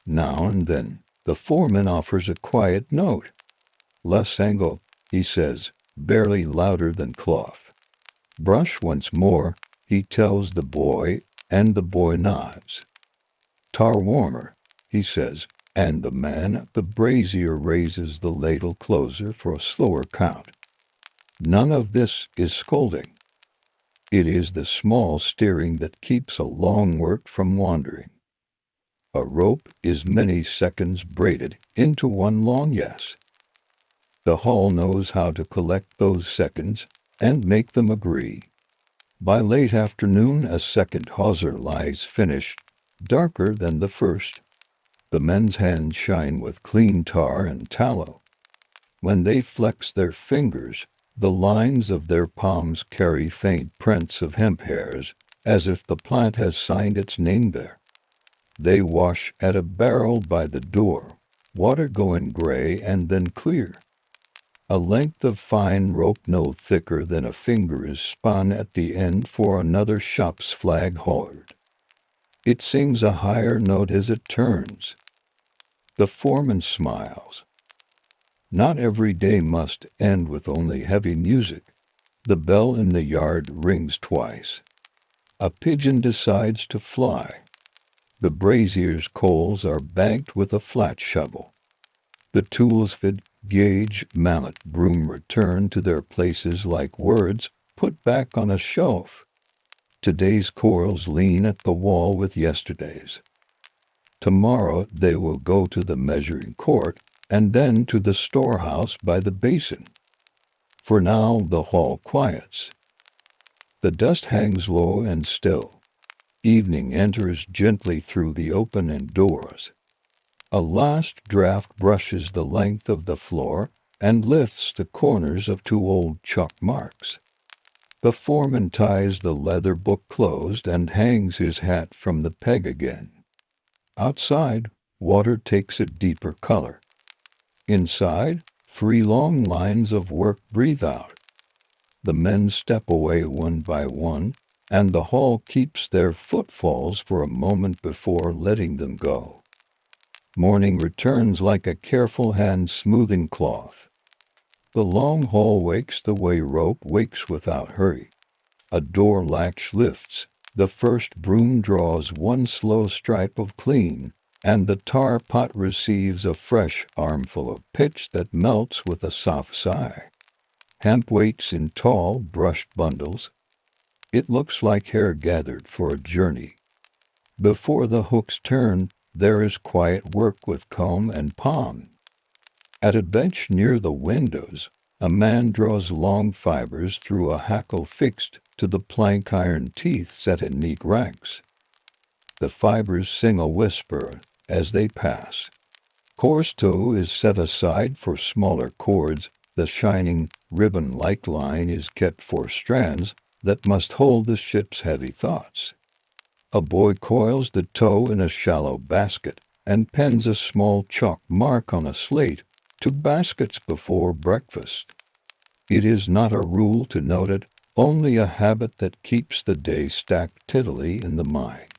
Now and then, the foreman offers a quiet note. "La sango," he says, barely louder than cloth. "Brush once more," he tells the boy, and the boy nods. "Tar warmer," he says, and the man at the brazier raises the ladle closer for a slower count. None of this is scolding. It is the small steering that keeps a long work from wandering. A rope is many seconds braided into one long yes. The hull knows how to collect those seconds and make them agree. By late afternoon, a second hawser lies finished, darker than the first. The men's hands shine with clean tar and tallow. When they flex their fingers, the lines of their palms carry faint prints of hemp hairs, as if the plant has signed its name there. They wash at a barrel by the door, water going gray and then clear. A length of fine rope no thicker than a finger is spun at the end for another shop's flag hauled. It sings a higher note as it turns. The foreman smiles. Not every day must end with only heavy music. The bell in the yard rings twice. A pigeon decides to fly. The brazier's coals are banked with a flat shovel. The tools fit, gauge, mallet, broom return to their places like words put back on a shelf. Today's corals lean at the wall with yesterday's. Tomorrow they will go to the measuring court and then to the storehouse by the basin. For now the hall quiets. The dust hangs low and still. Evening enters gently through the open indoors. A last draught brushes the length of the floor and lifts the corners of two old chalk marks. The foreman ties the leather book closed and hangs his hat from the peg again. Outside, water takes a deeper color. Inside, 3 long lines of work breathe out. The men step away one by one, and the hall keeps their footfalls for a moment before letting them go. Morning returns like a careful hand smoothing cloth. The long hall wakes the way rope wakes without hurry. A door latch lifts, the first broom draws one slow stripe of clean, and the tar pot receives a fresh armful of pitch that melts with a soft sigh. Hemp waits in tall, brushed bundles. It looks like hair gathered for a journey. Before the hooks turn, there is quiet work with comb and palm. At a bench near the windows, a man draws long fibers through a hackle fixed to the plank iron teeth set in neat ranks. The fibers sing a whisper as they pass. Coarse tow is set aside for smaller cords. The shining, ribbon-like line is kept for strands that must hold the ship's heavy thoughts. A boy coils the tow in a shallow basket and pens a small chalk mark on a slate, 2 baskets before breakfast. It is not a rule to note it, only a habit that keeps the day stacked tidily in the mind.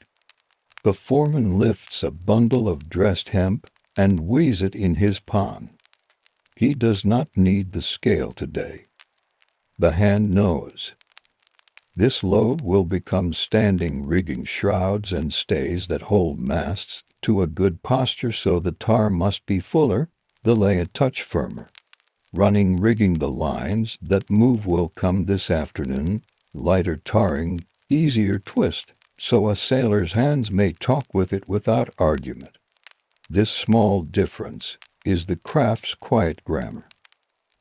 The foreman lifts a bundle of dressed hemp and weighs it in his palm. He does not need the scale today. The hand knows. This load will become standing rigging shrouds and stays that hold masts to a good posture, so the tar must be fuller, the lay a touch firmer. Running rigging the lines that move will come this afternoon, lighter tarring, easier twist, so a sailor's hands may talk with it without argument. This small difference is the craft's quiet grammar.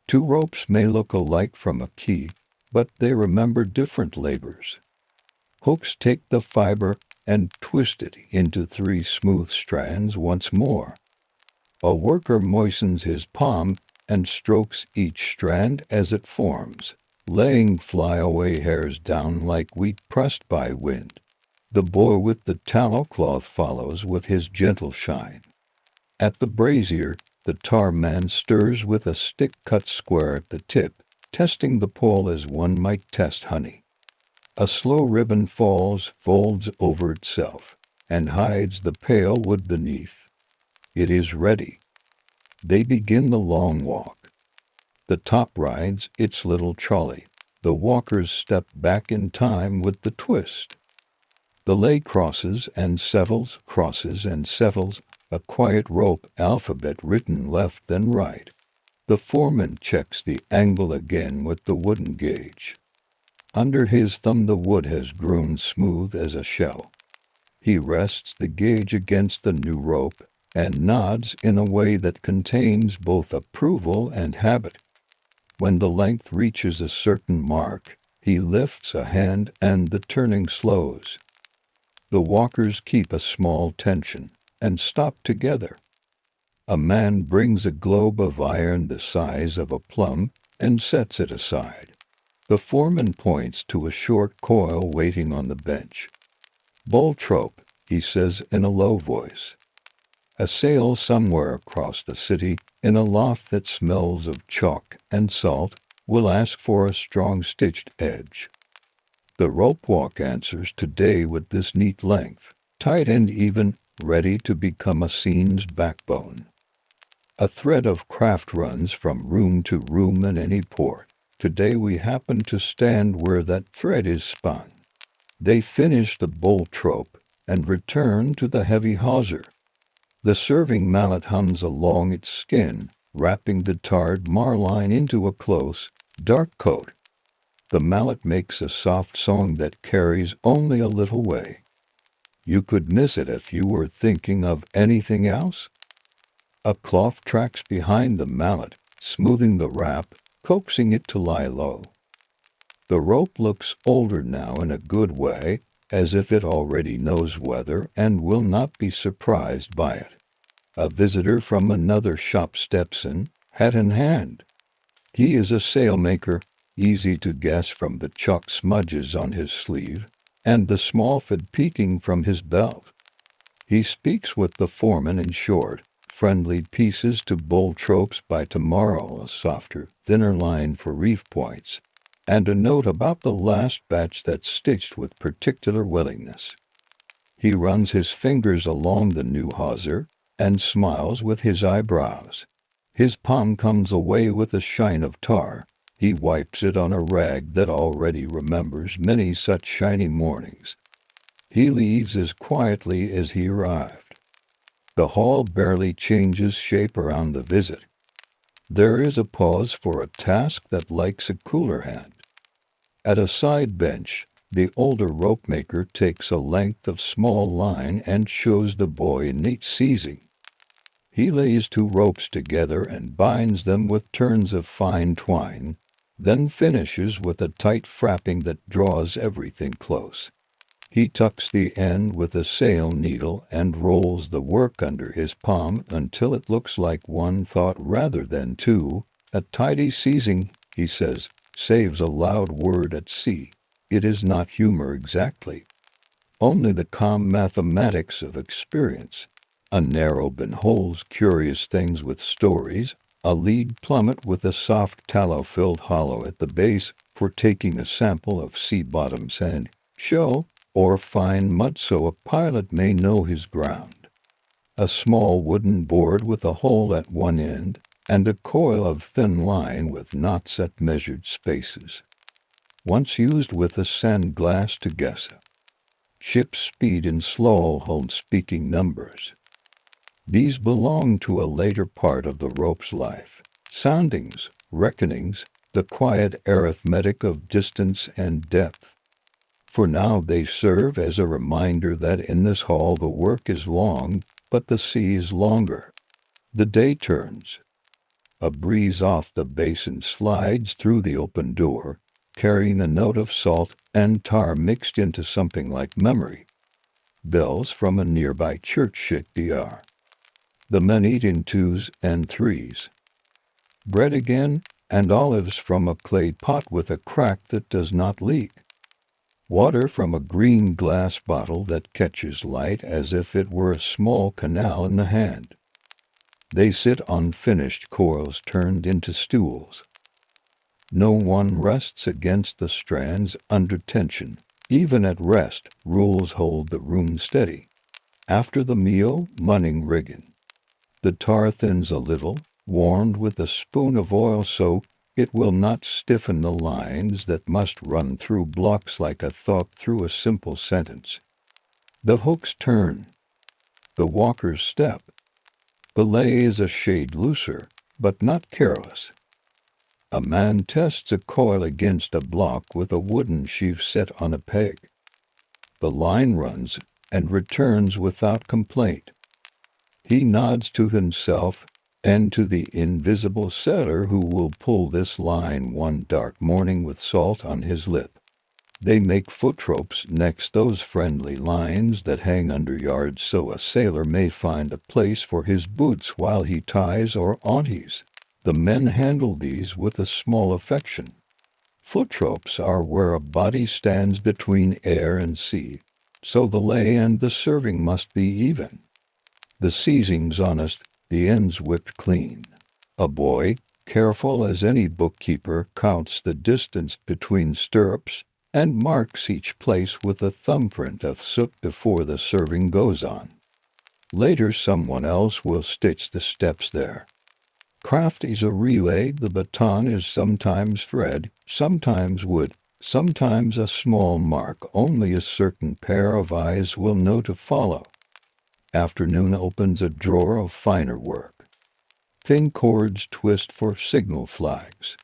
2 ropes may look alike from a key, but they remember different labors. Hooks take the fiber and twist it into 3 smooth strands once more. A worker moistens his palm and strokes each strand as it forms, laying fly-away hairs down like wheat pressed by wind. The boy with the tallow cloth follows with his gentle shine. At the brazier, the tar man stirs with a stick cut square at the tip, testing the pole as one might test honey. A slow ribbon falls, folds over itself, and hides the pale wood beneath. It is ready. They begin the long walk. The top rides its little trolley. The walkers step back in time with the twist. The lay crosses and settles, a quiet rope alphabet written left and right. The foreman checks the angle again with the wooden gauge. Under his thumb the wood has grown smooth as a shell. He rests the gauge against the new rope and nods in a way that contains both approval and habit. When the length reaches a certain mark, he lifts a hand and the turning slows. The walkers keep a small tension and stop together. A man brings a globe of iron the size of a plum and sets it aside. The foreman points to a short coil waiting on the bench. "Bull trope," he says in a low voice. A sail somewhere across the city, in a loft that smells of chalk and salt, will ask for a strong stitched edge. The Ropewalk answers today with this neat length, tight and even, ready to become a scene's backbone. A thread of craft runs from room to room in any port. Today we happen to stand where that thread is spun. They finish the bull trope and return to the heavy hawser. The serving mallet hums along its skin, wrapping the tarred marline into a close, dark coat. The mallet makes a soft song that carries only a little way. You could miss it if you were thinking of anything else. A cloth tracks behind the mallet, smoothing the wrap, coaxing it to lie low. The rope looks older now in a good way, as if it already knows weather and will not be surprised by it. A visitor from another shop steps in, hat in hand. He is a sailmaker, easy to guess from the chalk smudges on his sleeve and the small fid peeking from his belt. He speaks with the foreman in short, friendly pieces to bold tropes by tomorrow, a softer, thinner line for reef points, and a note about the last batch that's stitched with particular willingness. He runs his fingers along the new hawser and smiles with his eyebrows. His palm comes away with a shine of tar. He wipes it on a rag that already remembers many such shiny mornings. He leaves as quietly as he arrived. The hall barely changes shape around the visit. There is a pause for a task that likes a cooler hand. At a side bench, the older ropemaker takes a length of small line and shows the boy a neat seizing. He lays two ropes together and binds them with turns of fine twine, then finishes with a tight frapping that draws everything close. He tucks the end with a sail needle and rolls the work under his palm until it looks like one thought rather than two. A tidy seizing, he says, saves a loud word at sea. It is not humor exactly, only the calm mathematics of experience. A narrow bin holds curious things with stories, a lead plummet with a soft tallow-filled hollow at the base for taking a sample of sea-bottom sand, shell, or fine mud so a pilot may know his ground. A small wooden board with a hole at one end, and a coil of thin line with knots at measured spaces. Once used with a sand glass to guess. Ship's speed in slow hold speaking numbers. These belong to a later part of the rope's life. Soundings, reckonings, the quiet arithmetic of distance and depth. For now they serve as a reminder that in this hall the work is long, but the sea is longer. The day turns. A breeze off the basin slides through the open door, carrying a note of salt and tar mixed into something like memory. Bells from a nearby church shake the hour. The men eat in twos and threes. Bread again, and olives from a clay pot with a crack that does not leak. Water from a green glass bottle that catches light as if it were a small canal in the hand. They sit on finished coils turned into stools. No one rests against the strands under tension. Even at rest, rules hold the room steady. After the meal, munning rigging. The tar thins a little, warmed with a spoon of oil so it will not stiffen the lines that must run through blocks like a thought through a simple sentence. The hooks turn. The walkers step. The lay is a shade looser, but not careless. A man tests a coil against a block with a wooden sheave set on a peg. The line runs and returns without complaint. He nods to himself and to the invisible setter who will pull this line one dark morning with salt on his lip. They make foot ropes next those friendly lines that hang under yards so a sailor may find a place for his boots while he ties or aunties. The men handle these with a small affection. Foot ropes are where a body stands between air and sea, so the lay and the serving must be even. The seizing's honest, the ends whipped clean. A boy, careful as any bookkeeper, counts the distance between stirrups and marks each place with a thumbprint of soot before the serving goes on. Later someone else will stitch the steps there. Crafty's a relay. The baton is sometimes thread, sometimes wood, sometimes a small mark only a certain pair of eyes will know to follow. Afternoon opens a drawer of finer work. Thin cords twist for signal flags.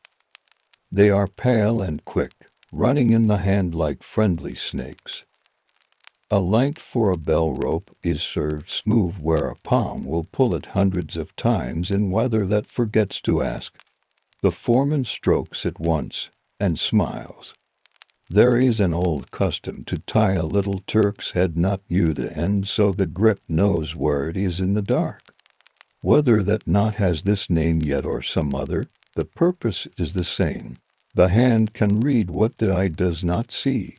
They are pale and quick, running in the hand like friendly snakes. A length for a bell rope is served smooth where a palm will pull it hundreds of times in weather that forgets to ask. The foreman strokes it once and smiles. There is an old custom to tie a little Turk's head knot near the end so the grip knows where it is in the dark. Whether that knot has this name yet or some other, the purpose is the same. The hand can read what the eye does not see.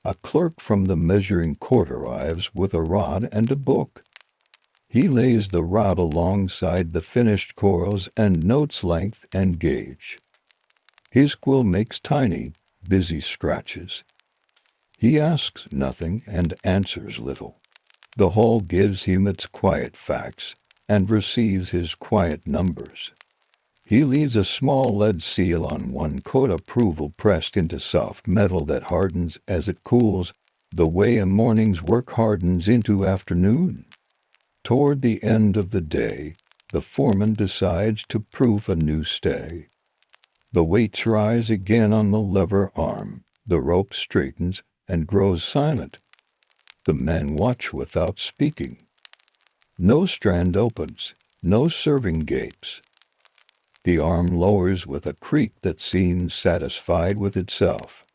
A clerk from the measuring court arrives with a rod and a book. He lays the rod alongside the finished coils and notes length and gauge. His quill makes tiny, busy scratches. He asks nothing and answers little. The whole gives him its quiet facts and receives his quiet numbers. He leaves a small lead seal on one coat approval pressed into soft metal that hardens as it cools, the way a morning's work hardens into afternoon. Toward the end of the day, the foreman decides to proof a new stay. The weights rise again on the lever arm, the rope straightens and grows silent. The men watch without speaking. No strand opens, no serving gapes. The arm lowers with a creak that seems satisfied with itself.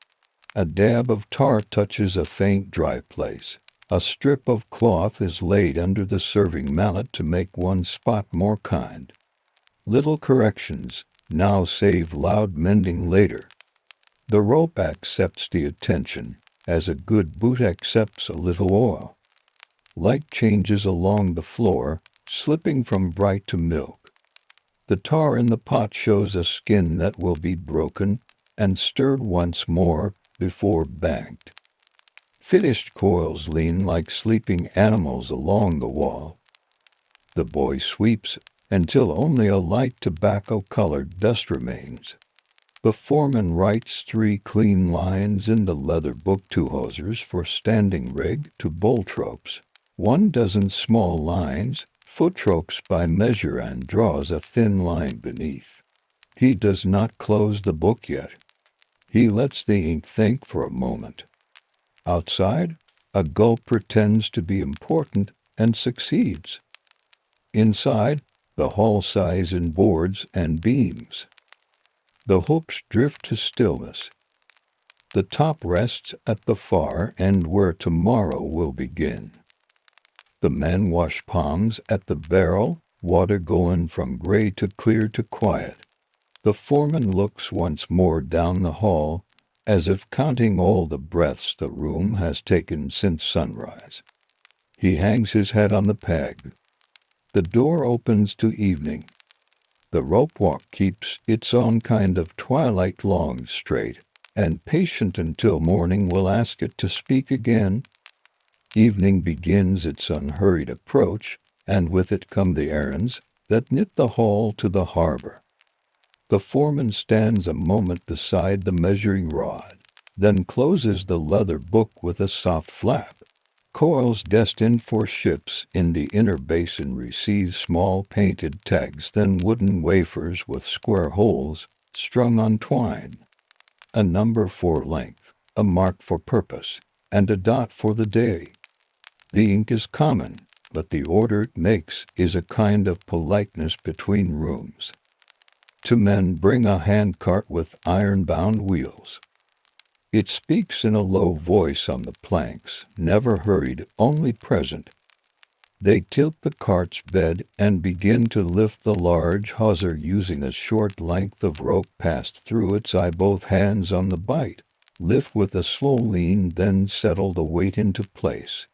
A dab of tar touches a faint dry place. A strip of cloth is laid under the serving mallet to make one spot more kind. Little corrections now save loud mending later. The rope accepts the attention, as a good boot accepts a little oil. Light changes along the floor, slipping from bright to milk. The tar in the pot shows a skin that will be broken and stirred once more before banked. Finished coils lean like sleeping animals along the wall. The boy sweeps until only a light tobacco-colored dust remains. The foreman writes 3 clean lines in the leather book, 2 hawsers for standing rig, 2 bolt ropes, 1 dozen small lines, foot ropes by measure, and draws a thin line beneath. He does not close the book yet. He lets the ink think for a moment. Outside, a gull pretends to be important and succeeds. Inside, the hall sighs in boards and beams. The hoops drift to stillness. The top rests at the far end where tomorrow will begin. The men wash palms at the barrel, water going from gray to clear to quiet. The foreman looks once more down the hall, as if counting all the breaths the room has taken since sunrise. He hangs his head on the peg. The door opens to evening. The Ropewalk keeps its own kind of twilight long straight, and patient until morning will ask it to speak again. Evening begins its unhurried approach, and with it come the errands that knit the hall to the harbor. The foreman stands a moment beside the measuring rod, then closes the leather book with a soft flap. Coils destined for ships in the inner basin receive small painted tags, then wooden wafers with square holes strung on twine. A number for length, a mark for purpose, and a dot for the day. The ink is common, but the order it makes is a kind of politeness between rooms. 2 men bring a handcart with iron-bound wheels. It speaks in a low voice on the planks, never hurried, only present. They tilt the cart's bed and begin to lift the large hawser using a short length of rope passed through its eye, both hands on the bight. Lift with a slow lean, then settle the weight into place.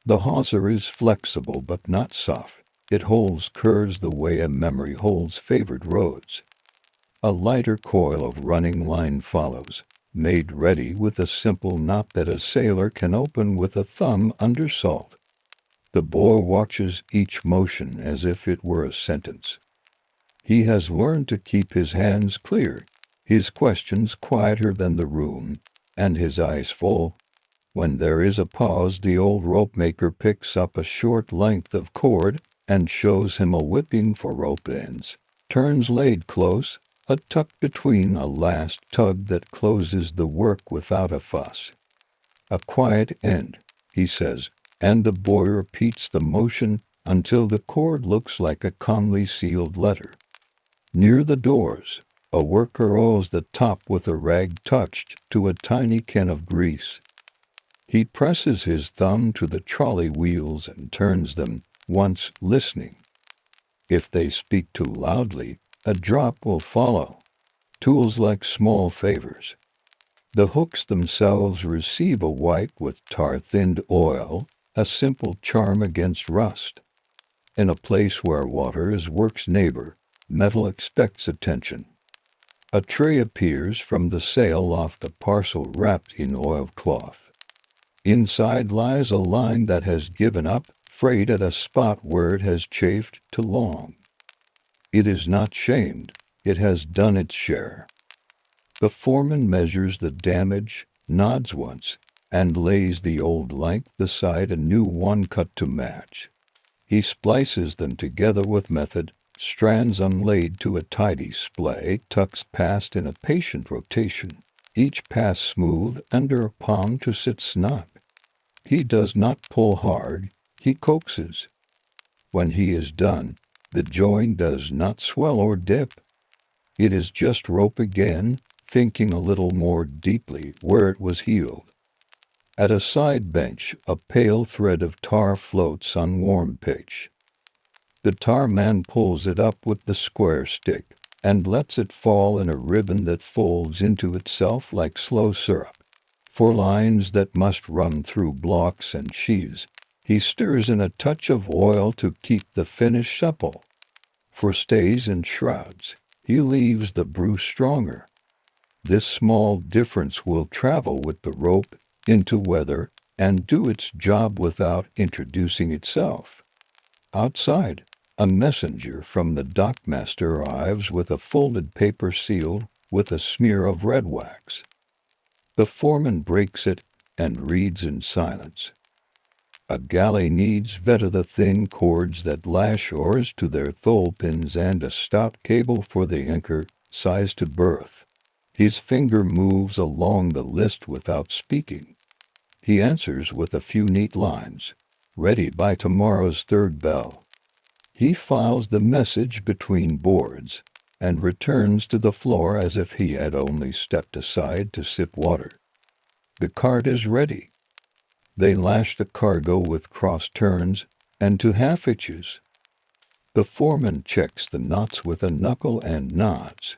The hawser is flexible but not soft. It holds curves the way a memory holds favored roads. A lighter coil of running line follows, made ready with a simple knot that a sailor can open with a thumb under salt. The boy watches each motion as if it were a sentence. He has learned to keep his hands clear, his questions quieter than the room, and his eyes full. When there is a pause, the old rope maker picks up a short length of cord and shows him a whipping for rope ends. Turns laid close, a tuck between, a last tug that closes the work without a fuss. A quiet end, he says, and the boy repeats the motion until the cord looks like a calmly sealed letter. Near the doors, a worker oils the top with a rag touched to a tiny can of grease. He presses his thumb to the trolley wheels and turns them, once listening. If they speak too loudly, a drop will follow. Tools like small favors. The hooks themselves receive a wipe with tar-thinned oil, a simple charm against rust. In a place where water is work's neighbor, metal expects attention. A tray appears from the sail aloft, a parcel wrapped in oiled cloth. Inside lies a line that has given up, frayed at a spot where it has chafed too long. It is not shamed, it has done its share. The foreman measures the damage, nods once, and lays the old length beside a new one cut to match. He splices them together with method, strands unlaid to a tidy splay, tucks past in a patient rotation, each pass smooth under a palm to sit snug. He does not pull hard, he coaxes. When he is done, the joint does not swell or dip. It is just rope again, thinking a little more deeply where it was healed. At a side bench, a pale thread of tar floats on warm pitch. The tar man pulls it up with the square stick and lets it fall in a ribbon that folds into itself like slow syrup. For lines that must run through blocks and sheaves, he stirs in a touch of oil to keep the finish supple. For stays and shrouds, he leaves the brew stronger. This small difference will travel with the rope into weather and do its job without introducing itself. Outside, a messenger from the dockmaster arrives with a folded paper sealed with a smear of red wax. The foreman breaks it and reads in silence. A galley needs better the thin cords that lash oars to their thole pins and a stout cable for the anchor, size to berth. His finger moves along the list without speaking. He answers with a few neat lines, ready by tomorrow's third bell. He files the message between boards and returns to the floor as if he had only stepped aside to sip water. The cart is ready. They lash the cargo with cross turns and to half hitches. The foreman checks the knots with a knuckle and nods.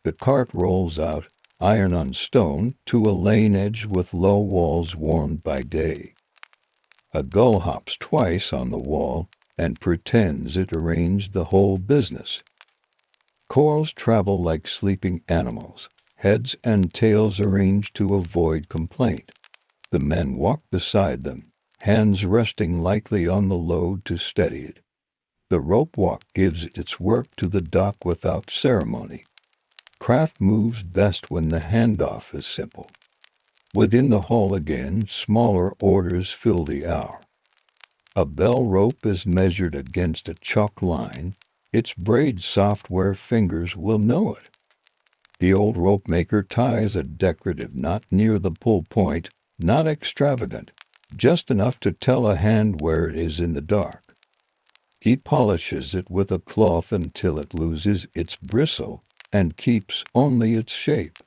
The cart rolls out, iron on stone, to a lane edge with low walls warmed by day. A gull hops twice on the wall and pretends it arranged the whole business. Corals travel like sleeping animals, heads and tails arranged to avoid complaint. The men walk beside them, hands resting lightly on the load to steady it. The rope walk gives its work to the dock without ceremony. Craft moves best when the handoff is simple. Within the hull again, smaller orders fill the hour. A bell rope is measured against a chalk line. Its braid soft where fingers will know it. The old rope maker ties a decorative knot near the pull point, not extravagant, just enough to tell a hand where it is in the dark. He polishes it with a cloth until it loses its bristle and keeps only its shape.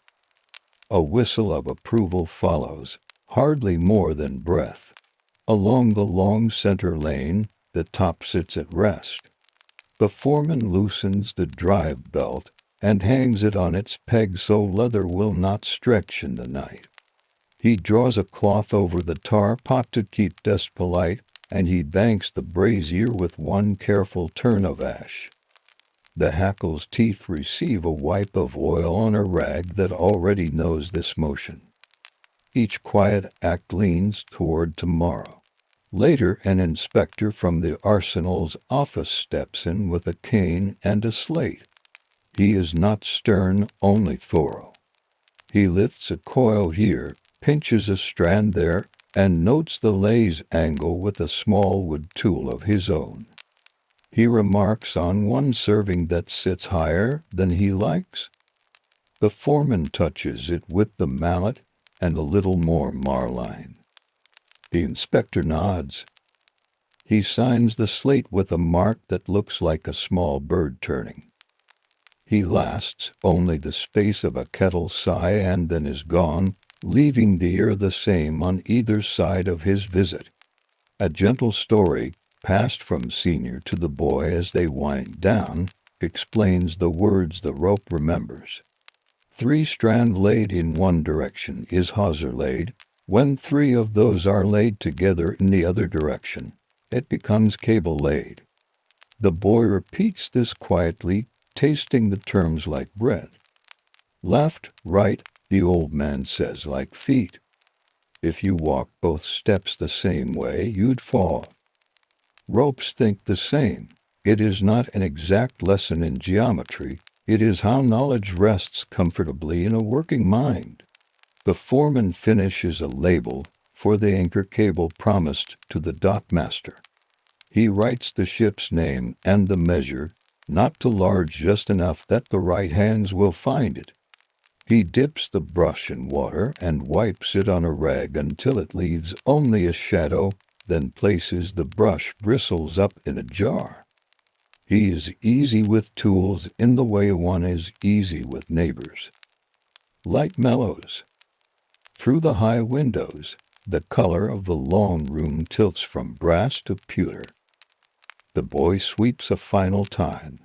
A whistle of approval follows, hardly more than breath. Along the long center lane, the top sits at rest. The foreman loosens the drive belt and hangs it on its peg so leather will not stretch in the night. He draws a cloth over the tar pot to keep dust polite, and he banks the brazier with one careful turn of ash. The hackle's teeth receive a wipe of oil on a rag that already knows this motion. Each quiet act leans toward tomorrow. Later, an inspector from the arsenal's office steps in with a cane and a slate. He is not stern, only thorough. He lifts a coil here, pinches a strand there, and notes the lay's angle with a small wood tool of his own. He remarks on one serving that sits higher than he likes. The foreman touches it with the mallet and a little more marline. The inspector nods. He signs the slate with a mark that looks like a small bird turning. He lasts only the space of a kettle sigh and then is gone, leaving the ear the same on either side of his visit. A gentle story, passed from senior to the boy as they wind down, explains the words the rope remembers. 3 strands laid in one direction is hawser laid. When 3 of those are laid together in the other direction, it becomes cable laid. The boy repeats this quietly, tasting the terms like bread. Left, right, the old man says, like feet. If you walk both steps the same way, you'd fall. Ropes think the same. It is not an exact lesson in geometry. It is how knowledge rests comfortably in a working mind. The foreman finishes a label for the anchor cable promised to the dockmaster. He writes the ship's name and the measure, not too large, just enough that the right hands will find it. He dips the brush in water and wipes it on a rag until it leaves only a shadow, then places the brush bristles up in a jar. He is easy with tools in the way one is easy with neighbors. Light mellows. Through the high windows, the color of the long room tilts from brass to pewter. The boy sweeps a final time.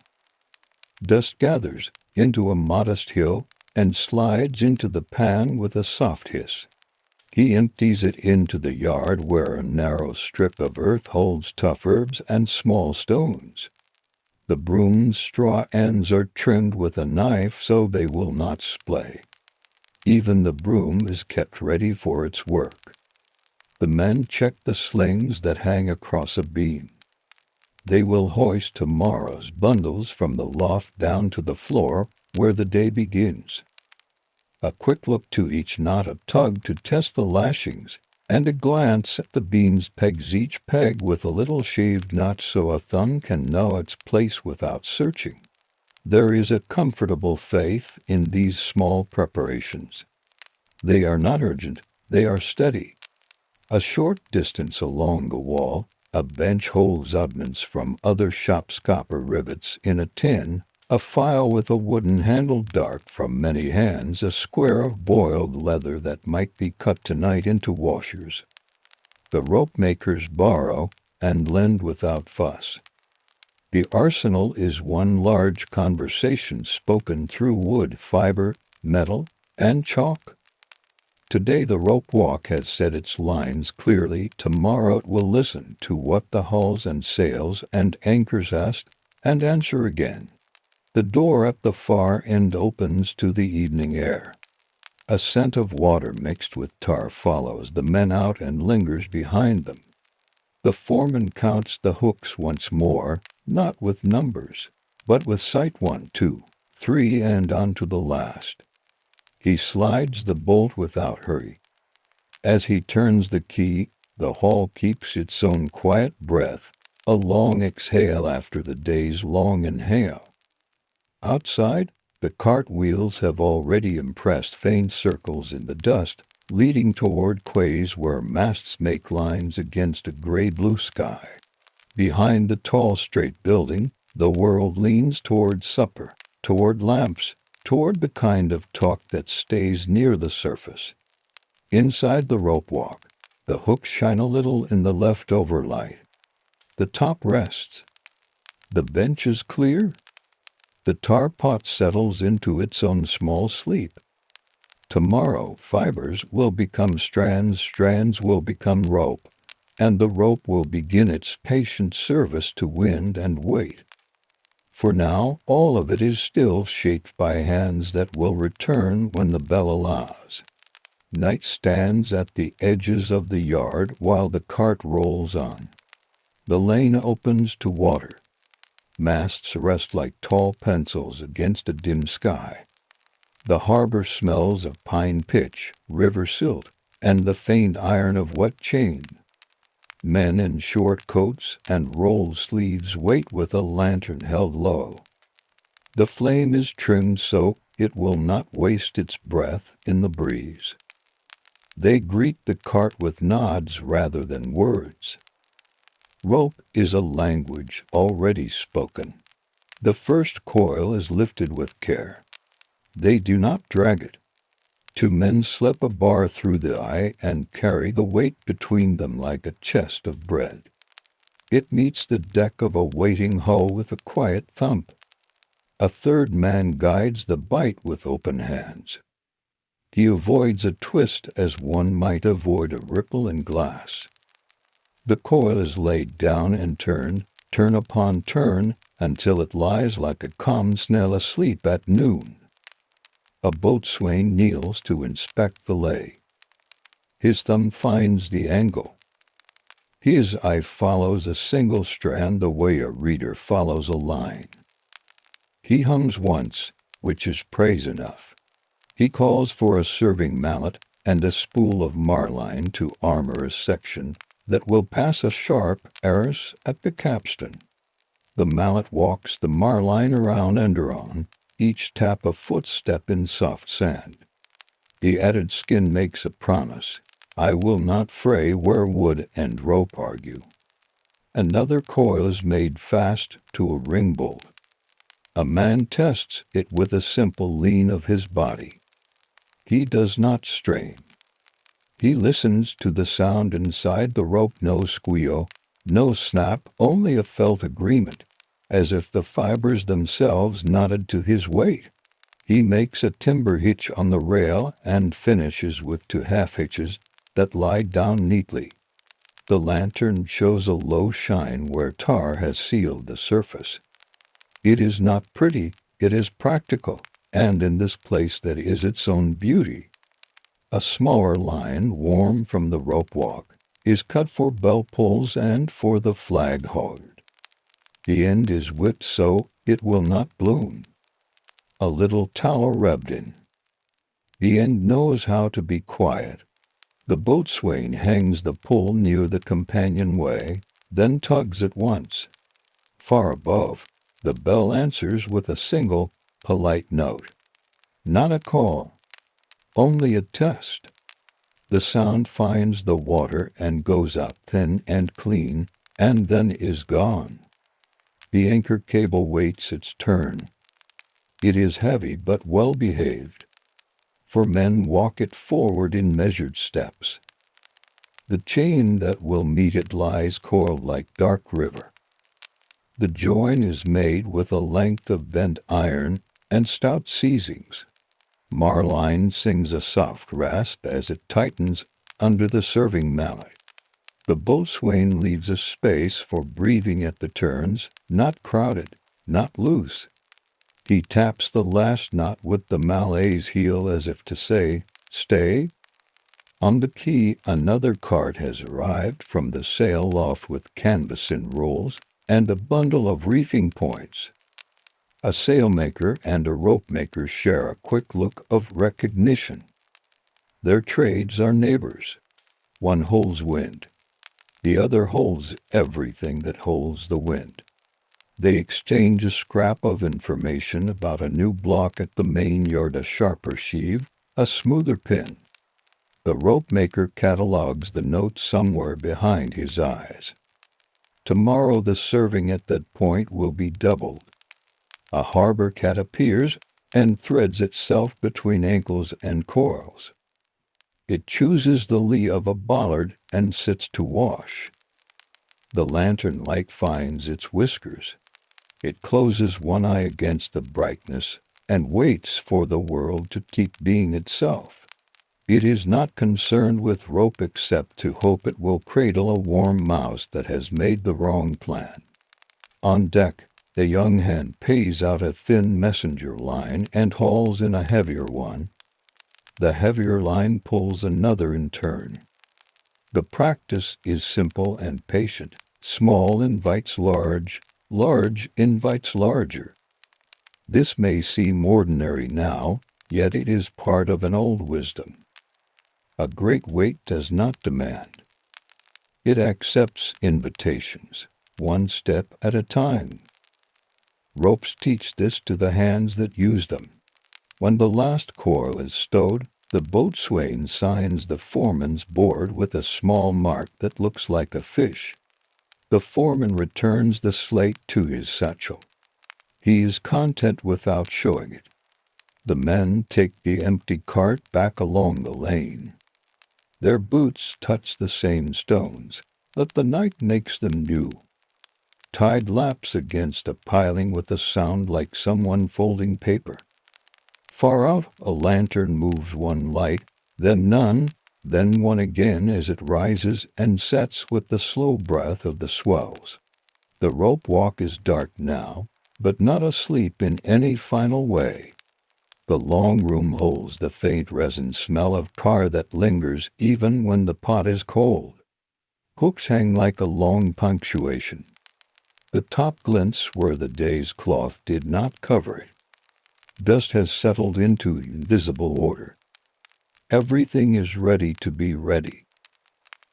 Dust gathers into a modest hill and slides into the pan with a soft hiss. He empties it into the yard where a narrow strip of earth holds tough herbs and small stones. The broom's straw ends are trimmed with a knife so they will not splay. Even the broom is kept ready for its work. The men check the slings that hang across a beam. They will hoist tomorrow's bundles from the loft down to the floor where the day begins. A quick look to each knot, a tug to test the lashings, and a glance at the beams pegs each peg with a little shaved knot so a thumb can know its place without searching. There is a comfortable faith in these small preparations. They are not urgent, they are steady. A short distance along the wall, a bench holds oddments from other shops, copper rivets in a tin, a file with a wooden handle dark from many hands, a square of boiled leather that might be cut tonight into washers. The rope makers borrow and lend without fuss. The arsenal is one large conversation spoken through wood, fiber, metal, and chalk. Today the rope walk has said its lines clearly. Tomorrow it will listen to what the hulls and sails and anchors ask and answer again. The door at the far end opens to the evening air. A scent of water mixed with tar follows the men out and lingers behind them. The foreman counts the hooks once more, not with numbers, but with sight. 1, 2, 3, and on to the last. He slides the bolt without hurry. As he turns the key, the hall keeps its own quiet breath, a long exhale after the day's long inhale. Outside, the cart wheels have already impressed faint circles in the dust, leading toward quays where masts make lines against a gray-blue sky. Behind the tall, straight building, the world leans toward supper, toward lamps, toward the kind of talk that stays near the surface. Inside the rope walk, the hooks shine a little in the leftover light. The top rests. The bench is clear. The tar pot settles into its own small sleep. Tomorrow, fibers will become strands, strands will become rope, and the rope will begin its patient service to wind and wait. For now, all of it is still shaped by hands that will return when the bell allows. Night stands at the edges of the yard while the cart rolls on. The lane opens to water. Masts rest like tall pencils against a dim sky. The harbor smells of pine pitch, river silt, and the faint iron of wet chain. Men in short coats and rolled sleeves wait with a lantern held low. The flame is trimmed so it will not waste its breath in the breeze. They greet the cart with nods rather than words. Rope is a language already spoken. The first coil is lifted with care. They do not drag it. Two men slip a bar through the eye and carry the weight between them like a chest of bread. It meets the deck of a waiting hull with a quiet thump. A third man guides the bite with open hands. He avoids a twist as one might avoid a ripple in glass. The coil is laid down and turned, turn upon turn, until it lies like a calm snail asleep at noon. A boatswain kneels to inspect the lay. His thumb finds the angle. His eye follows a single strand the way a reader follows a line. He hums once, which is praise enough. He calls for a serving mallet and a spool of marline to armor a section that will pass a sharp arras at the capstan. The mallet walks the marline around and around, each tap a footstep in soft sand. The added skin makes a promise. I will not fray where wood and rope argue. Another coil is made fast to a ring bolt. A man tests it with a simple lean of his body. He does not strain. He listens to the sound inside the rope, no squeal, no snap, only a felt agreement, as if the fibers themselves nodded to his weight. He makes a timber hitch on the rail and finishes with two half-hitches that lie down neatly. The lantern shows a low shine where tar has sealed the surface. It is not pretty, it is practical, and in this place that is its own beauty. A smaller line, warm from the rope walk, is cut for bell pulls and for the flag hauled. The end is whipped so it will not bloom. A little tallow rubbed in. The end knows how to be quiet. The boatswain hangs the pull near the companionway, then tugs at once. Far above, the bell answers with a single, polite note. Not a call, only a test. The sound finds the water and goes out thin and clean, and then is gone. The anchor cable waits its turn. It is heavy but well behaved, for men walk it forward in measured steps. The chain that will meet it lies coiled like dark river. The join is made with a length of bent iron and stout seizings. Marline sings a soft rasp as it tightens under the serving mallet. The boatswain leaves a space for breathing at the turns, not crowded, not loose. He taps the last knot with the mallet's heel as if to say, "Stay." On the quay another cart has arrived from the sail loft with canvas in rolls and a bundle of reefing points. A sailmaker and a rope-maker share a quick look of recognition. Their trades are neighbors. One holds wind. The other holds everything that holds the wind. They exchange a scrap of information about a new block at the main yard, a sharper sheave, a smoother pin. The rope-maker catalogues the note somewhere behind his eyes. Tomorrow the serving at that point will be doubled. A harbor cat appears and threads itself between ankles and coils. It chooses the lee of a bollard and sits to wash. The lantern light finds its whiskers. It closes one eye against the brightness and waits for the world to keep being itself. It is not concerned with rope except to hope it will cradle a warm mouse that has made the wrong plan. On deck, the young hen pays out a thin messenger line and hauls in a heavier one. The heavier line pulls another in turn. The practice is simple and patient. Small invites large, large invites larger. This may seem ordinary now, yet it is part of an old wisdom. A great weight does not demand. It accepts invitations, one step at a time. Ropes teach this to the hands that use them. When the last coil is stowed, the boatswain signs the foreman's board with a small mark that looks like a fish. The foreman returns the slate to his satchel. He is content without showing it. The men take the empty cart back along the lane. Their boots touch the same stones, but the night makes them new. Tide laps against a piling with a sound like someone folding paper. Far out, a lantern moves one light, then none, then one again as it rises and sets with the slow breath of the swells. The rope walk is dark now, but not asleep in any final way. The long room holds the faint resin smell of tar that lingers even when the pot is cold. Hooks hang like a long punctuation. The top glints where the day's cloth did not cover it. Dust has settled into invisible order. Everything is ready to be ready.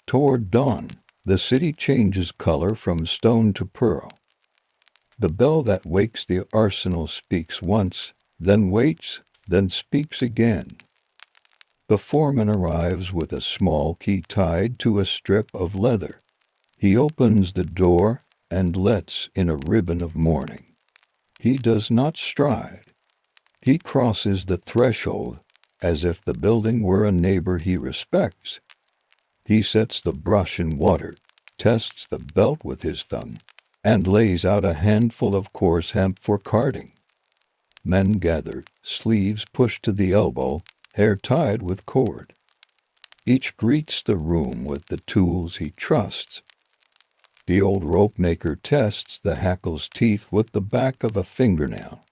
Toward dawn, the city changes color from stone to pearl. The bell that wakes the arsenal speaks once, then waits, then speaks again. The foreman arrives with a small key tied to a strip of leather. He opens the door and lets in a ribbon of morning. He does not stride. He crosses the threshold as if the building were a neighbor he respects. He sets the brush in water, tests the belt with his thumb, and lays out a handful of coarse hemp for carding. Men gather, sleeves pushed to the elbow, hair tied with cord. Each greets the room with the tools he trusts. The old rope maker tests the hackle's teeth with the back of a fingernail.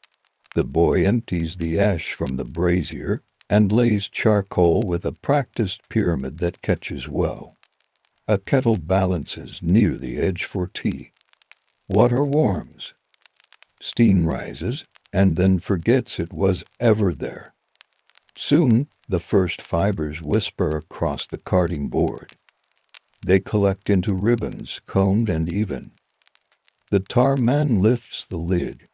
The boy empties the ash from the brazier and lays charcoal with a practiced pyramid that catches well. A kettle balances near the edge for tea. Water warms. Steam rises, and then forgets it was ever there. Soon, the first fibers whisper across the carding board. They collect into ribbons, combed and even. The tar man lifts the lid.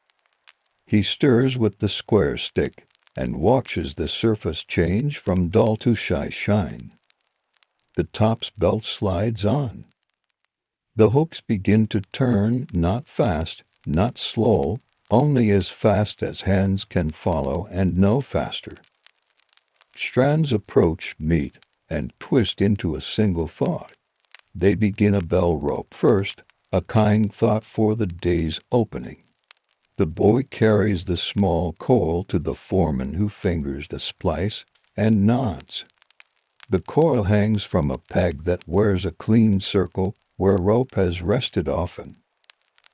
He stirs with the square stick and watches the surface change from dull to shy shine. The top's belt slides on. The hooks begin to turn, not fast, not slow, only as fast as hands can follow and no faster. Strands approach, meet, and twist into a single thought. They begin a bell rope first, a kind thought for the day's opening. The boy carries the small coil to the foreman who fingers the splice and nods. The coil hangs from a peg that wears a clean circle where rope has rested often.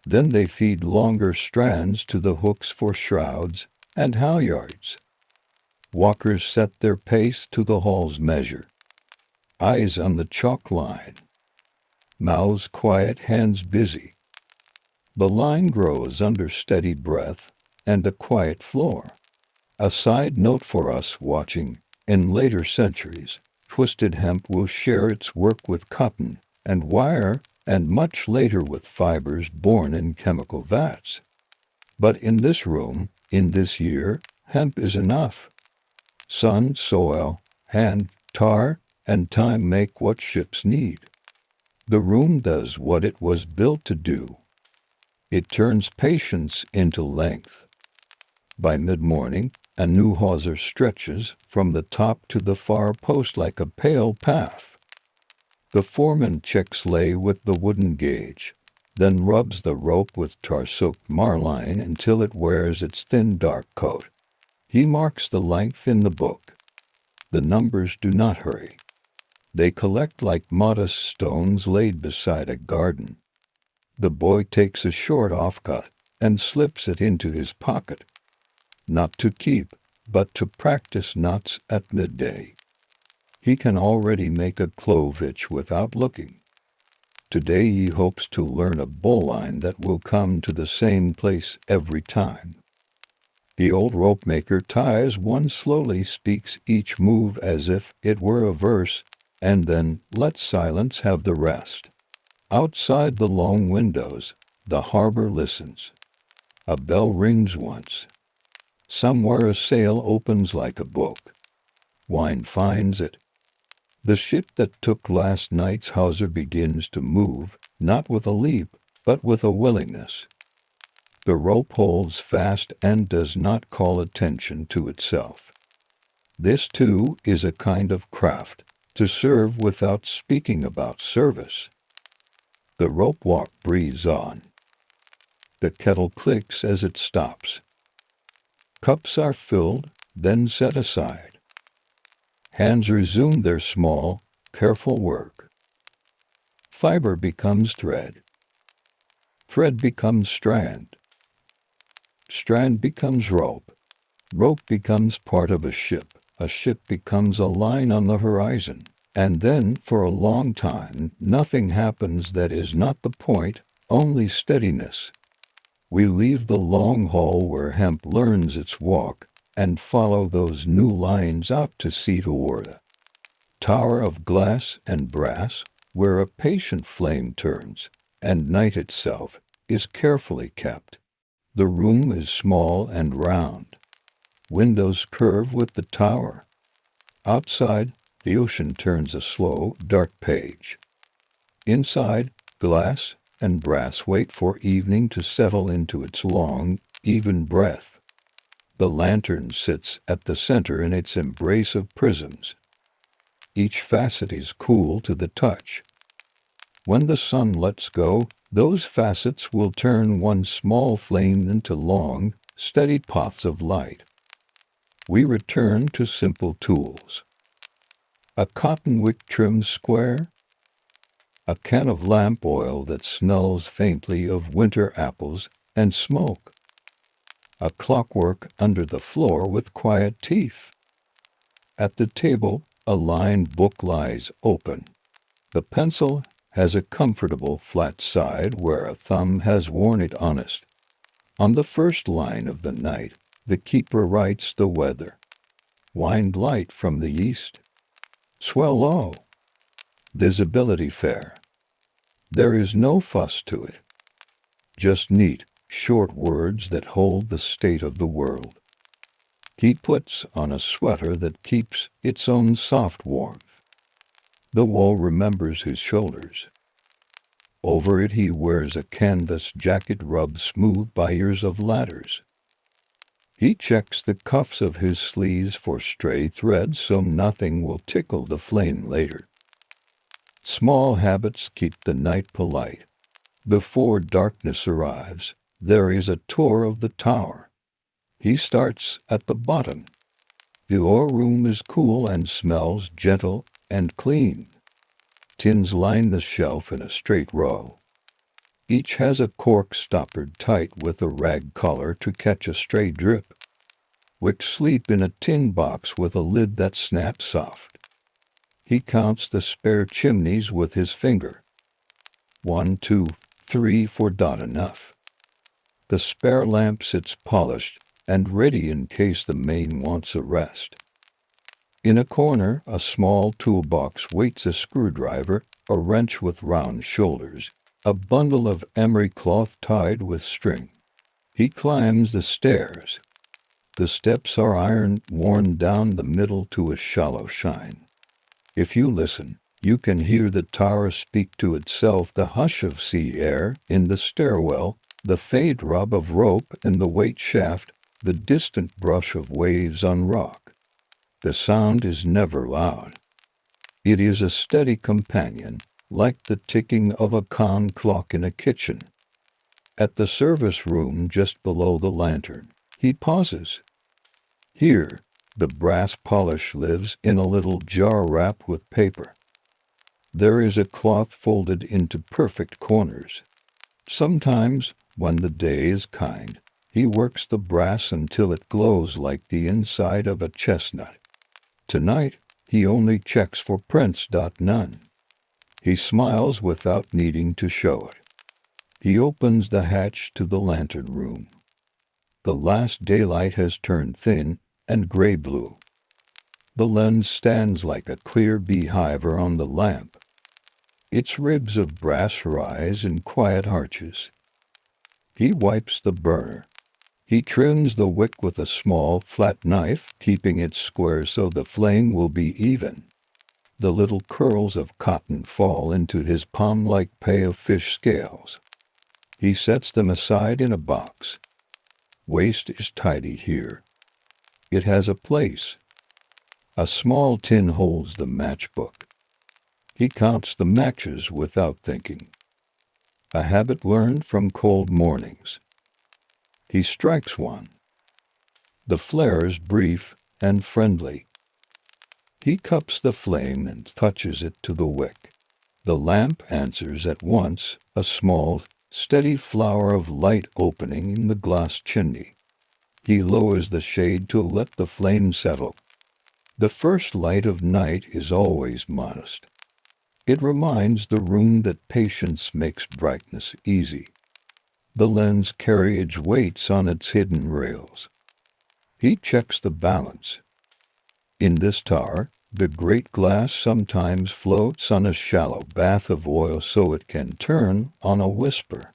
Then they feed longer strands to the hooks for shrouds and halyards. Walkers set their pace to the hall's measure. Eyes on the chalk line. Mouths quiet, hands busy. The line grows under steady breath and a quiet floor. A side note for us watching, in later centuries, twisted hemp will share its work with cotton and wire, and much later with fibers born in chemical vats. But in this room, in this year, hemp is enough. Sun, soil, hand, tar, and time make what ships need. The room does what it was built to do. It turns patience into length. By mid-morning, a new hawser stretches from the top to the far post like a pale path. The foreman checks lay with the wooden gauge, then rubs the rope with tar-soaked marline until it wears its thin dark coat. He marks the length in the book. The numbers do not hurry. They collect like modest stones laid beside a garden. The boy takes a short offcut and slips it into his pocket. Not to keep, but to practice knots at midday. He can already make a clove hitch without looking. Today he hopes to learn a bowline that will come to the same place every time. The old rope maker ties one slowly, speaks each move as if it were a verse, and then lets silence have the rest. Outside the long windows, the harbor listens. A bell rings once. Somewhere a sail opens like a book. Wine finds it. The ship that took last night's hawser begins to move, not with a leap, but with a willingness. The rope holds fast and does not call attention to itself. This, too, is a kind of craft, to serve without speaking about service. The rope walk breathes on. The kettle clicks as it stops. Cups are filled, then set aside. Hands resume their small, careful work. Fiber becomes thread. Thread becomes strand. Strand becomes rope. Rope becomes part of a ship. A ship becomes a line on the horizon. And then, for a long time, nothing happens that is not the point, only steadiness. We leave the long hall where Hemp learns its walk, and follow those new lines out to sea toward a tower of glass and brass, where a patient flame turns, and night itself is carefully kept. The room is small and round. Windows curve with the tower. Outside, the ocean turns a slow, dark page. Inside, glass and brass wait for evening to settle into its long, even breath. The lantern sits at the center in its embrace of prisms. Each facet is cool to the touch. When the sun lets go, those facets will turn one small flame into long, steady paths of light. We return to simple tools. A cotton wick trimmed square, a can of lamp oil that smells faintly of winter apples and smoke, a clockwork under the floor with quiet teeth. At the table, a lined book lies open. The pencil has a comfortable flat side where a thumb has worn it honest. On the first line of the night, the keeper writes the weather. Wind light from the east. Swell low. Visibility fair. There is no fuss to it. Just neat, short words that hold the state of the world. He puts on a sweater that keeps its own soft warmth. The wall remembers his shoulders. Over it he wears a canvas jacket rubbed smooth by years of ladders. He checks the cuffs of his sleeves for stray threads so nothing will tickle the flame later. Small habits keep the night polite. Before darkness arrives, there is a tour of the tower. He starts at the bottom. The ore room is cool and smells gentle and clean. Tins line the shelf in a straight row. Each has a cork stoppered tight with a rag collar to catch a stray drip. Wicks sleep in a tin box with a lid that snaps soft. He counts the spare chimneys with his finger. 1, 2, 3, 4. Enough. The spare lamp sits polished and ready in case the main wants a rest. In a corner, a small toolbox waits a screwdriver, a wrench with round shoulders, a bundle of emery cloth tied with string. He climbs the stairs. The steps are iron-worn down the middle to a shallow shine. If you listen, you can hear the tower speak to itself, the hush of sea air in the stairwell, the faint rub of rope in the weight shaft, the distant brush of waves on rock. The sound is never loud. It is a steady companion, like the ticking of a con clock in a kitchen. At the service room just below the lantern, he pauses. Here, the brass polish lives in a little jar wrapped with paper. There is a cloth folded into perfect corners. Sometimes, when the day is kind, he works the brass until it glows like the inside of a chestnut. Tonight, he only checks for prints. None. He smiles without needing to show it. He opens the hatch to the lantern room. The last daylight has turned thin and gray-blue. The lens stands like a clear beehive on the lamp. Its ribs of brass rise in quiet arches. He wipes the burner. He trims the wick with a small, flat knife, keeping it square so the flame will be even. The little curls of cotton fall into his palm like pay of fish scales. He sets them aside in a box. Waste is tidy here. It has a place. A small tin holds the matchbook. He counts the matches without thinking. A habit learned from cold mornings. He strikes one. The flare is brief and friendly. He cups the flame and touches it to the wick. The lamp answers at once, a small, steady flower of light opening in the glass chimney. He lowers the shade to let the flame settle. The first light of night is always modest. It reminds the room that patience makes brightness easy. The lens carriage waits on its hidden rails. He checks the balance. In this tower, the great glass sometimes floats on a shallow bath of oil so it can turn on a whisper.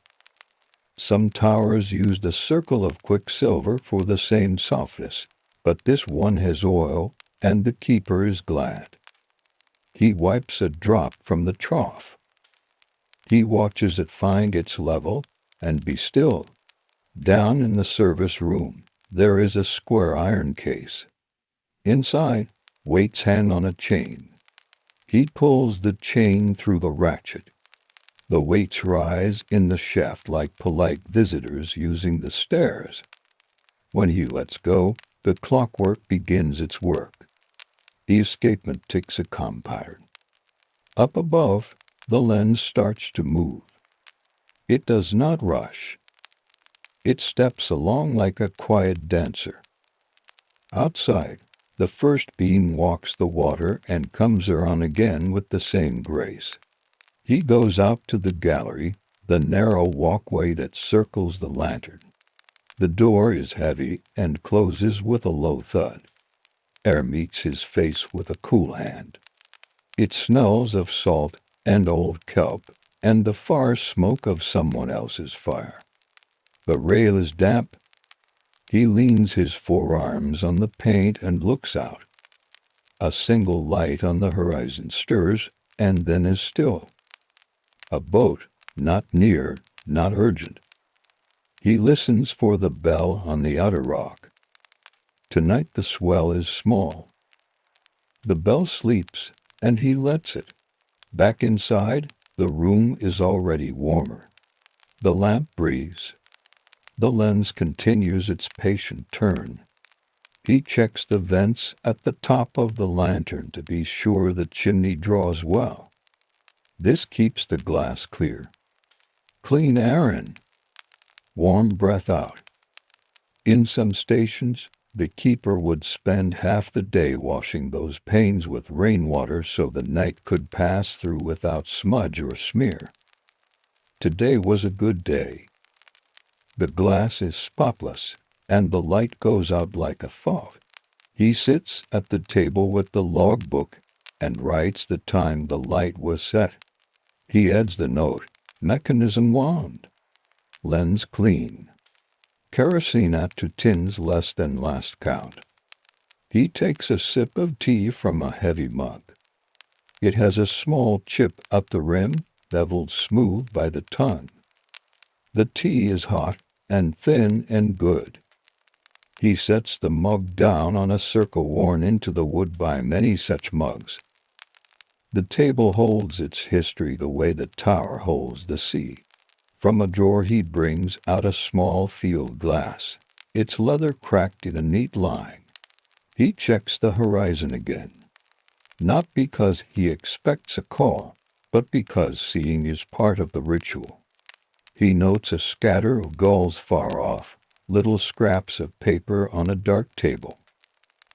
Some towers used a circle of quicksilver for the same softness, but this one has oil, and the keeper is glad. He wipes a drop from the trough. He watches it find its level and be still. Down in the service room, there is a square iron case. Inside, weights hang on a chain. He pulls the chain through the ratchet. The weights rise in the shaft like polite visitors using the stairs. When he lets go, the clockwork begins its work. The escapement ticks a pattern. Up above, the lens starts to move. It does not rush. It steps along like a quiet dancer. Outside, the first beam walks the water and comes around again with the same grace. He goes out to the gallery, the narrow walkway that circles the lantern. The door is heavy and closes with a low thud. Air meets his face with a cool hand. It smells of salt and old kelp and the far smoke of someone else's fire. The rail is damp. He leans his forearms on the paint and looks out. A single light on the horizon stirs and then is still. A boat, not near, not urgent. He listens for the bell on the outer rock. Tonight the swell is small. The bell sleeps, and he lets it. Back inside, the room is already warmer. The lamp breathes. The lens continues its patient turn. He checks the vents at the top of the lantern to be sure the chimney draws well. This keeps the glass clear. Clean air in. Warm breath out. In some stations, the keeper would spend half the day washing those panes with rainwater so the night could pass through without smudge or smear. Today was a good day. The glass is spotless, and the light goes out like a thought. He sits at the table with the logbook and writes the time the light was set. He adds the note, mechanism wound. Lens clean. Kerosene at 2 tins less than last count. He takes a sip of tea from a heavy mug. It has a small chip up the rim, beveled smooth by the tongue. The tea is hot and thin and good. He sets the mug down on a circle worn into the wood by many such mugs. The table holds its history the way the tower holds the sea. From a drawer he brings out a small field glass, its leather cracked in a neat line. He checks the horizon again, not because he expects a call, but because seeing is part of the ritual. He notes a scatter of gulls far off, little scraps of paper on a dark table.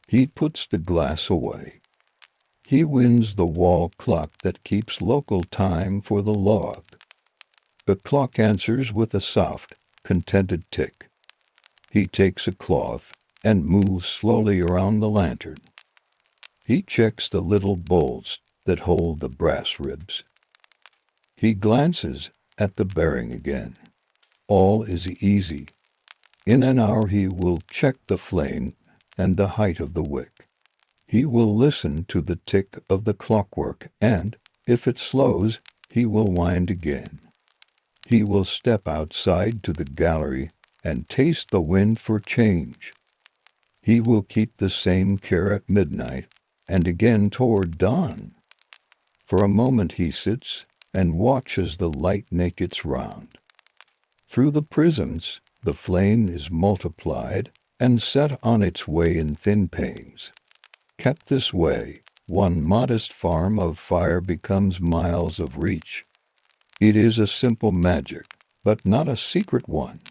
He puts the glass away. He winds the wall clock that keeps local time for the log. The clock answers with a soft, contented tick. He takes a cloth and moves slowly around the lantern. He checks the little bolts that hold the brass ribs. He glances at the bearing again. All is easy. In an hour he will check the flame and the height of the wick. He will listen to the tick of the clockwork, and, if it slows, he will wind again. He will step outside to the gallery and taste the wind for change. He will keep the same care at midnight and again toward dawn. For a moment he sits and watches the light make its round. Through the prisms, the flame is multiplied and set on its way in thin panes. Kept this way, one modest farm of fire becomes miles of reach. It is a simple magic, but not a secret one.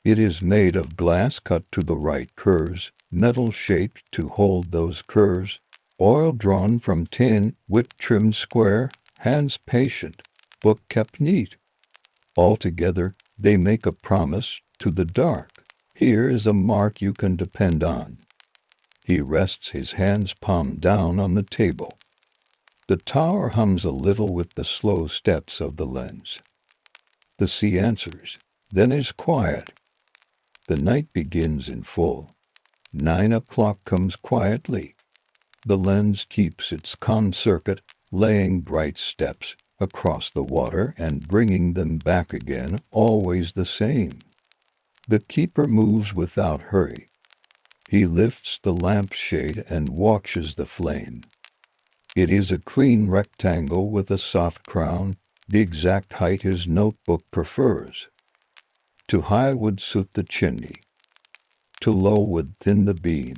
It is made of glass cut to the right curves, metal shaped to hold those curves, oil drawn from tin, wick trimmed square, hands patient, book kept neat. Altogether, they make a promise to the dark. Here is a mark you can depend on. He rests his hands palm down on the table. The tower hums a little with the slow steps of the lens. The sea answers, then is quiet. The night begins in full. 9 o'clock comes quietly. The lens keeps its con-circuit, laying bright steps across the water and bringing them back again, always the same. The keeper moves without hurry. He lifts the lampshade and watches the flame. It is a clean rectangle with a soft crown, the exact height his notebook prefers. Too high would suit the chimney. Too low would thin the beam.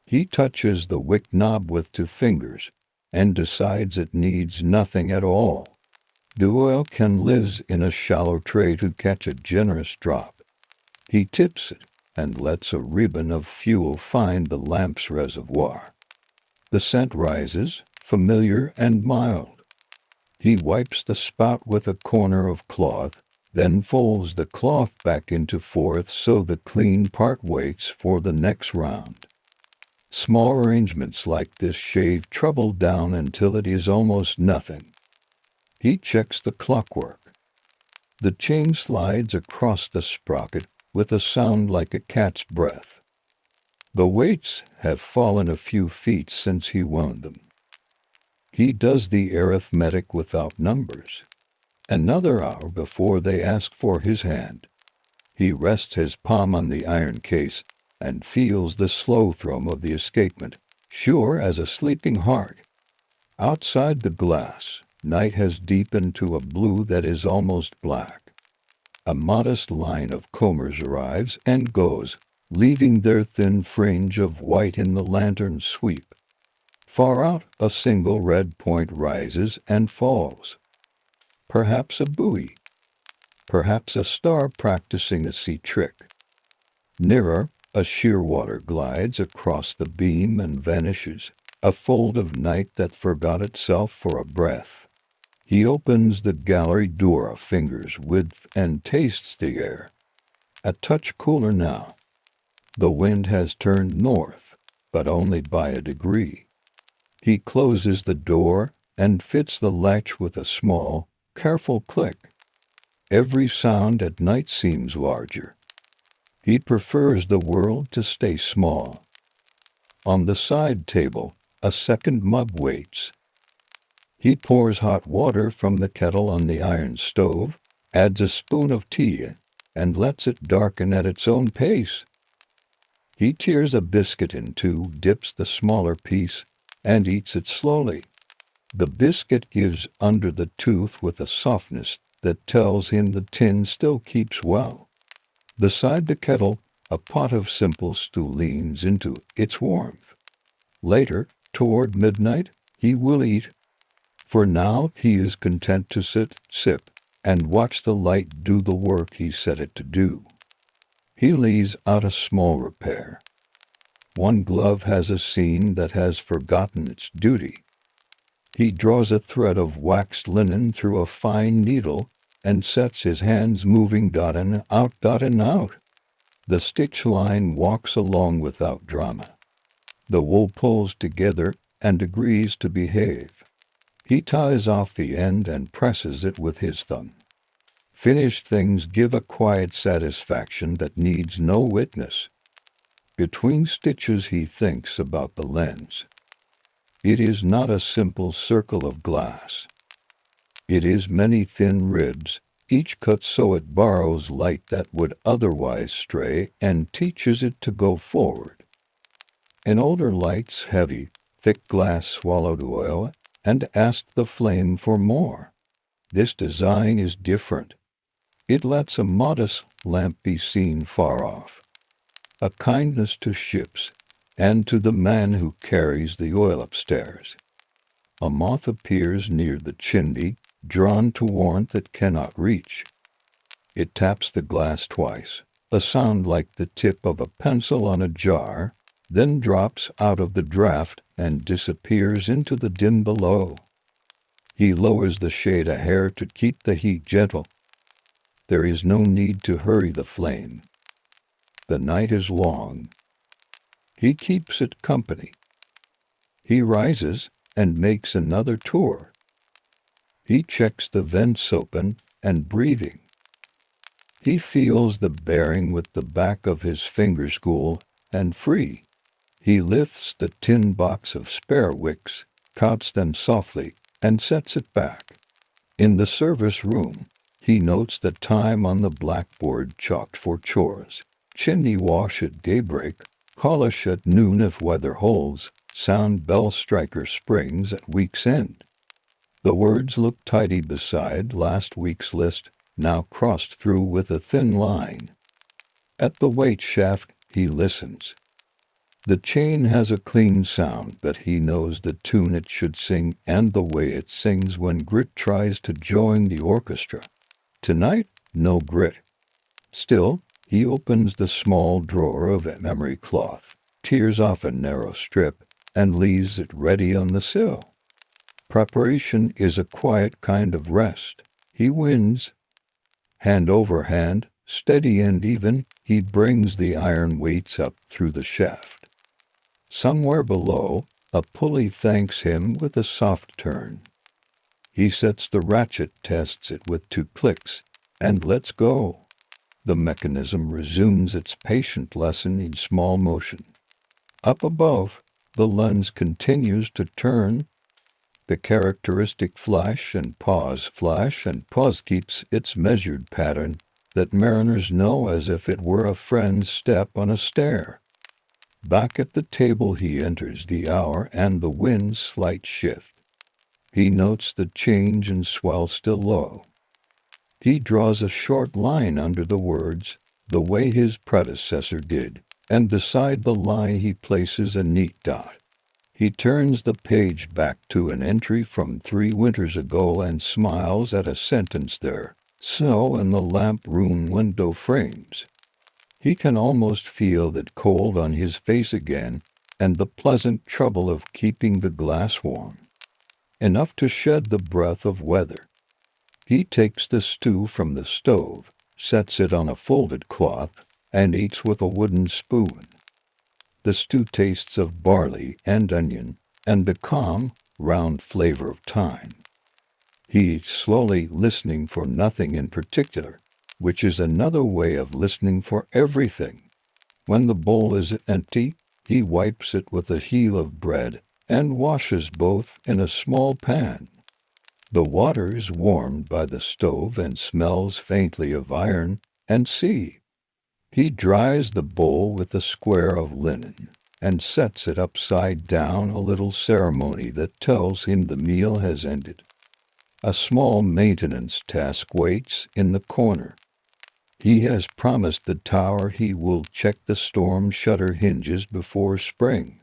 He touches the wick knob with 2 fingers and decides it needs nothing at all. The oil can live in a shallow tray to catch a generous drop. He tips it and lets a ribbon of fuel find the lamp's reservoir. The scent rises, familiar and mild. He wipes the spout with a corner of cloth, then folds the cloth back into 4ths so the clean part waits for the next round. Small arrangements like this shave trouble down until it is almost nothing. He checks the clockwork. The chain slides across the sprocket with a sound like a cat's breath. The weights have fallen a few feet since he wound them. He does the arithmetic without numbers. Another hour before they ask for his hand. He rests his palm on the iron case and feels the slow thrum of the escapement, sure as a sleeping heart. Outside the glass, night has deepened to a blue that is almost black. A modest line of combers arrives and goes, leaving their thin fringe of white in the lantern's sweep. Far out, a single red point rises and falls. Perhaps a buoy. Perhaps a star practicing a sea trick. Nearer, a shearwater glides across the beam and vanishes, a fold of night that forgot itself for a breath. He opens the gallery door a finger's width and tastes the air. A touch cooler now. The wind has turned north, but only by a degree. He closes the door and fits the latch with a small, careful click. Every sound at night seems larger. He prefers the world to stay small. On the side table, a second mug waits. He pours hot water from the kettle on the iron stove, adds a spoon of tea, and lets it darken at its own pace. He tears a biscuit in 2, dips the smaller piece, and eats it slowly. The biscuit gives under the tooth with a softness that tells him the tin still keeps well. Beside the kettle, a pot of simple stew leans into its warmth. Later, toward midnight, he will eat. For now he is content to sit, sip, and watch the light do the work he set it to do. He leaves out a small repair. One glove has a seam that has forgotten its duty. He draws a thread of waxed linen through a fine needle and sets his hands moving dot and out. The stitch line walks along without drama. The wool pulls together and agrees to behave. He ties off the end and presses it with his thumb. Finished things give a quiet satisfaction that needs no witness. Between stitches he thinks about the lens. It is not a simple circle of glass. It is many thin ribs, each cut so it borrows light that would otherwise stray and teaches it to go forward. An older light's heavy, thick glass swallowed oil and asked the flame for more. This design is different. It lets a modest lamp be seen far off. A kindness to ships and to the man who carries the oil upstairs. A moth appears near the chimney, drawn to warmth it cannot reach. It taps the glass twice, a sound like the tip of a pencil on a jar, then drops out of the draught and disappears into the dim below. He lowers the shade a hair to keep the heat gentle. There is no need to hurry the flame. The night is long. He keeps it company. He rises and makes another tour. He checks the vents open and breathing. He feels the bearing with the back of his finger spool and free. He lifts the tin box of spare wicks, counts them softly, and sets it back. In the service room, he notes the time on the blackboard chalked for chores. Chimney wash at daybreak, polish at noon if weather holds, sound bell striker springs at week's end. The words look tidy beside last week's list, now crossed through with a thin line. At the weight shaft, he listens. The chain has a clean sound, but he knows the tune it should sing and the way it sings when Grit tries to join the orchestra. Tonight, no Grit. Still, he opens the small drawer of emery cloth, tears off a narrow strip, and leaves it ready on the sill. Preparation is a quiet kind of rest. He wins. Hand over hand, steady and even, he brings the iron weights up through the shaft. Somewhere below, a pulley thanks him with a soft turn. He sets the ratchet, tests it with 2 clicks, and lets go. The mechanism resumes its patient lesson in small motion. Up above, the lens continues to turn. The characteristic flash and pause keeps its measured pattern that mariners know as if it were a friend's step on a stair. Back at the table he enters the hour and the wind's slight shift. He notes the change and swell still low. He draws a short line under the words, the way his predecessor did, and beside the line he places a neat dot. He turns the page back to an entry from 3 winters ago and smiles at a sentence there, snow in the lamp-room window frames. He can almost feel that cold on his face again, and the pleasant trouble of keeping the glass warm. Enough to shed the breath of weather. He takes the stew from the stove, sets it on a folded cloth, and eats with a wooden spoon. The stew tastes of barley and onion, and the calm, round flavor of thyme. He eats slowly, listening for nothing in particular, which is another way of listening for everything. When the bowl is empty, he wipes it with a heel of bread and washes both in a small pan. The water is warmed by the stove and smells faintly of iron and sea. He dries the bowl with a square of linen and sets it upside down, a little ceremony that tells him the meal has ended. A small maintenance task waits in the corner. He has promised the tower he will check the storm shutter hinges before spring.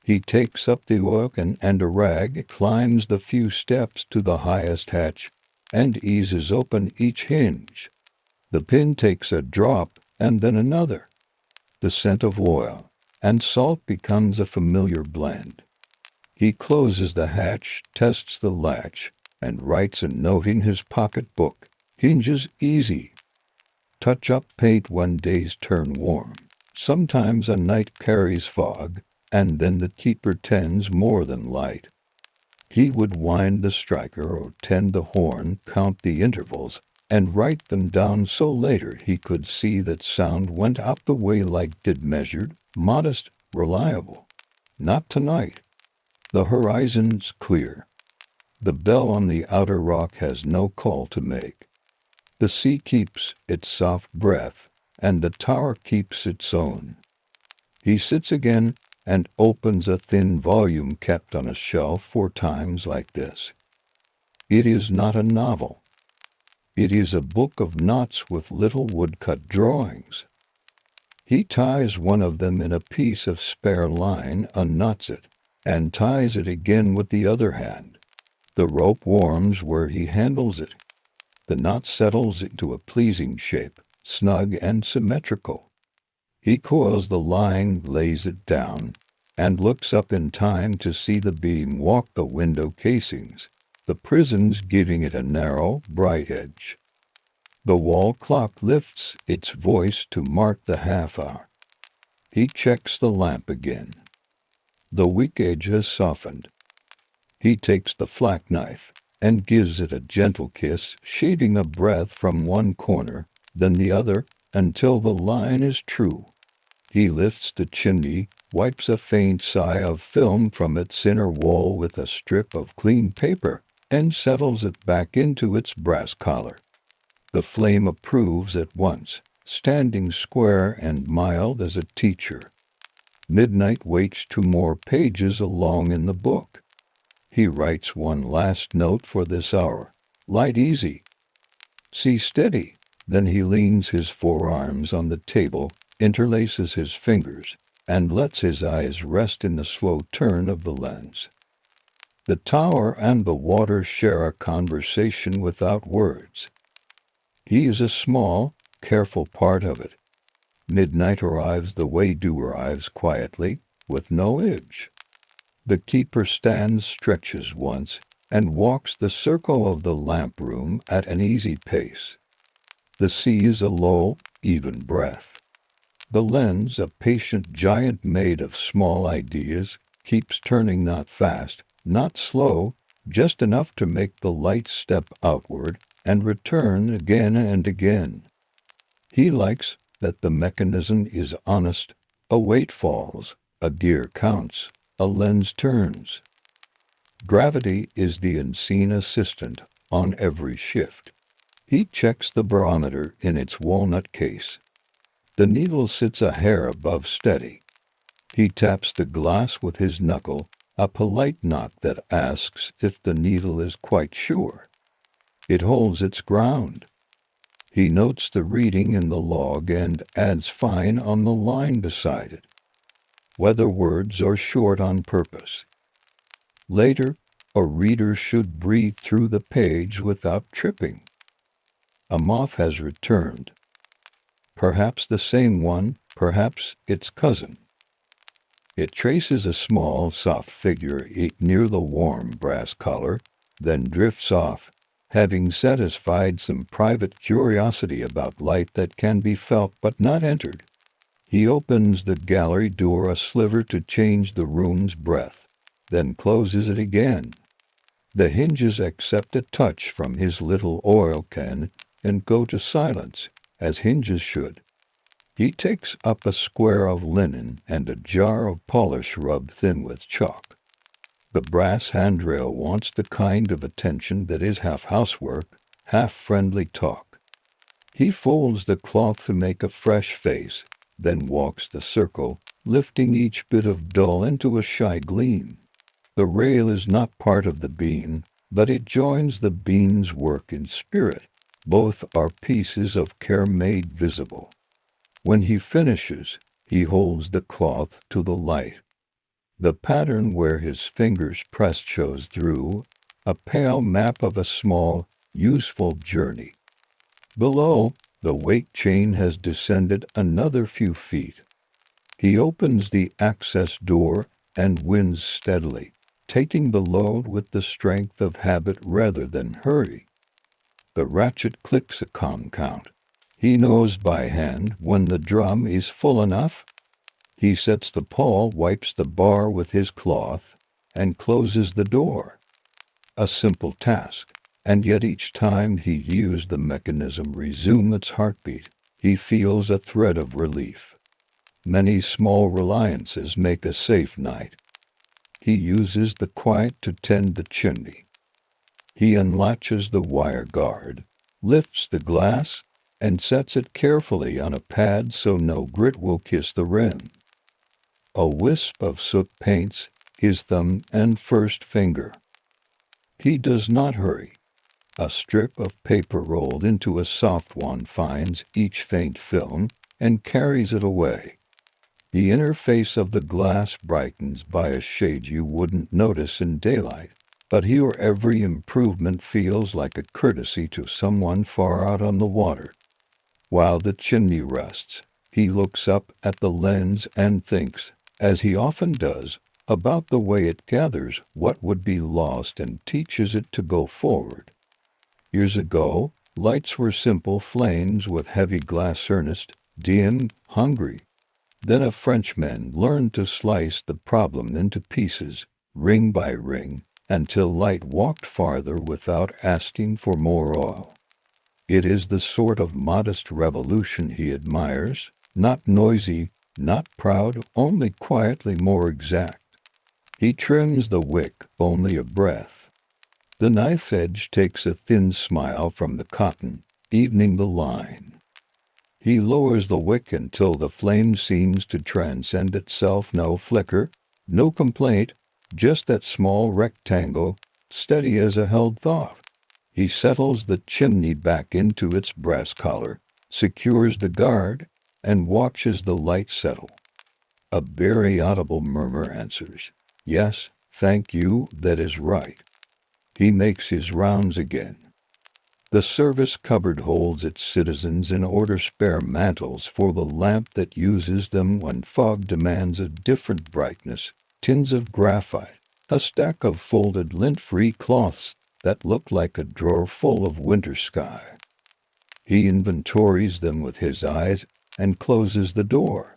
He takes up the oaken and a rag, climbs the few steps to the highest hatch, and eases open each hinge. The pin takes a drop and then another. The scent of oil and salt becomes a familiar blend. He closes the hatch, tests the latch, and writes a note in his pocketbook. Hinges easy. touch up paint when days turn warm. Sometimes a night carries fog, and then the keeper tends more than light. He would wind the striker or tend the horn, count the intervals, and write them down so later he could see that sound went up the way light did, measured, modest, reliable. Not tonight. The horizon's clear. The bell on the outer rock has no call to make. The sea keeps its soft breath, and the tower keeps its own. He sits again and opens a thin volume kept on a shelf for times like this. It is not a novel. It is a book of knots with little woodcut drawings. He ties one of them in a piece of spare line, unknots it, and ties it again with the other hand. The rope warms where he handles it. The knot settles into a pleasing shape, snug and symmetrical. He coils the line, lays it down, and looks up in time to see the beam walk the window casings, the prisms giving it a narrow, bright edge. The wall clock lifts its voice to mark the half-hour. He checks the lamp again. The weak edge has softened. He takes the flak knife and gives it a gentle kiss, shaving a breath from one corner, then the other, until the line is true. He lifts the chimney, wipes a faint sigh of film from its inner wall with a strip of clean paper, and settles it back into its brass collar. The flame approves at once, standing square and mild as a teacher. Midnight waits 2 more pages along in the book. He writes one last note for this hour. Light easy. See steady. Then he leans his forearms on the table, interlaces his fingers, and lets his eyes rest in the slow turn of the lens. The tower and the water share a conversation without words. He is a small, careful part of it. Midnight arrives the way dew arrives, quietly, with no edge. The keeper stands, stretches once, and walks the circle of the lamp room at an easy pace. The sea is a low, even breath. The lens, a patient giant made of small ideas, keeps turning, not fast, not slow, just enough to make the light step outward and return again and again. He likes that the mechanism is honest. A weight falls, a gear counts, a lens turns. Gravity is the unseen assistant on every shift. He checks the barometer in its walnut case. The needle sits a hair above steady. He taps the glass with his knuckle, a polite knock that asks if the needle is quite sure. It holds its ground. He notes the reading in the log and adds fine on the line beside it, whether words are short on purpose. Later, a reader should breathe through the page without tripping. A moth has returned. Perhaps the same one, perhaps its cousin. It traces a small, soft figure near the warm brass collar, then drifts off, having satisfied some private curiosity about light that can be felt but not entered. He opens the gallery door a sliver to change the room's breath, then closes it again. The hinges accept a touch from his little oil can and go to silence, as hinges should. He takes up a square of linen and a jar of polish rubbed thin with chalk. The brass handrail wants the kind of attention that is half housework, half friendly talk. He folds the cloth to make a fresh face, then walks the circle, lifting each bit of dull into a shy gleam. The rail is not part of the beam, but it joins the beam's work in spirit. Both are pieces of care made visible. When he finishes, he holds the cloth to the light. The pattern where his fingers pressed shows through, a pale map of a small, useful journey. Below, the weight chain has descended another few feet. He opens the access door and wins steadily, taking the load with the strength of habit rather than hurry. The ratchet clicks a calm count. He knows by hand when the drum is full enough. He sets the pawl, wipes the bar with his cloth, and closes the door. A simple task, and yet each time he hears the mechanism resume its heartbeat, he feels a thread of relief. Many small reliances make a safe night. He uses the quiet to tend the chimney. He unlatches the wire guard, lifts the glass, and sets it carefully on a pad so no grit will kiss the rim. A wisp of soot paints his thumb and first finger. He does not hurry. A strip of paper rolled into a soft one finds each faint film and carries it away. The inner face of the glass brightens by a shade you wouldn't notice in daylight, but here every improvement feels like a courtesy to someone far out on the water. While the chimney rests, he looks up at the lens and thinks, as he often does, about the way it gathers what would be lost and teaches it to go forward. Years ago, lights were simple flames with heavy glass earnest, dim, hungry. Then a Frenchman learned to slice the problem into pieces, ring by ring, until light walked farther without asking for more oil. It is the sort of modest revolution he admires, not noisy, not proud, only quietly more exact. He trims the wick only a breath. The knife edge takes a thin smile from the cotton, evening the line. He lowers the wick until the flame seems to transcend itself. No flicker, no complaint, just that small rectangle, steady as a held thought. He settles the chimney back into its brass collar, secures the guard, and watches the light settle. A very audible murmur answers, "Yes, thank you, that is right." He makes his rounds again. The service cupboard holds its citizens in order spare mantles for the lamp that uses them when fog demands a different brightness, tins of graphite, a stack of folded lint-free cloths that look like a drawer full of winter sky. He inventories them with his eyes and closes the door.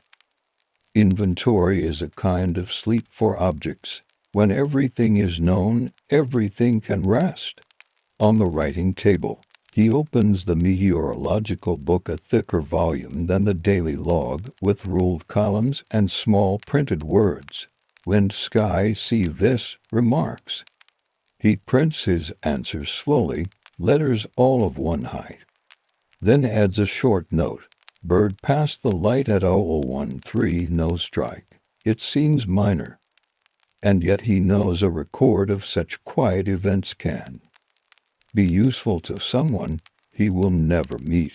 Inventory is a kind of sleep for objects. When everything is known, everything can rest. On the writing table, he opens the meteorological book, a thicker volume than the daily log, with ruled columns and small printed words. Wind, sky, see this, remarks. He prints his answers slowly, letters all of one height. Then adds a short note. Bird past the light at 0013, no strike. It seems minor. And yet he knows a record of such quiet events can be useful to someone he will never meet.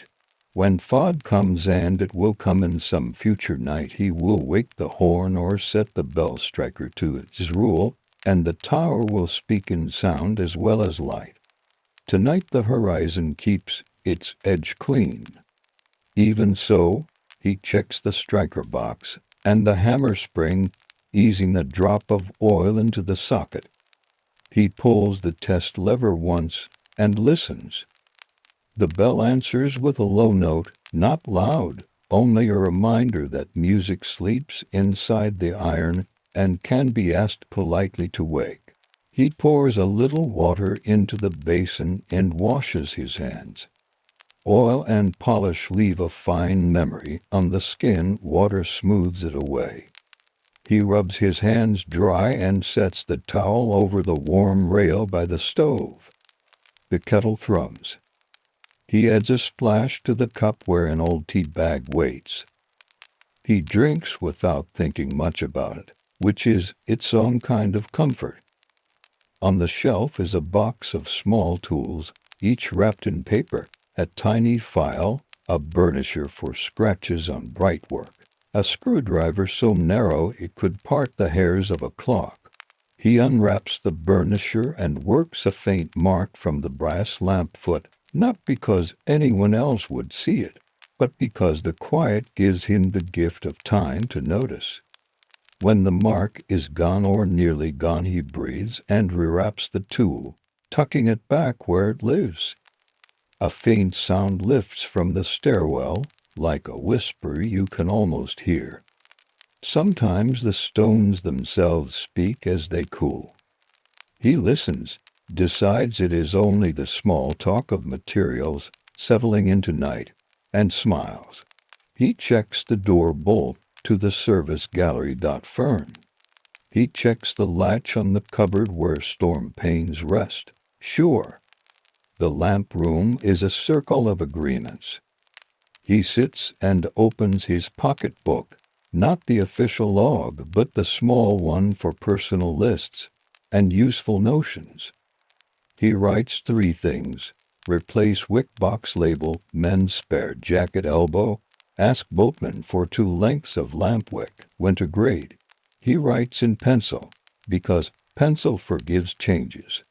When fog comes, and it will come in some future night, he will wake the horn or set the bell striker to its rule, and the tower will speak in sound as well as light. Tonight the horizon keeps its edge clean. Even so, he checks the striker box and the hammer spring, easing a drop of oil into the socket. He pulls the test lever once and listens. The bell answers with a low note, not loud, only a reminder that music sleeps inside the iron and can be asked politely to wake. He pours a little water into the basin and washes his hands. Oil and polish leave a fine memory on the skin. Water smooths it away. He rubs his hands dry and sets the towel over the warm rail by the stove. The kettle thrums. He adds a splash to the cup where an old tea bag waits. He drinks without thinking much about it, which is its own kind of comfort. On the shelf is a box of small tools, each wrapped in paper, a tiny file, a burnisher for scratches on bright work, a screwdriver so narrow it could part the hairs of a clock. He unwraps the burnisher and works a faint mark from the brass lamp foot, not because anyone else would see it, but because the quiet gives him the gift of time to notice. When the mark is gone or nearly gone, he breathes and rewraps the tool, tucking it back where it lives. A faint sound lifts from the stairwell, like a whisper you can almost hear. Sometimes the stones themselves speak as they cool. He listens, decides it is only the small talk of materials settling into night, and smiles. He checks the door bolt to the service gallery. Firm. He checks the latch on the cupboard where storm panes rest. Sure. The lamp room is a circle of agreements. He sits and opens his pocketbook, not the official log, but the small one for personal lists and useful notions. He writes 3 things: replace wick box label, men's spare jacket elbow, ask boatman for 2 lengths of lamp wick, winter grade. He writes in pencil, because pencil forgives changes.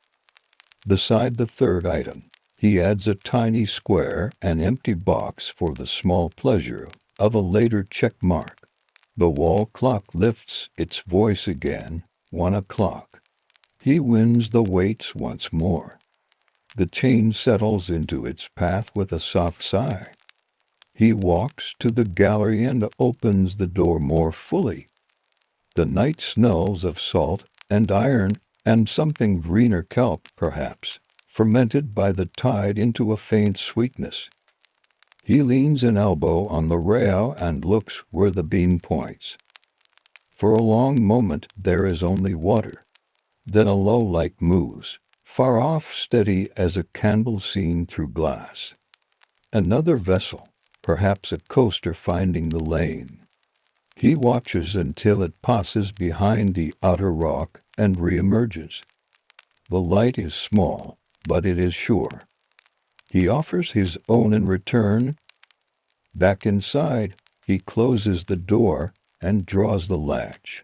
Beside the 3rd item, he adds a tiny square, an empty box for the small pleasure of a later check mark. The wall clock lifts its voice again, 1 o'clock. He wins the weights once more. The chain settles into its path with a soft sigh. He walks to the gallery and opens the door more fully. The night smells of salt and iron and something greener, kelp perhaps, fermented by the tide into a faint sweetness. He leans an elbow on the rail and looks where the beam points. For a long moment there is only water. Then a low light moves, far off, steady as a candle seen through glass. Another vessel, perhaps a coaster finding the lane. He watches until it passes behind the outer rock and reemerges. The light is small, but it is sure. He offers his own in return. Back inside, he closes the door and draws the latch.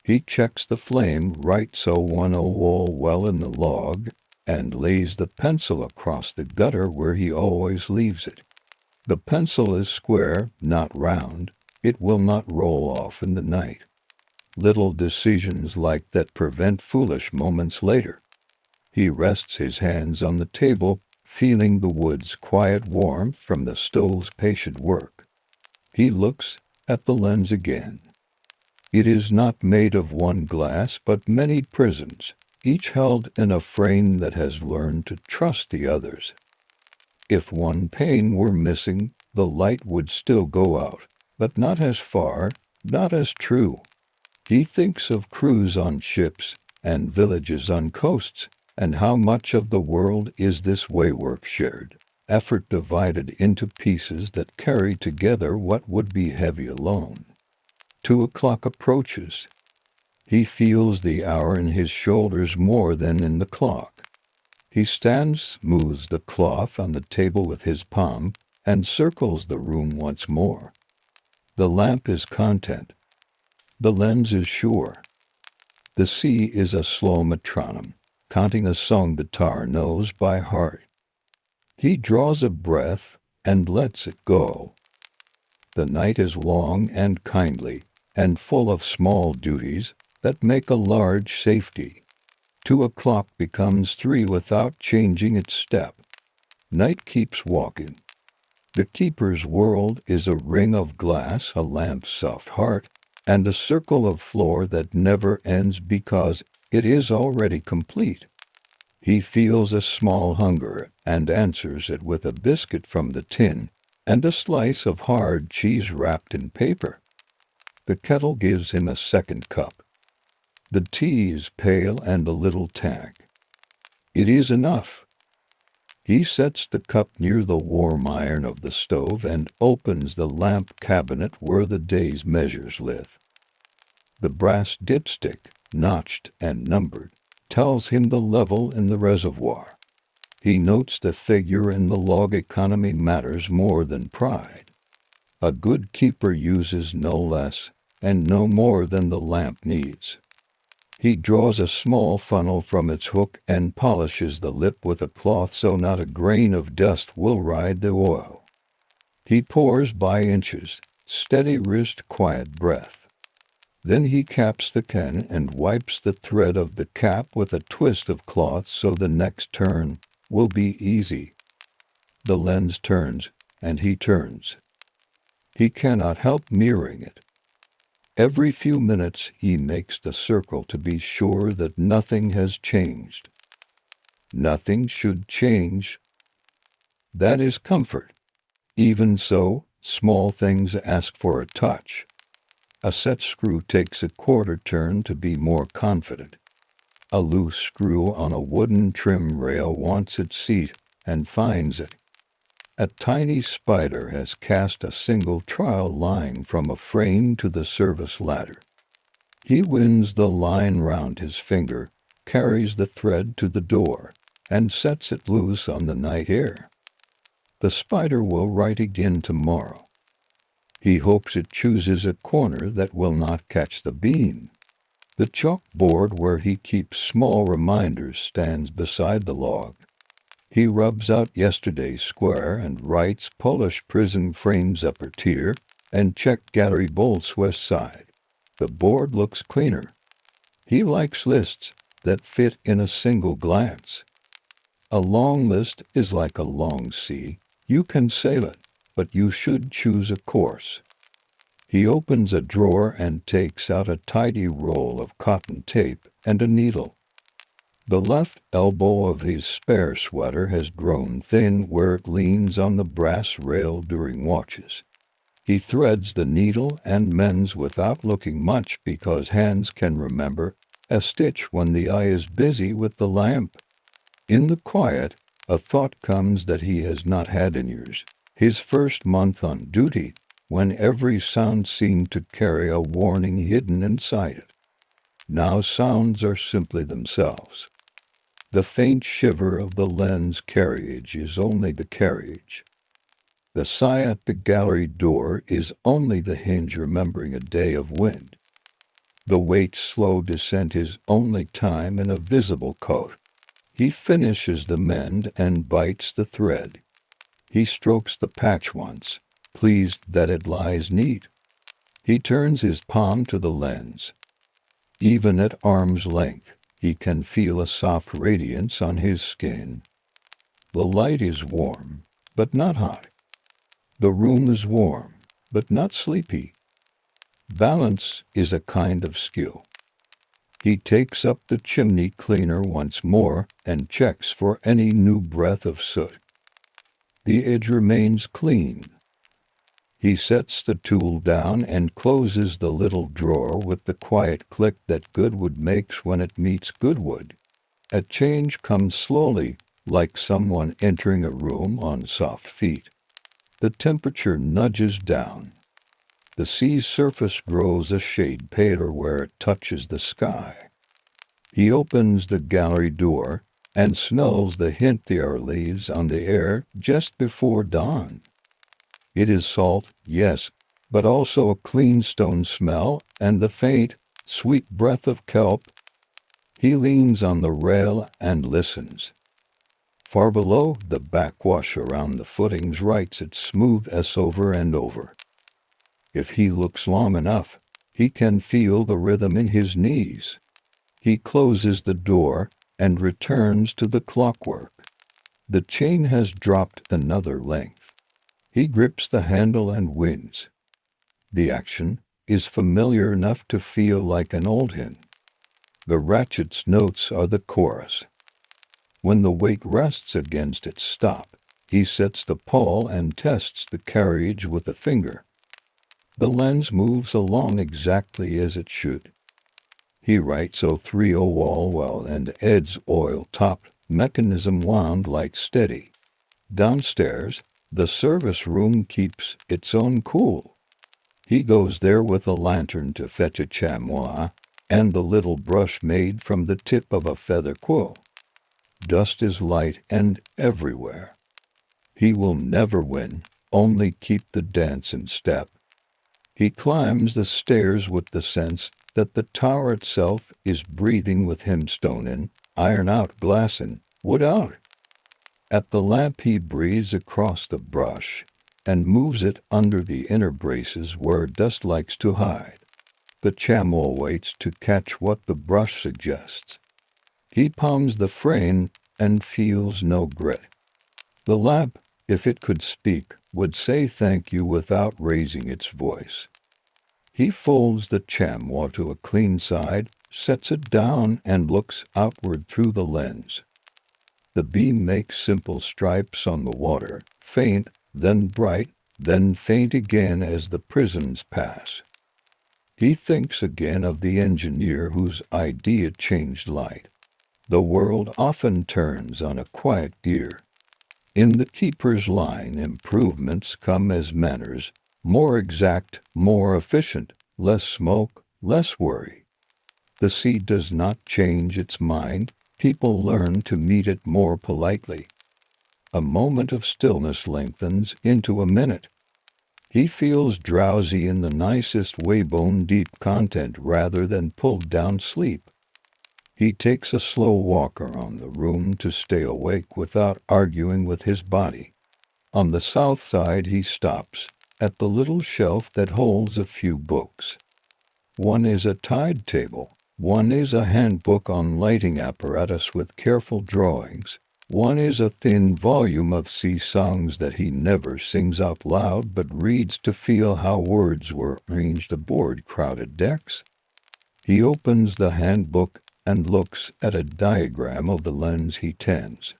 He checks the flame right so one wall well in the log, and lays the pencil across the gutter where he always leaves it. The pencil is square, not round. It will not roll off in the night. Little decisions like that prevent foolish moments later. He rests his hands on the table, feeling the wood's quiet warmth from the stove's patient work. He looks at the lens again. It is not made of one glass but many prisms, each held in a frame that has learned to trust the others. If one pane were missing, the light would still go out, but not as far, not as true. He thinks of crews on ships and villages on coasts, and how much of the world is this way: work shared, effort divided into pieces that carry together what would be heavy alone. 2 o'clock approaches. He feels the hour in his shoulders more than in the clock. He stands, smooths the cloth on the table with his palm, and circles the room once more. The lamp is content. The lens is sure. The sea is a slow metronome, counting a song the tar knows by heart. He draws a breath and lets it go. The night is long and kindly, and full of small duties that make a large safety. 2 o'clock becomes 3 without changing its step. Night keeps walking. The keeper's world is a ring of glass, a lamp's soft heart, and a circle of floor that never ends because it is already complete. He feels a small hunger and answers it with a biscuit from the tin and a slice of hard cheese wrapped in paper. The kettle gives him a second cup. The tea is pale and a little tang. It is enough. He sets the cup near the warm iron of the stove and opens the lamp cabinet where the day's measures live. The brass dipstick, notched and numbered, tells him the level in the reservoir. He notes the figure in the log. Economy matters more than pride. A good keeper uses no less and no more than the lamp needs. He draws a small funnel from its hook and polishes the lip with a cloth so not a grain of dust will ride the oil. He pours by inches, steady wrist, quiet breath. Then he caps the can and wipes the thread of the cap with a twist of cloth so the next turn will be easy. The lens turns, and he turns. He cannot help mirroring it. Every few minutes he makes the circle to be sure that nothing has changed. Nothing should change. That is comfort. Even so, small things ask for a touch. A set screw takes a quarter turn to be more confident. A loose screw on a wooden trim rail wants its seat and finds it. A tiny spider has cast a single trial line from a frame to the service ladder. He winds the line round his finger, carries the thread to the door, and sets it loose on the night air. The spider will write again tomorrow. He hopes it chooses a corner that will not catch the beam. The chalkboard where he keeps small reminders stands beside the log. He rubs out yesterday's square and writes Polish prison frames upper tier and Czech gallery bolts west side. The board looks cleaner. He likes lists that fit in a single glance. A long list is like a long sea. You can sail it, but you should choose a course. He opens a drawer and takes out a tidy roll of cotton tape and a needle. The left elbow of his spare sweater has grown thin where it leans on the brass rail during watches. He threads the needle and mends without looking much because hands can remember a stitch when the eye is busy with the lamp. In the quiet, a thought comes that he has not had in years. His first month on duty, when every sound seemed to carry a warning hidden inside it. Now sounds are simply themselves. The faint shiver of the lens carriage is only the carriage. The sigh at the gallery door is only the hinge remembering a day of wind. The wait's slow descent is only time in a visible coat. He finishes the mend and bites the thread. He strokes the patch once, pleased that it lies neat. He turns his palm to the lens. Even at arm's length, he can feel a soft radiance on his skin. The light is warm, but not hot. The room is warm, but not sleepy. Balance is a kind of skill. He takes up the chimney cleaner once more and checks for any new breath of soot. The edge remains clean. He sets the tool down and closes the little drawer with the quiet click that good wood makes when it meets good wood. A change comes slowly, like someone entering a room on soft feet. The temperature nudges down. The sea's surface grows a shade paler where it touches the sky. He opens the gallery door and smells the hint the air leaves on the air just before dawn. It is salt, yes, but also a clean stone smell and the faint, sweet breath of kelp. He leans on the rail and listens. Far below, the backwash around the footings writes its smooth S over and over. If he looks long enough, he can feel the rhythm in his knees. He closes the door and returns to the clockwork. The chain has dropped another length. He grips the handle and wins. The action is familiar enough to feel like an old hymn. The ratchet's notes are the chorus. When the weight rests against its stop, he sets the pawl and tests the carriage with a finger. The lens moves along exactly as it should. He writes 030 all well and Ed's oil-topped mechanism wound light steady. Downstairs, the service room keeps its own cool. He goes there with a lantern to fetch a chamois and the little brush made from the tip of a feather quill. Dust is light and everywhere. He will never win, only keep the dance in step. He climbs the stairs with the sense that the tower itself is breathing with him stone in, iron out, glass in, wood out. At the lamp he breathes across the brush and moves it under the inner braces where dust likes to hide. The chamois waits to catch what the brush suggests. He palms the frame and feels no grit. The lamp if it could speak, would say thank you without raising its voice. He folds the chamois to a clean side, sets it down, and looks outward through the lens. The beam makes simple stripes on the water, faint, then bright, then faint again as the prisms pass. He thinks again of the engineer whose idea changed light. The world often turns on a quiet gear. In the keeper's line, improvements come as manners, more exact, more efficient, less smoke, less worry. The sea does not change its mind. People learn to meet it more politely. A moment of stillness lengthens into a minute. He feels drowsy in the nicest way, bone-deep content rather than pulled-down sleep. He takes a slow walk around the room to stay awake without arguing with his body. On the south side he stops, at the little shelf that holds a few books. One is a tide table. One is a handbook on lighting apparatus with careful drawings. One is a thin volume of sea songs that he never sings out loud but reads to feel how words were arranged aboard crowded decks. He opens the handbook and looks at a diagram of the lens he tends.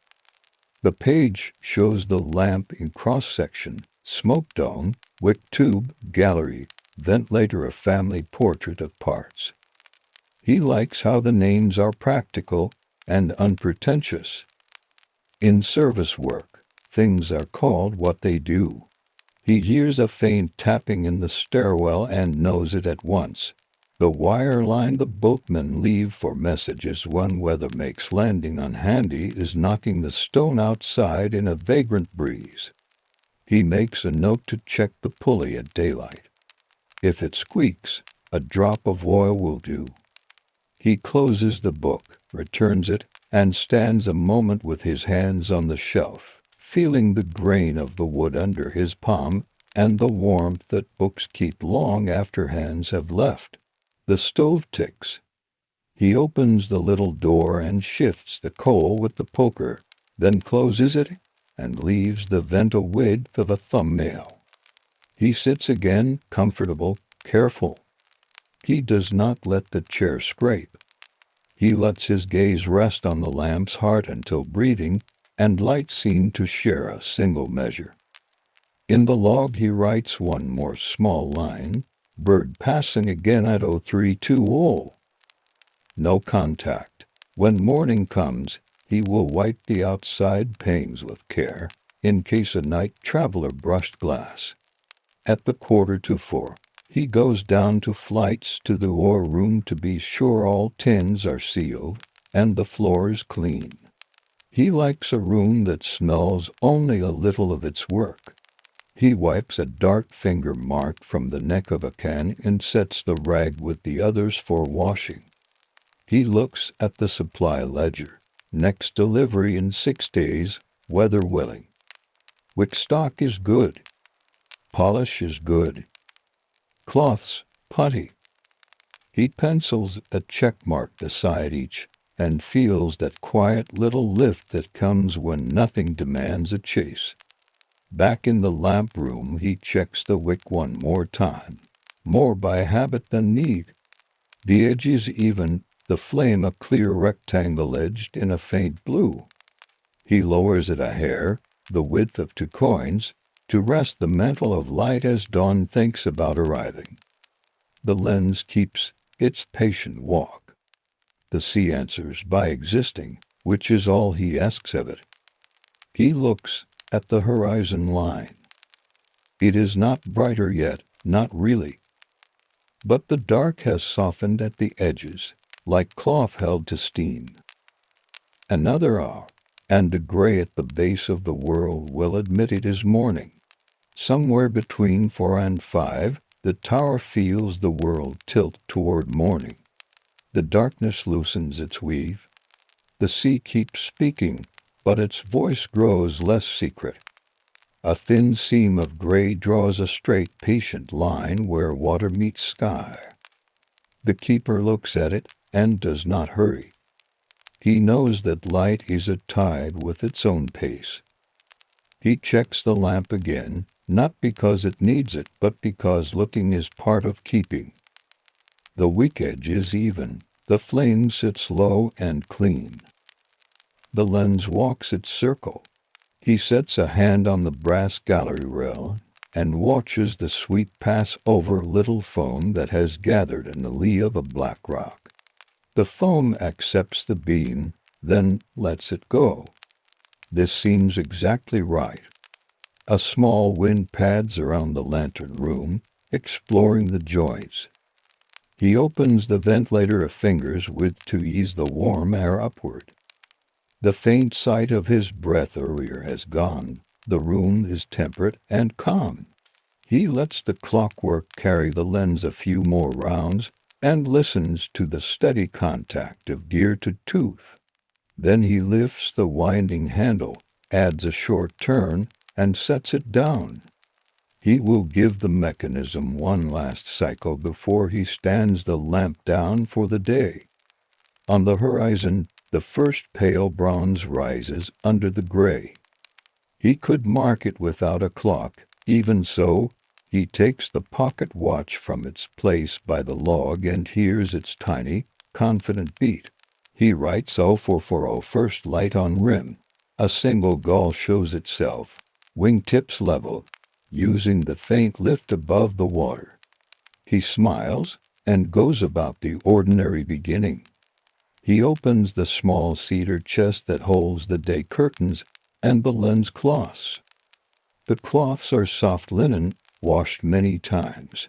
The page shows the lamp in cross-section, smoke dome, wick tube, gallery, ventilator, a family portrait of parts. He likes how the names are practical and unpretentious. In service work, things are called what they do. He hears a faint tapping in the stairwell and knows it at once. The wire line the boatmen leave for messages when weather makes landing unhandy is knocking the stone outside in a vagrant breeze. He makes a note to check the pulley at daylight. If it squeaks, a drop of oil will do. He closes the book, returns it, and stands a moment with his hands on the shelf, feeling the grain of the wood under his palm and the warmth that books keep long after hands have left. The stove ticks. He opens the little door and shifts the coal with the poker, then closes it and leaves the vent a width of a thumbnail. He sits again, comfortable, careful. He does not let the chair scrape. He lets his gaze rest on the lamp's heart until breathing and light seem to share a single measure. In the log he writes one more small line, bird passing again at 0320. No contact. When morning comes, he will wipe the outside panes with care, in case a night traveler brushed glass. At the 3:45, he goes down 2 flights to the ore room to be sure all tins are sealed and the floors clean. He likes a room that smells only a little of its work. He wipes a dark finger mark from the neck of a can and sets the rag with the others for washing. He looks at the supply ledger. Next delivery in 6 days, weather willing. Wick stock is good. Polish is good. Cloths, putty. He pencils a check mark beside each and feels that quiet little lift that comes when nothing demands a chase. Back in the lamp room he checks the wick one more time, more by habit than need. The edge is even, the flame a clear rectangle edged in a faint blue. He lowers it a hair, the width of 2 coins, to rest the mantle of light as dawn thinks about arriving. The lens keeps its patient walk. The sea answers by existing, which is all he asks of it. He looks at the horizon line. It is not brighter yet, not really. But the dark has softened at the edges, like cloth held to steam. Another hour, and the gray at the base of the world will admit it is morning. Somewhere between 4 and 5, the tower feels the world tilt toward morning. The darkness loosens its weave. The sea keeps speaking, but its voice grows less secret. A thin seam of gray draws a straight, patient line where water meets sky. The keeper looks at it and does not hurry. He knows that light is a tide with its own pace. He checks the lamp again, not because it needs it, but because looking is part of keeping. The wick edge is even. The flame sits low and clean. The lens walks its circle. He sets a hand on the brass gallery rail and watches the sweep pass over little foam that has gathered in the lee of a black rock. The foam accepts the beam, then lets it go. This seems exactly right. A small wind pads around the lantern room, exploring the joints. He opens the ventilator a finger's width to ease the warm air upward. The faint sight of his breath earlier has gone. The room is temperate and calm. He lets the clockwork carry the lens a few more rounds and listens to the steady contact of gear to tooth. Then he lifts the winding handle, adds a short turn, and sets it down. He will give the mechanism one last cycle before he stands the lamp down for the day. On the horizon, the first pale bronze rises under the gray. He could mark it without a clock. Even so, he takes the pocket watch from its place by the log and hears its tiny, confident beat. He writes 0440 first light on rim. A single gull shows itself, wingtips level, using the faint lift above the water. He smiles and goes about the ordinary beginning. He opens the small cedar chest that holds the day curtains and the lens cloths. The cloths are soft linen, washed many times.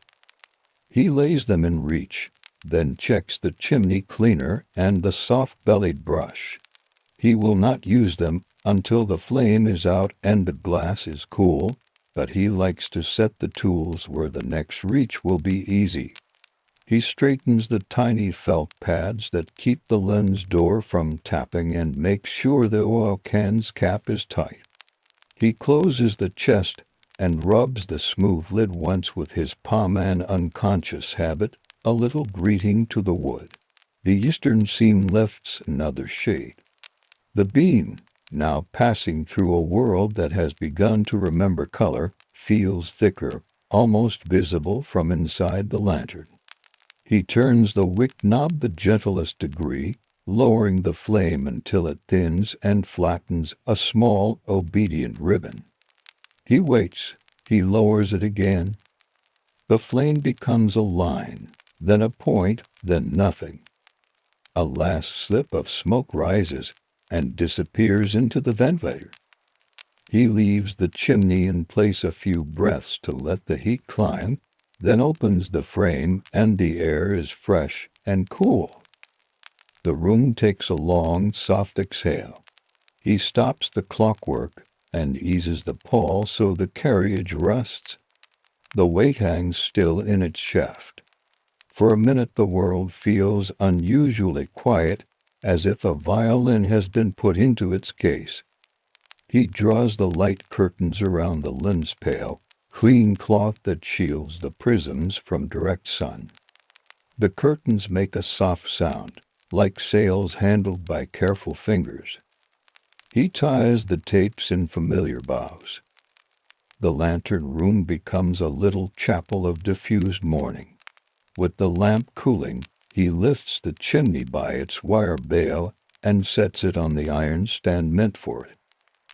He lays them in reach, then checks the chimney cleaner and the soft-bellied brush. He will not use them until the flame is out and the glass is cool, but he likes to set the tools where the next reach will be easy. He straightens the tiny felt pads that keep the lens door from tapping and makes sure the oil can's cap is tight. He closes the chest and rubs the smooth lid once with his palm, an unconscious habit, a little greeting to the wood. The eastern seam lifts another shade. The beam, now passing through a world that has begun to remember color, feels thicker, almost visible from inside the lantern. He turns the wick knob the gentlest degree, lowering the flame until it thins and flattens, a small, obedient ribbon. He waits. He lowers it again. The flame becomes a line, then a point, then nothing. A last slip of smoke rises and disappears into the ventilator. He leaves the chimney in place a few breaths to let the heat climb, then opens the frame and the air is fresh and cool. The room takes a long, soft exhale. He stops the clockwork and eases the pawl so the carriage rests. The weight hangs still in its shaft. For a minute the world feels unusually quiet, as if a violin has been put into its case. He draws the light curtains around the lens pail, clean cloth that shields the prisms from direct sun. The curtains make a soft sound, like sails handled by careful fingers. He ties the tapes in familiar bows. The lantern room becomes a little chapel of diffused morning. With the lamp cooling, he lifts the chimney by its wire bail and sets it on the iron stand meant for it.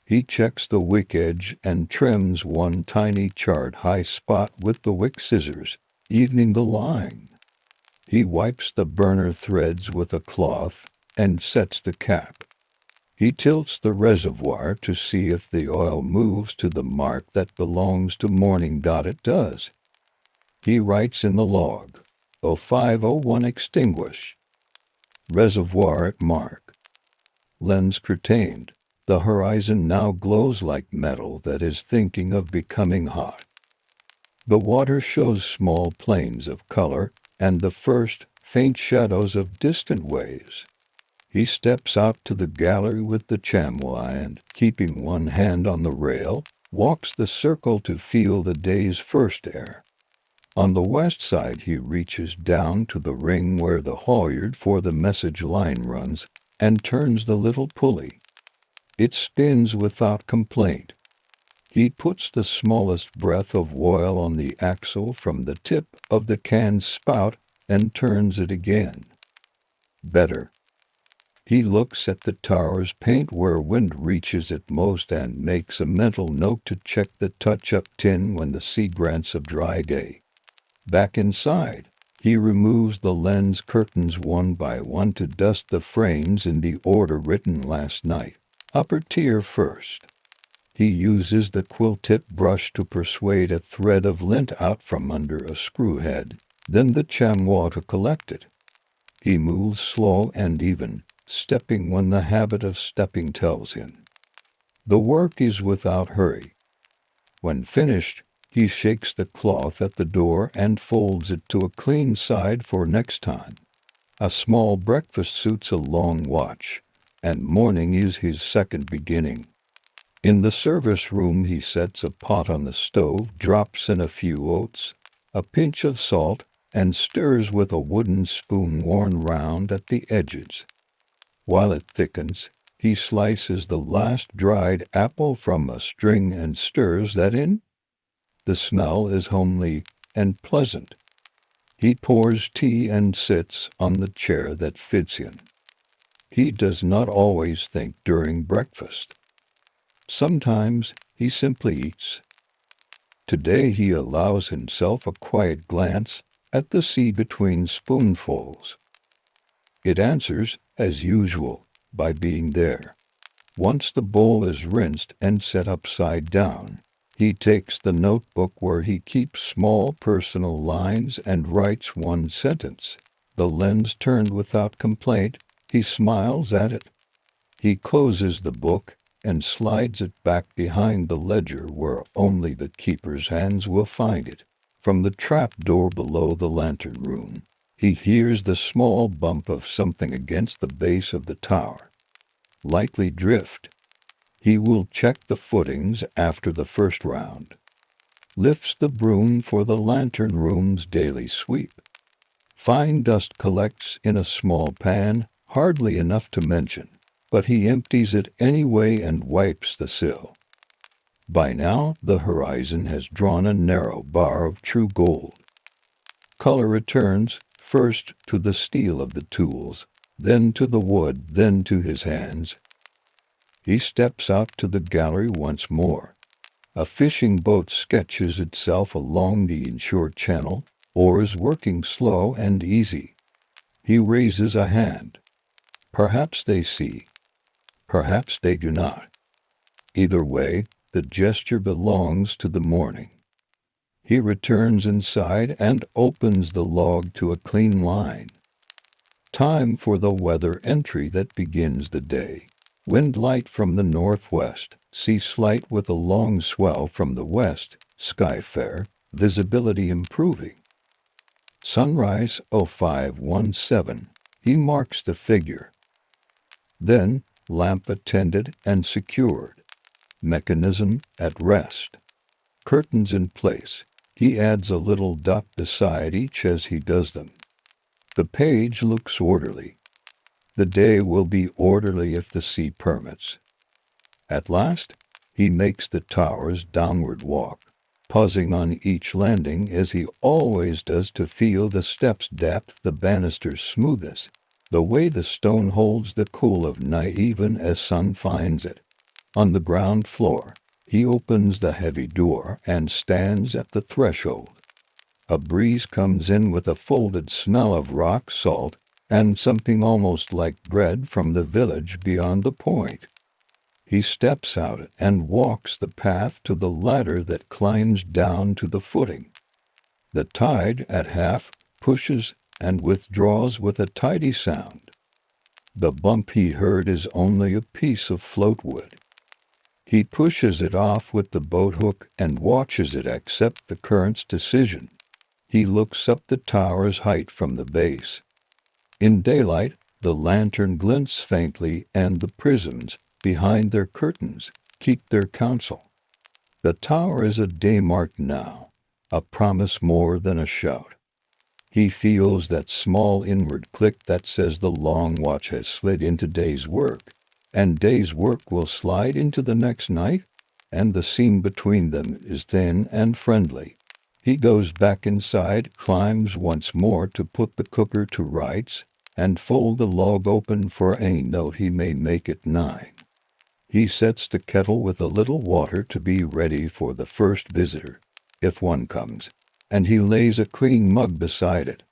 He checks the wick edge and trims one tiny charred high spot with the wick scissors, evening the line. He wipes the burner threads with a cloth and sets the cap. He tilts the reservoir to see if the oil moves to the mark that belongs to morning. It does. He writes in the log, 0501 extinguish. Reservoir at mark. Lens curtained. The horizon now glows like metal that is thinking of becoming hot. The water shows small planes of color and the first faint shadows of distant waves. He steps out to the gallery with the chamois and, keeping one hand on the rail, walks the circle to feel the day's first air. On the west side he reaches down to the ring where the halyard for the message line runs and turns the little pulley. It spins without complaint. He puts the smallest breath of oil on the axle from the tip of the can's spout and turns it again. Better. He looks at the tower's paint where wind reaches it most and makes a mental note to check the touch-up tin when the sea grants a dry day. Back inside, he removes the lens curtains one by one to dust the frames in the order written last night. Upper tier first. He uses the quill-tip brush to persuade a thread of lint out from under a screw head, then the chamois to collect it. He moves slow and even, stepping when the habit of stepping tells him. The work is without hurry. When finished, he shakes the cloth at the door and folds it to a clean side for next time. A small breakfast suits a long watch, and morning is his second beginning. In the service room he sets a pot on the stove, drops in a few oats, a pinch of salt, and stirs with a wooden spoon worn round at the edges. While it thickens, he slices the last dried apple from a string and stirs that in. The smell is homely and pleasant. He pours tea and sits on the chair that fits him. He does not always think during breakfast. Sometimes he simply eats. Today he allows himself a quiet glance at the sea between spoonfuls. It answers, as usual, by being there. Once the bowl is rinsed and set upside down, he takes the notebook where he keeps small personal lines and writes one sentence. The lens turned without complaint, he smiles at it. He closes the book and slides it back behind the ledger where only the keeper's hands will find it. From the trap door below the lantern room, he hears the small bump of something against the base of the tower. Likely drift. He will check the footings after the first round. Lifts the broom for the lantern room's daily sweep. Fine dust collects in a small pan, hardly enough to mention, but he empties it anyway and wipes the sill. By now, the horizon has drawn a narrow bar of true gold. Color returns, first to the steel of the tools, then to the wood, then to his hands. He steps out to the gallery once more. A fishing boat sketches itself along the inshore channel, oars working slow and easy. He raises a hand. Perhaps they see. Perhaps they do not. Either way, the gesture belongs to the morning. He returns inside and opens the log to a clean line. Time for the weather entry that begins the day. Wind light from the northwest, sea slight with a long swell from the west, sky fair, visibility improving. Sunrise 0517. He marks the figure. Then, lamp attended and secured. Mechanism at rest. Curtains in place. He adds a little dot beside each as he does them. The page looks orderly. The day will be orderly if the sea permits. At last, he makes the tower's downward walk, pausing on each landing as he always does to feel the step's depth, the banister's smoothness, the way the stone holds the cool of night even as sun finds it. On the ground floor, he opens the heavy door and stands at the threshold. A breeze comes in with a folded smell of rock salt and something almost like bread from the village beyond the point. He steps out and walks the path to the ladder that climbs down to the footing. The tide, at half, pushes and withdraws with a tidy sound. The bump he heard is only a piece of floatwood. He pushes it off with the boat hook and watches it accept the current's decision. He looks up the tower's height from the base. In daylight, the lantern glints faintly and the prisms, behind their curtains, keep their counsel. The tower is a day mark now, a promise more than a shout. He feels that small inward click that says the long watch has slid into day's work, and day's work will slide into the next night. and the seam between them is thin and friendly. He goes back inside, climbs once more to put the cooker to rights, and fold the log open for any note he may make at 9. He sets the kettle with a little water to be ready for the first visitor, if one comes, and he lays a clean mug beside it.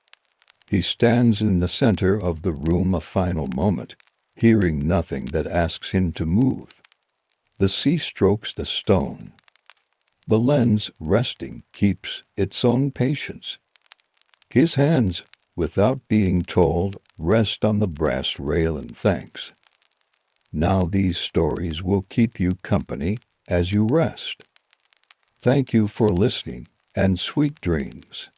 He stands in the center of the room a final moment, hearing nothing that asks him to move. The sea strokes the stone. The lens, resting, keeps its own patience. His hands, without being told, rest on the brass rail in thanks. Now these stories will keep you company as you rest. Thank you for listening, and sweet dreams.